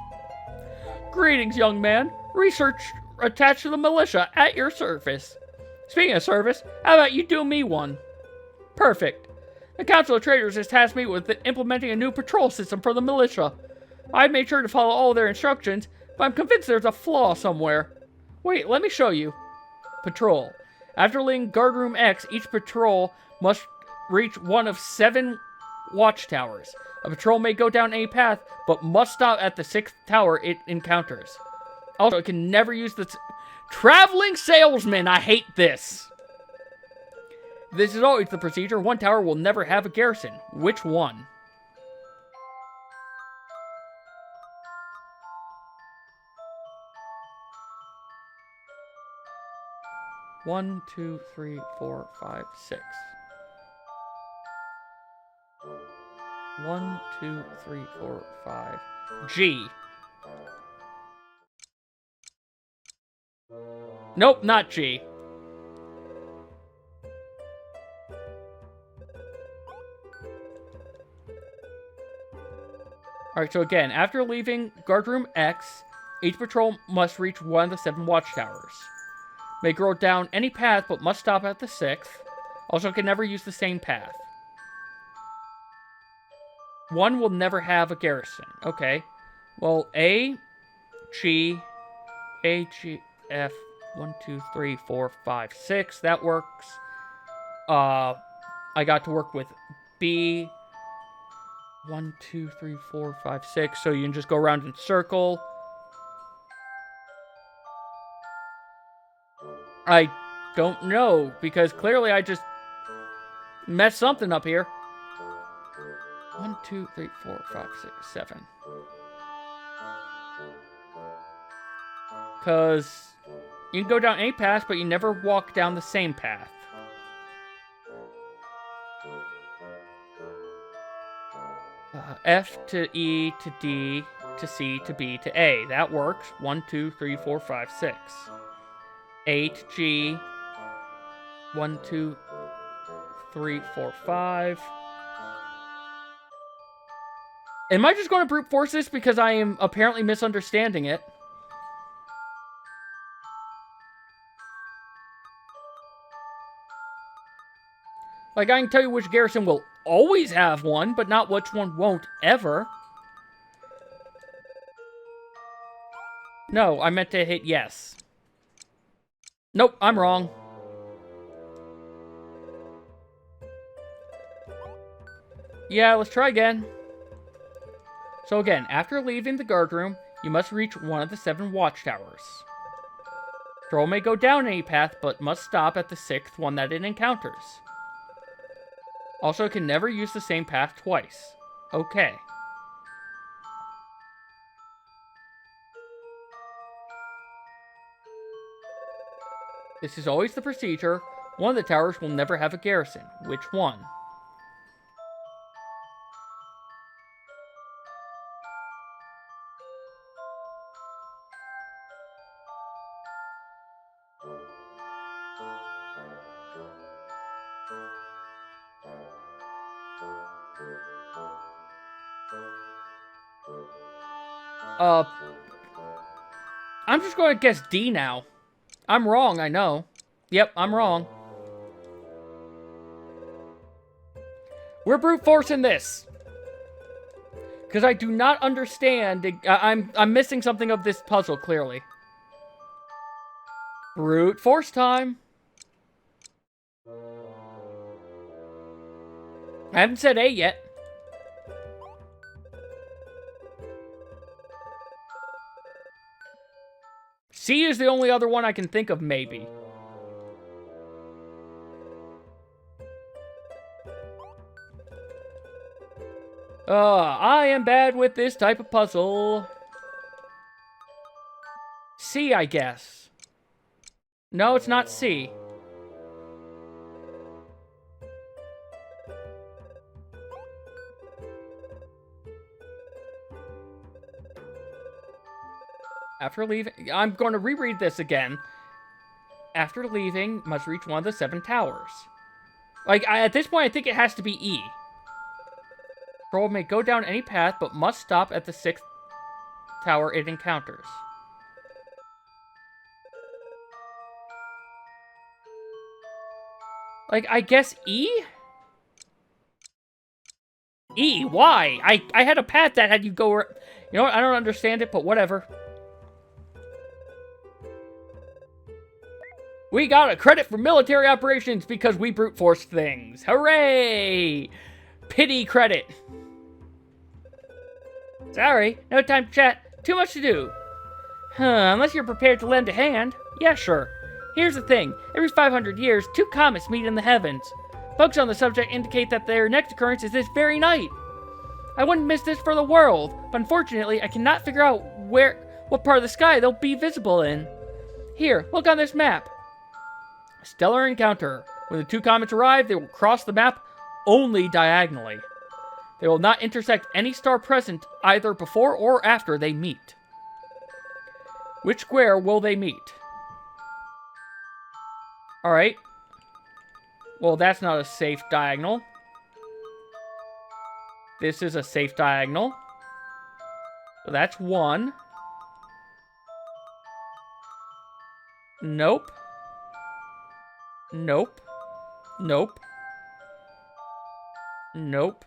Greetings, young man. Research attached to the militia at your service. Speaking of service, how about you do me one? Perfect. The Council of Traders has tasked me with implementing a new patrol system for the militia. I've made sure to follow all their instructions, but I'm convinced there's a flaw somewhere. Wait, let me show you. Patrol. After leaving Guard Room X, each patrol must reach one of 7 watchtowers. A patrol may go down any path, but must stop at the 6th tower it encounters. Also, it can never use the... Traveling salesman! I hate this! This is always the procedure. One tower will never have a garrison. Which one? One, two, three, four, five, six. 1, 2, 3, 4, 5. G. Nope, not G. Alright, so again, after leaving Guard Room X, each patrol must reach one of the 7 watchtowers. May go down any path, but must stop at the 6th. Also, can never use the same path. One will never have a garrison. Okay. Well, A, G, F, 1, 2, 3, 4, 5, 6. That works. I got to work with B. 1, 2, 3, 4, 5, 6. So you can just go around in circle. I don't know, because clearly I just messed something up here. 1, 2, 3, 4, 5, 6, 7. Because you can go down any path, but you never walk down the same path. F to E to D to C to B to A. That works. 1, 2, 3, 4, 5, 6. A to G. 1, 2, 3, 4, 5. Am I just going to brute force this because I am apparently misunderstanding it? Like, I can tell you which garrison will always have one, but not which one won't ever. No, I meant to hit yes. Nope, I'm wrong. Yeah, let's try again. So again, after leaving the guard room, you must reach one of the 7 watchtowers. Patrol may go down any path, but must stop at the 6th one that it encounters. Also, it can never use the same path twice. Okay. This is always the procedure. One of the towers will never have a garrison. Which one? I'm just going to guess D now. I'm wrong, I know. Yep, I'm wrong. We're brute forcing this. Because I do not understand. I'm missing something of this puzzle, clearly. Brute force time. I haven't said A yet. C is the only other one I can think of, maybe. I am bad with this type of puzzle. C, I guess. No, it's not C. After leaving... I'm going to reread this again. After leaving, must reach one of the 7 towers. Like, at this point, I think it has to be E. Patrol may go down any path, but must stop at the 6th tower it encounters. Like, I guess E? E, why? I had a path that had you go... You know what? I don't understand it, but whatever. We got a credit for military operations because we brute force things. Hooray! Pity credit. Sorry, no time to chat. Too much to do. Unless you're prepared to lend a hand. Yeah, sure. Here's the thing. Every 500 years, 2 comets meet in the heavens. Books on the subject indicate that their next occurrence is this very night. I wouldn't miss this for the world, but unfortunately, I cannot figure out what part of the sky they'll be visible in. Here, look on this map. Stellar encounter. When the 2 comets arrive, they will cross the map only diagonally. They will not intersect any star present either before or after they meet. Which square will they meet? Alright. Well, that's not a safe diagonal. This is a safe diagonal. So that's 1. Nope. Nope. Nope. Nope.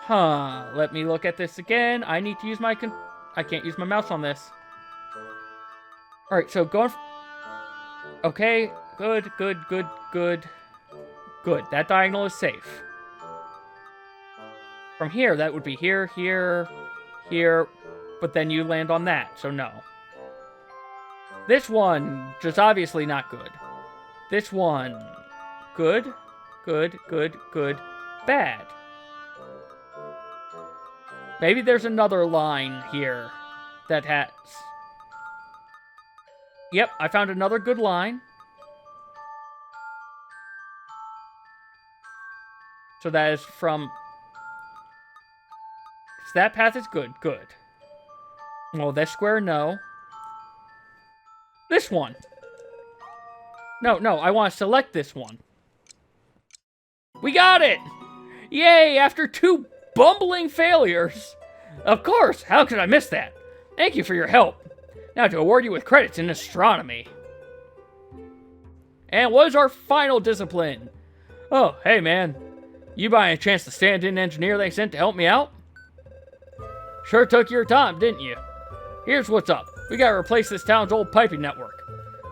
Huh. Let me look at this again. I need to use my I can't use my mouse on this. Alright, so going... Okay. Good, good, good, good. Good. That diagonal is safe. From here, that would be here, here, here. But then you land on that, so no. This one, just obviously not good. This one, good, good, good, good, bad. Maybe there's another line here that has... Yep, I found another good line. So that is from... So that path is good, good. Well, this square, no. This one. No, no, I want to select this one. We got it! Yay, after 2 bumbling failures. Of course, how could I miss that? Thank you for your help. Now to award you with credits in astronomy. And what is our final discipline? Oh, hey man. You by any chance the stand-in engineer they sent to help me out? Sure took your time, didn't you? Here's what's up. We gotta replace this town's old piping network.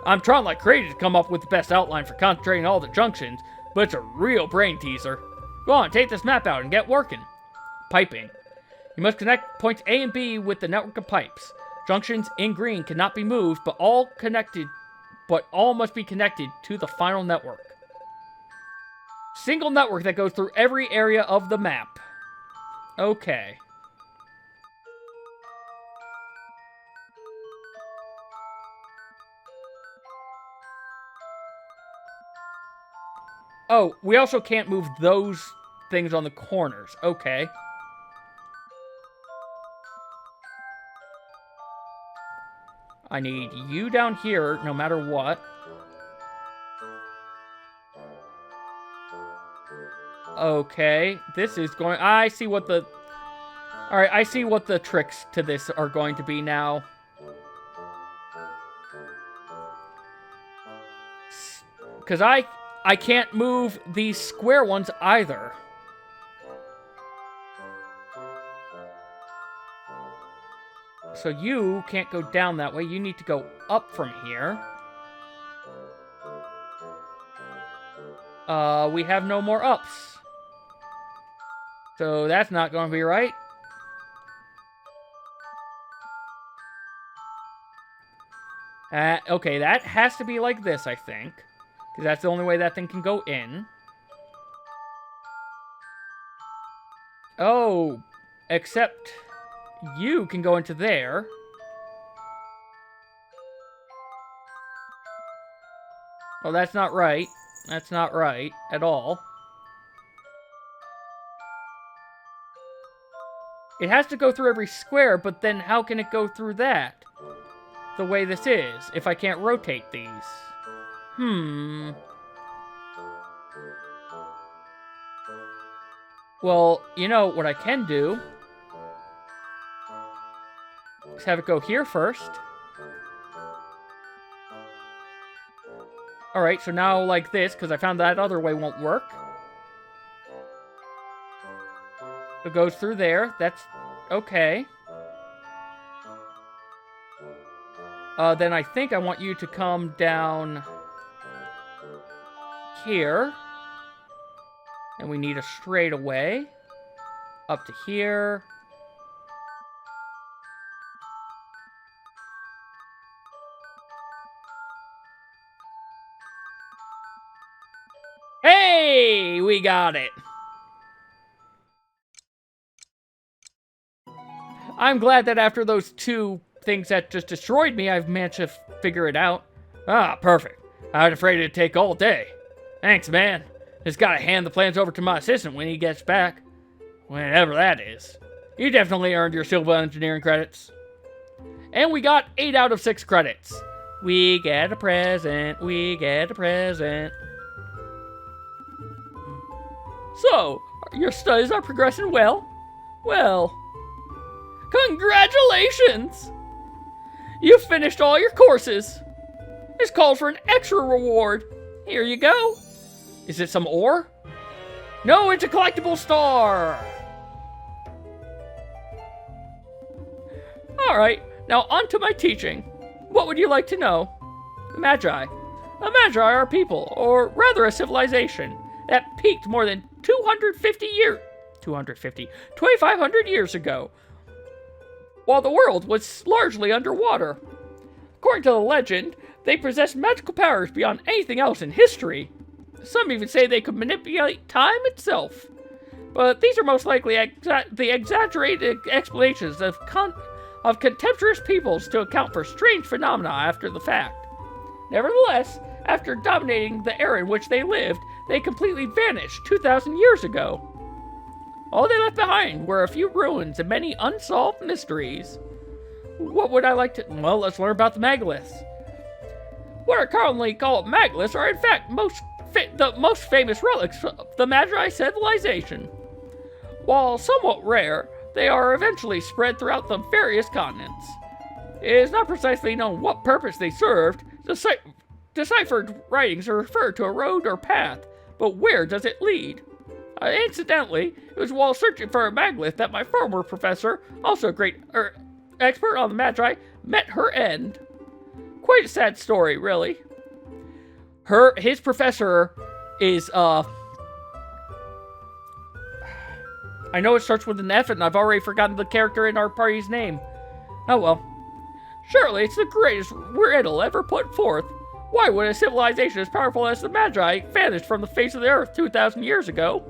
I'm trying like crazy to come up with the best outline for concentrating all the junctions, but it's a real brain teaser. Go on, take this map out and get working. Piping. You must connect points A and B with the network of pipes. Junctions in green cannot be moved, but all must be connected to the final network. Single network that goes through every area of the map. Okay. Oh, we also can't move those things on the corners. Okay. I need you down here, no matter what. Okay, this is going... I see what the... Alright, I see what the tricks to this are going to be now. Because I can't move these square ones either. So you can't go down that way. You need to go up from here. We have no more ups. So that's not going to be right. Okay, that has to be like this, I think. Because that's the only way that thing can go in. Oh, except you can go into there. Well, that's not right. That's not right at all. It has to go through every square, but then how can it go through that? The way this is, if I can't rotate these. Well, you know what I can do is have it go here first. Alright, so now like this, because I found that other way won't work. It goes through there. That's okay. Then I think I want you to come down here. And we need a straightaway. Up to here. Hey! We got it! I'm glad that after those two things that just destroyed me, I've managed to figure it out. Ah, perfect. I was afraid it'd take all day. Thanks, man. Just gotta hand the plans over to my assistant when he gets back. Whenever that is. You definitely earned your civil engineering credits. And we got 8 out of 6 credits. We get a present. We get a present. So, your studies are progressing well? Well, congratulations! You've finished all your courses. This calls for an extra reward. Here you go. Is it some ore? No, it's a collectible star. Alright, now on to my teaching. What would you like to know? The Magi. The Magi are a people, or rather a civilization, that peaked more than 2,500 years ago, while the world was largely underwater. According to the legend, they possess magical powers beyond anything else in history. Some even say they could manipulate time itself. But these are most likely the exaggerated explanations of contemptuous peoples to account for strange phenomena after the fact. Nevertheless, after dominating the era in which they lived, they completely vanished 2,000 years ago. All they left behind were a few ruins and many unsolved mysteries. What would I like to... Well, let's learn about the megaliths. What are commonly called megaliths are in fact the most famous relics of the Magi civilization. While somewhat rare, they are eventually spread throughout the various continents. It is not precisely known what purpose they served. Deciphered writings refer to a road or path, but where does it lead? Incidentally, it was while searching for a megalith that my former professor, also a great expert on the Magi, met her end. Quite a sad story, really. His professor is, I know it starts with an F, and I've already forgotten the character in our party's name. Oh well. Surely it's the greatest riddle ever put forth. Why would a civilization as powerful as the Magi vanish from the face of the earth 2,000 years ago?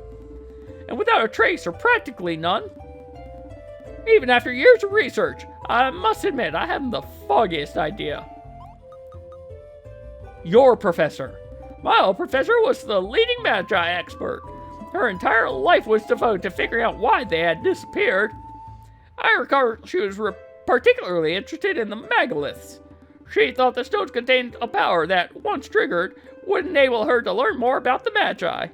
And without a trace, or practically none? Even after years of research, I must admit I haven't the foggiest idea. Your professor. My old professor was the leading Magi expert. Her entire life was devoted to figuring out why they had disappeared. I recall she was particularly interested in the megaliths. She thought the stones contained a power that, once triggered, would enable her to learn more about the Magi.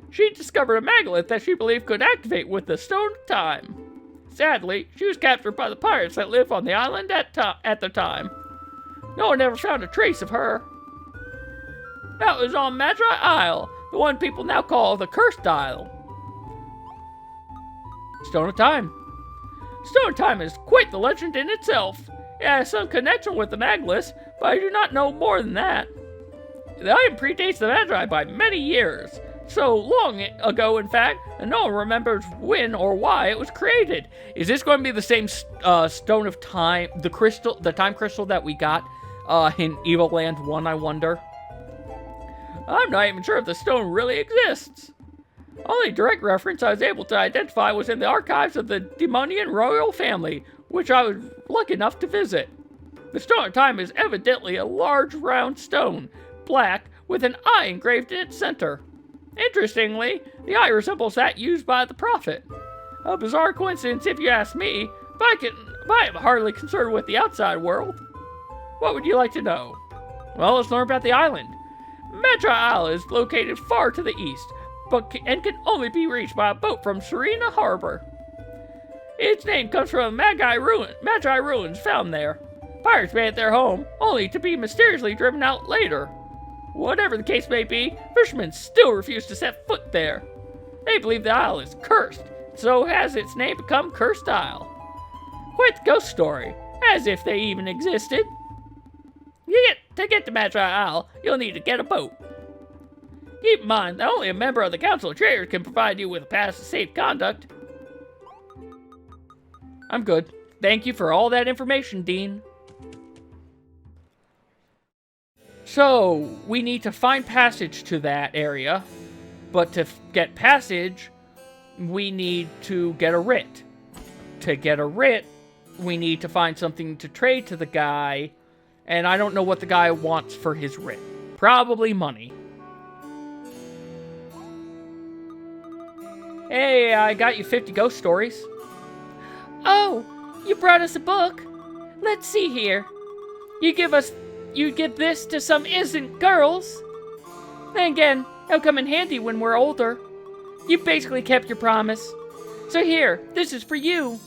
She discovered a megalith that she believed could activate with the Stone of Time. Sadly, she was captured by the pirates that lived on the island at the time. No one ever found a trace of her. That was on Magi Isle, the one people now call the Cursed Isle. Stone of Time. Stone of Time is quite the legend in itself. It has some connection with the megaliths, but I do not know more than that. The item predates the Magi by many years. So long ago, in fact, and no one remembers when or why it was created. Is this going to be the same Stone of Time, the time crystal that we got in Evoland 1, I wonder? I'm not even sure if the stone really exists. Only direct reference I was able to identify was in the archives of the Demonian royal family, which I was lucky enough to visit. The Stone of Time is evidently a large round stone, black, with an eye engraved in its center. Interestingly, the eye resembles that used by the prophet. A bizarre coincidence if you ask me, but I am hardly concerned with the outside world. What would you like to know? Well, let's learn about the island. Magi Isle is located far to the east, and can only be reached by a boat from Serena Harbor. Its name comes from Magi ruins found there. Pirates made it their home, only to be mysteriously driven out later. Whatever the case may be, fishermen still refuse to set foot there. They believe the isle is cursed. so has its name become Cursed Isle. Quite the ghost story, as if they even existed. To get to Magi Isle, you'll need to get a boat. Keep in mind that only a member of the Council of Traders can provide you with a pass to safe conduct. I'm good. Thank you for all that information, Dean. So, we need to find passage to that area, but to get passage, we need to get a writ. To get a writ, we need to find something to trade to the guy, and I don't know what the guy wants for his writ. Probably money. Hey, I got you 50 ghost stories. Oh, you brought us a book. Let's see here. You give this to some innocent girls. Then again, it'll come in handy when we're older. You basically kept your promise. So here, this is for you.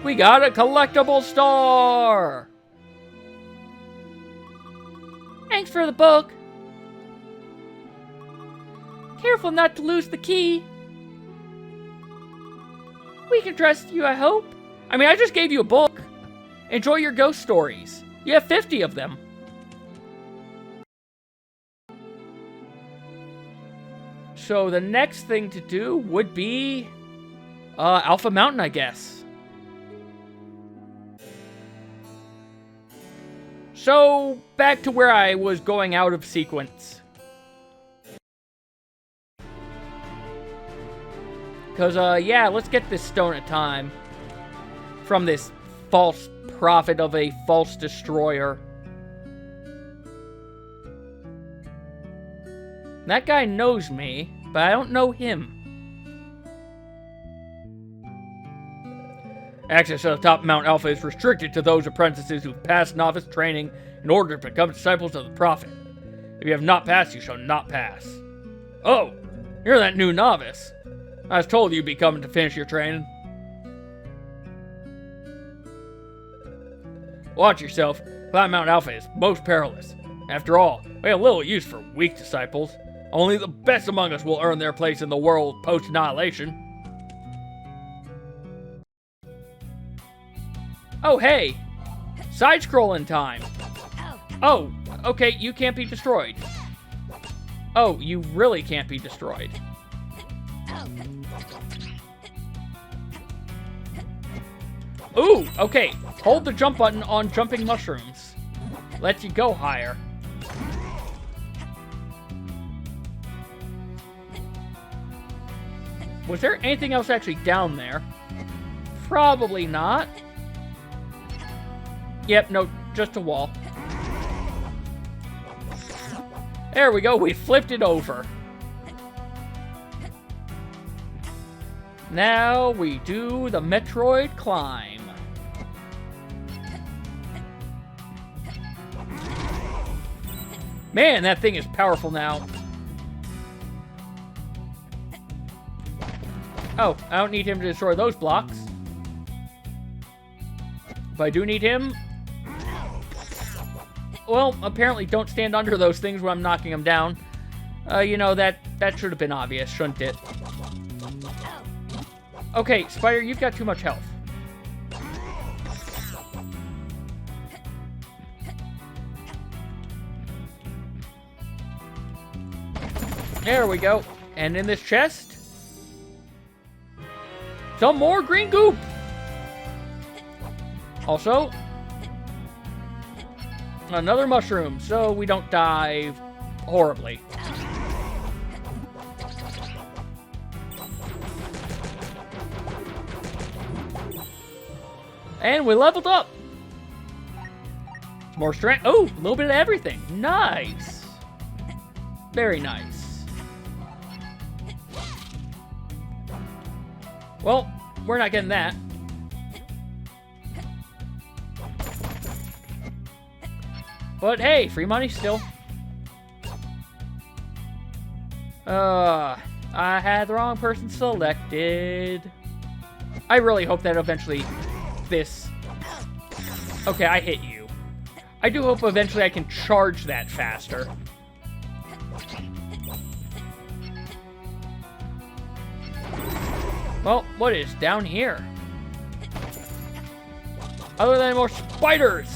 We got a collectible star! Thanks for the book. Careful not to lose the key. We can trust you, I hope. I mean, I just gave you a book. Enjoy your ghost stories. You have 50 of them. So the next thing to do would be Alpha Mountain, I guess. So back to where I was going out of sequence. Because, yeah, let's get this stone at time from this false prophet of a false destroyer. That guy knows me, but I don't know him. Access to the top of Mount Alpha is restricted to those apprentices who've passed novice training in order to become disciples of the prophet. If you have not passed, you shall not pass. Oh, you're that new novice. I was told you'd be coming to finish your training. Watch yourself. Climbing Mount Alpha is most perilous. After all, we have little use for weak disciples. Only the best among us will earn their place in the world post-annihilation. Oh, hey! Side-scrolling time! Oh, okay, you can't be destroyed. Oh, you really can't be destroyed. Ooh, okay. Hold the jump button on jumping mushrooms. Lets you go higher. Was there anything else actually down there? Probably not. Yep, no, just a wall. There we go, we flipped it over. Now we do the Metroid climb. Man, that thing is powerful now. Oh, I don't need him to destroy those blocks. But I do need him. Well, apparently don't stand under those things when I'm knocking them down. You know, that should have been obvious, shouldn't it? Okay, Spider, you've got too much health. There we go. And in this chest, some more green goop. Also, another mushroom, so we don't die horribly. And we leveled up. More strength. Oh, a little bit of everything. Nice. Very nice. Well, we're not getting that. But hey, free money still. I had the wrong person selected. I really hope that eventually this... Okay, I hit you. I do hope eventually I can charge that faster. Well, what is down here? Other than more spiders!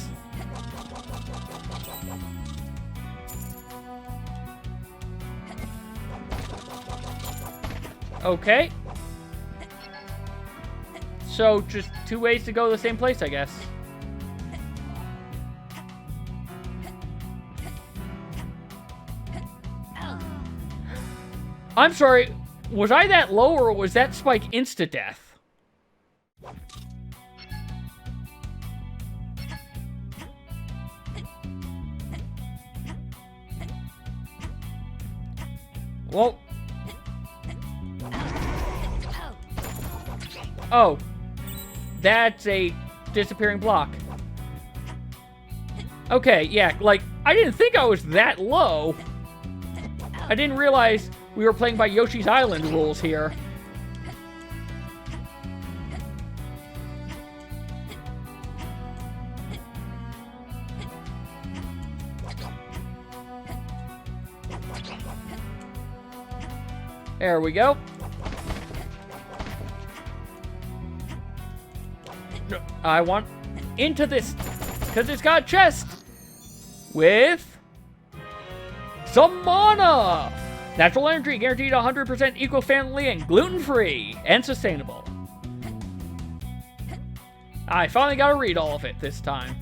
Okay. So, just 2 ways to go the same place, I guess. I'm sorry, was I that low or was that Spike insta-death? Well... Oh. That's a disappearing block. Okay, yeah, like, I didn't think I was that low. I didn't realize we were playing by Yoshi's Island rules here. There we go. I want into this, because it's got a chest with some mana. Natural energy, guaranteed 100% eco-friendly and gluten-free and sustainable. I finally got to read all of it this time.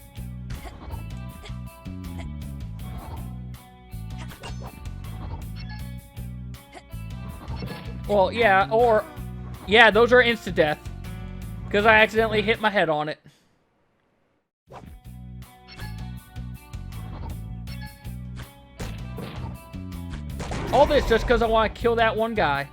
Well, yeah, or... Yeah, those are insta-death. Because I accidentally hit my head on it. All this just because I want to kill that one guy.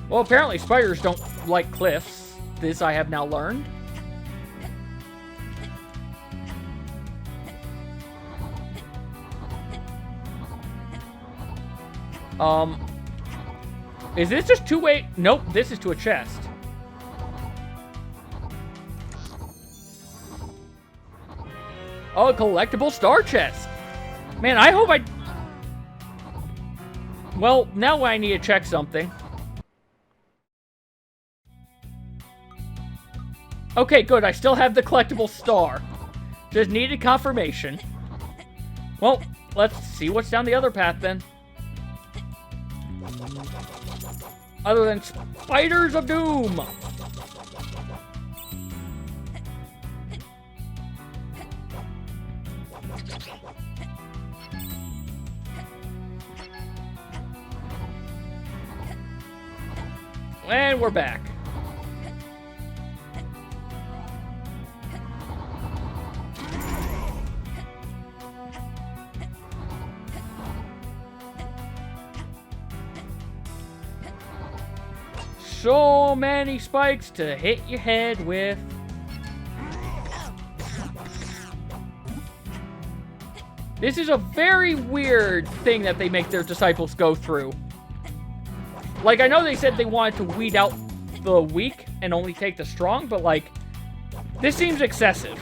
Well, apparently spiders don't like cliffs. This I have now learned. Is this just two-way? Nope, this is to a chest. Oh, a collectible star chest. Man, I hope I... Well, now I need to check something. Okay, good. I still have the collectible star. Just needed confirmation. Well, let's see what's down the other path then. Other than spiders of doom. And we're back. So many spikes to hit your head with. This is a very weird thing that they make their disciples go through. Like, I know they said they wanted to weed out the weak and only take the strong, but, like, this seems excessive.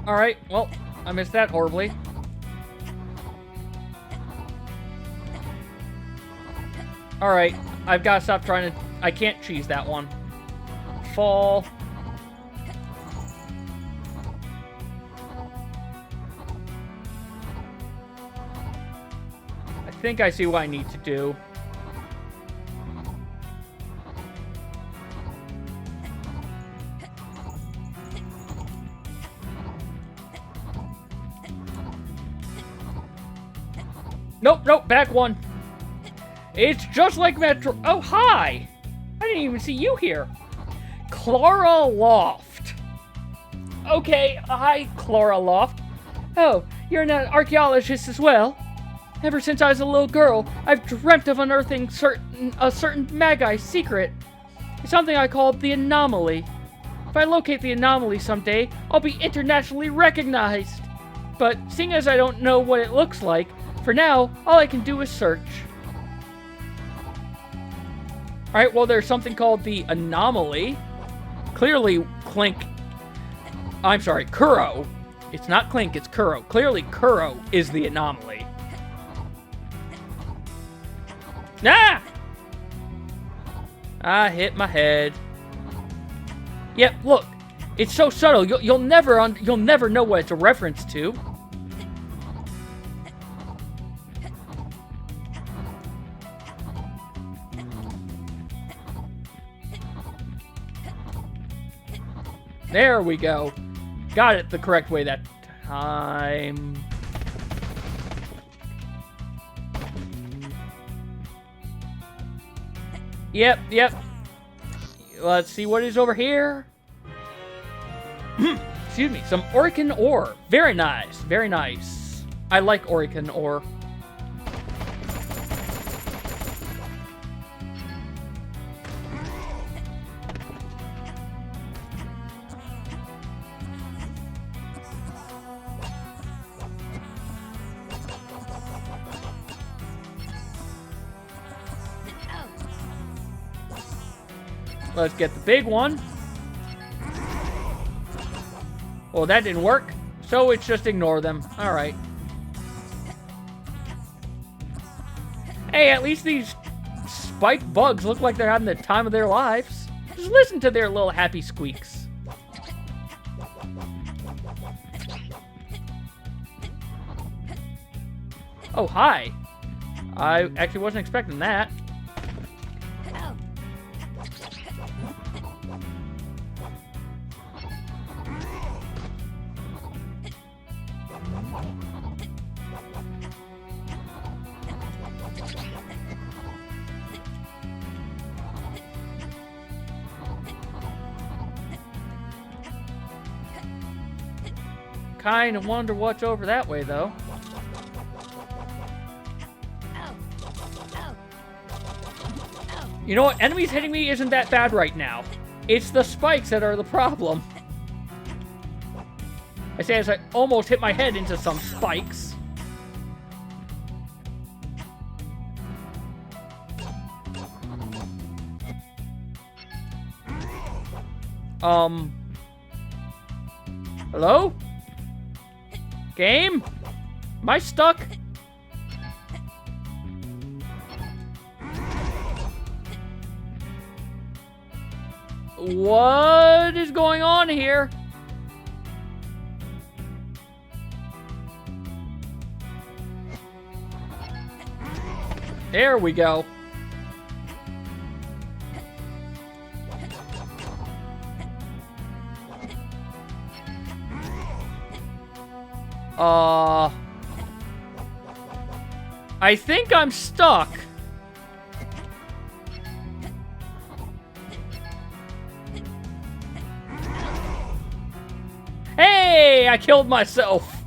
Alright, well, I missed that horribly. Alright, I've got to stop trying to... I can't cheese that one. Fall. I think I see what I need to do. Nope, nope, back one. It's just like Metro... Oh, hi! I didn't even see you here. Clara Loft. Okay, hi, Clara Loft. Oh, you're an archaeologist as well? Ever since I was a little girl, I've dreamt of unearthing a certain Magi secret. It's something I call the anomaly. If I locate the anomaly someday, I'll be internationally recognized. But seeing as I don't know what it looks like, for now, all I can do is search. Alright, well, there's something called the anomaly. Clearly, Kuro. It's not Clink, it's Kuro. Clearly, Kuro is the anomaly. Ah! I hit my head. Yep, look. It's so subtle. You'll never know what it's a reference to. There we go. Got it the correct way that time. Yep. Let's see what is over here. Excuse me, some Orican ore. Very nice, very nice. I like Orican ore. Let's get the big one. Well, that didn't work, so it's just ignore them. Alright. Hey, at least these spiked bugs look like they're having the time of their lives. Just listen to their little happy squeaks. Oh, hi. I actually wasn't expecting that. Kind of wonder what's over that way, though. You know what? Enemies hitting me isn't that bad right now. It's the spikes that are the problem. I say as I almost hit my head into some spikes. Hello? Game? Am I stuck? What is going on here? There we go. I think I'm stuck. Hey, I killed myself.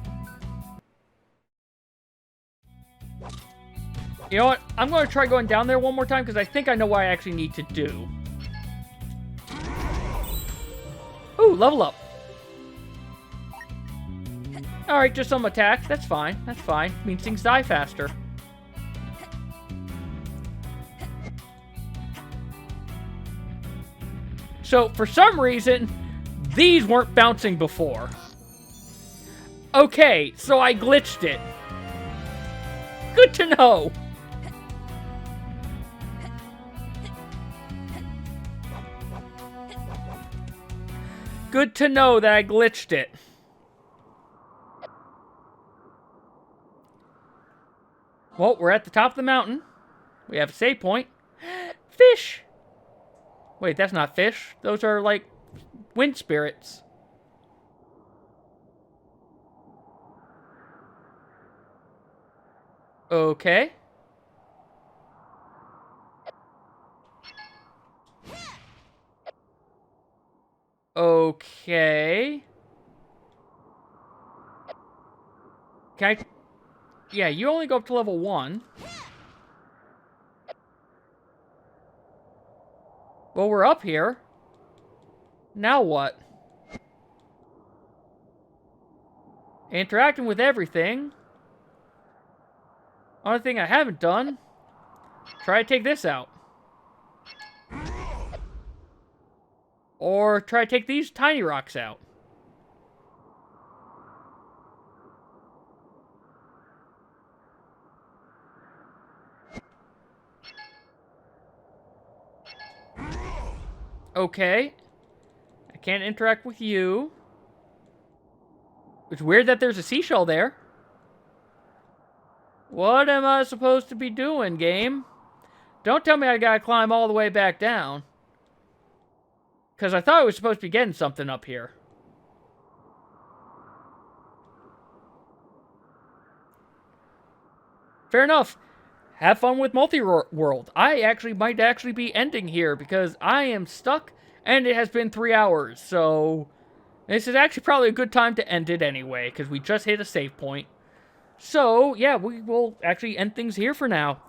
You know what? I'm going to try going down there one more time because I think I know what I actually need to do. Ooh, level up. Alright, just some attack. That's fine. That's fine. Means things die faster. So, for some reason, these weren't bouncing before. Okay, so I glitched it. Good to know. Good to know that I glitched it. Well, we're at the top of the mountain. We have a save point. Fish! Wait, that's not fish. Those are, like, wind spirits. Okay. Okay. Can I... Yeah, you only go up to level 1. Well, we're up here. Now what? Interacting with everything. Only thing I haven't done. Try to take this out. Or try to take these tiny rocks out. Okay. I can't interact with you. It's weird that there's a seashell there. What am I supposed to be doing, game? Don't tell me I gotta climb all the way back down. Because I thought I was supposed to be getting something up here. Fair enough. Have fun with multi-world. I might actually be ending here because I am stuck and it has been 3 hours. So this is actually probably a good time to end it anyway because we just hit a save point. So yeah, we will actually end things here for now.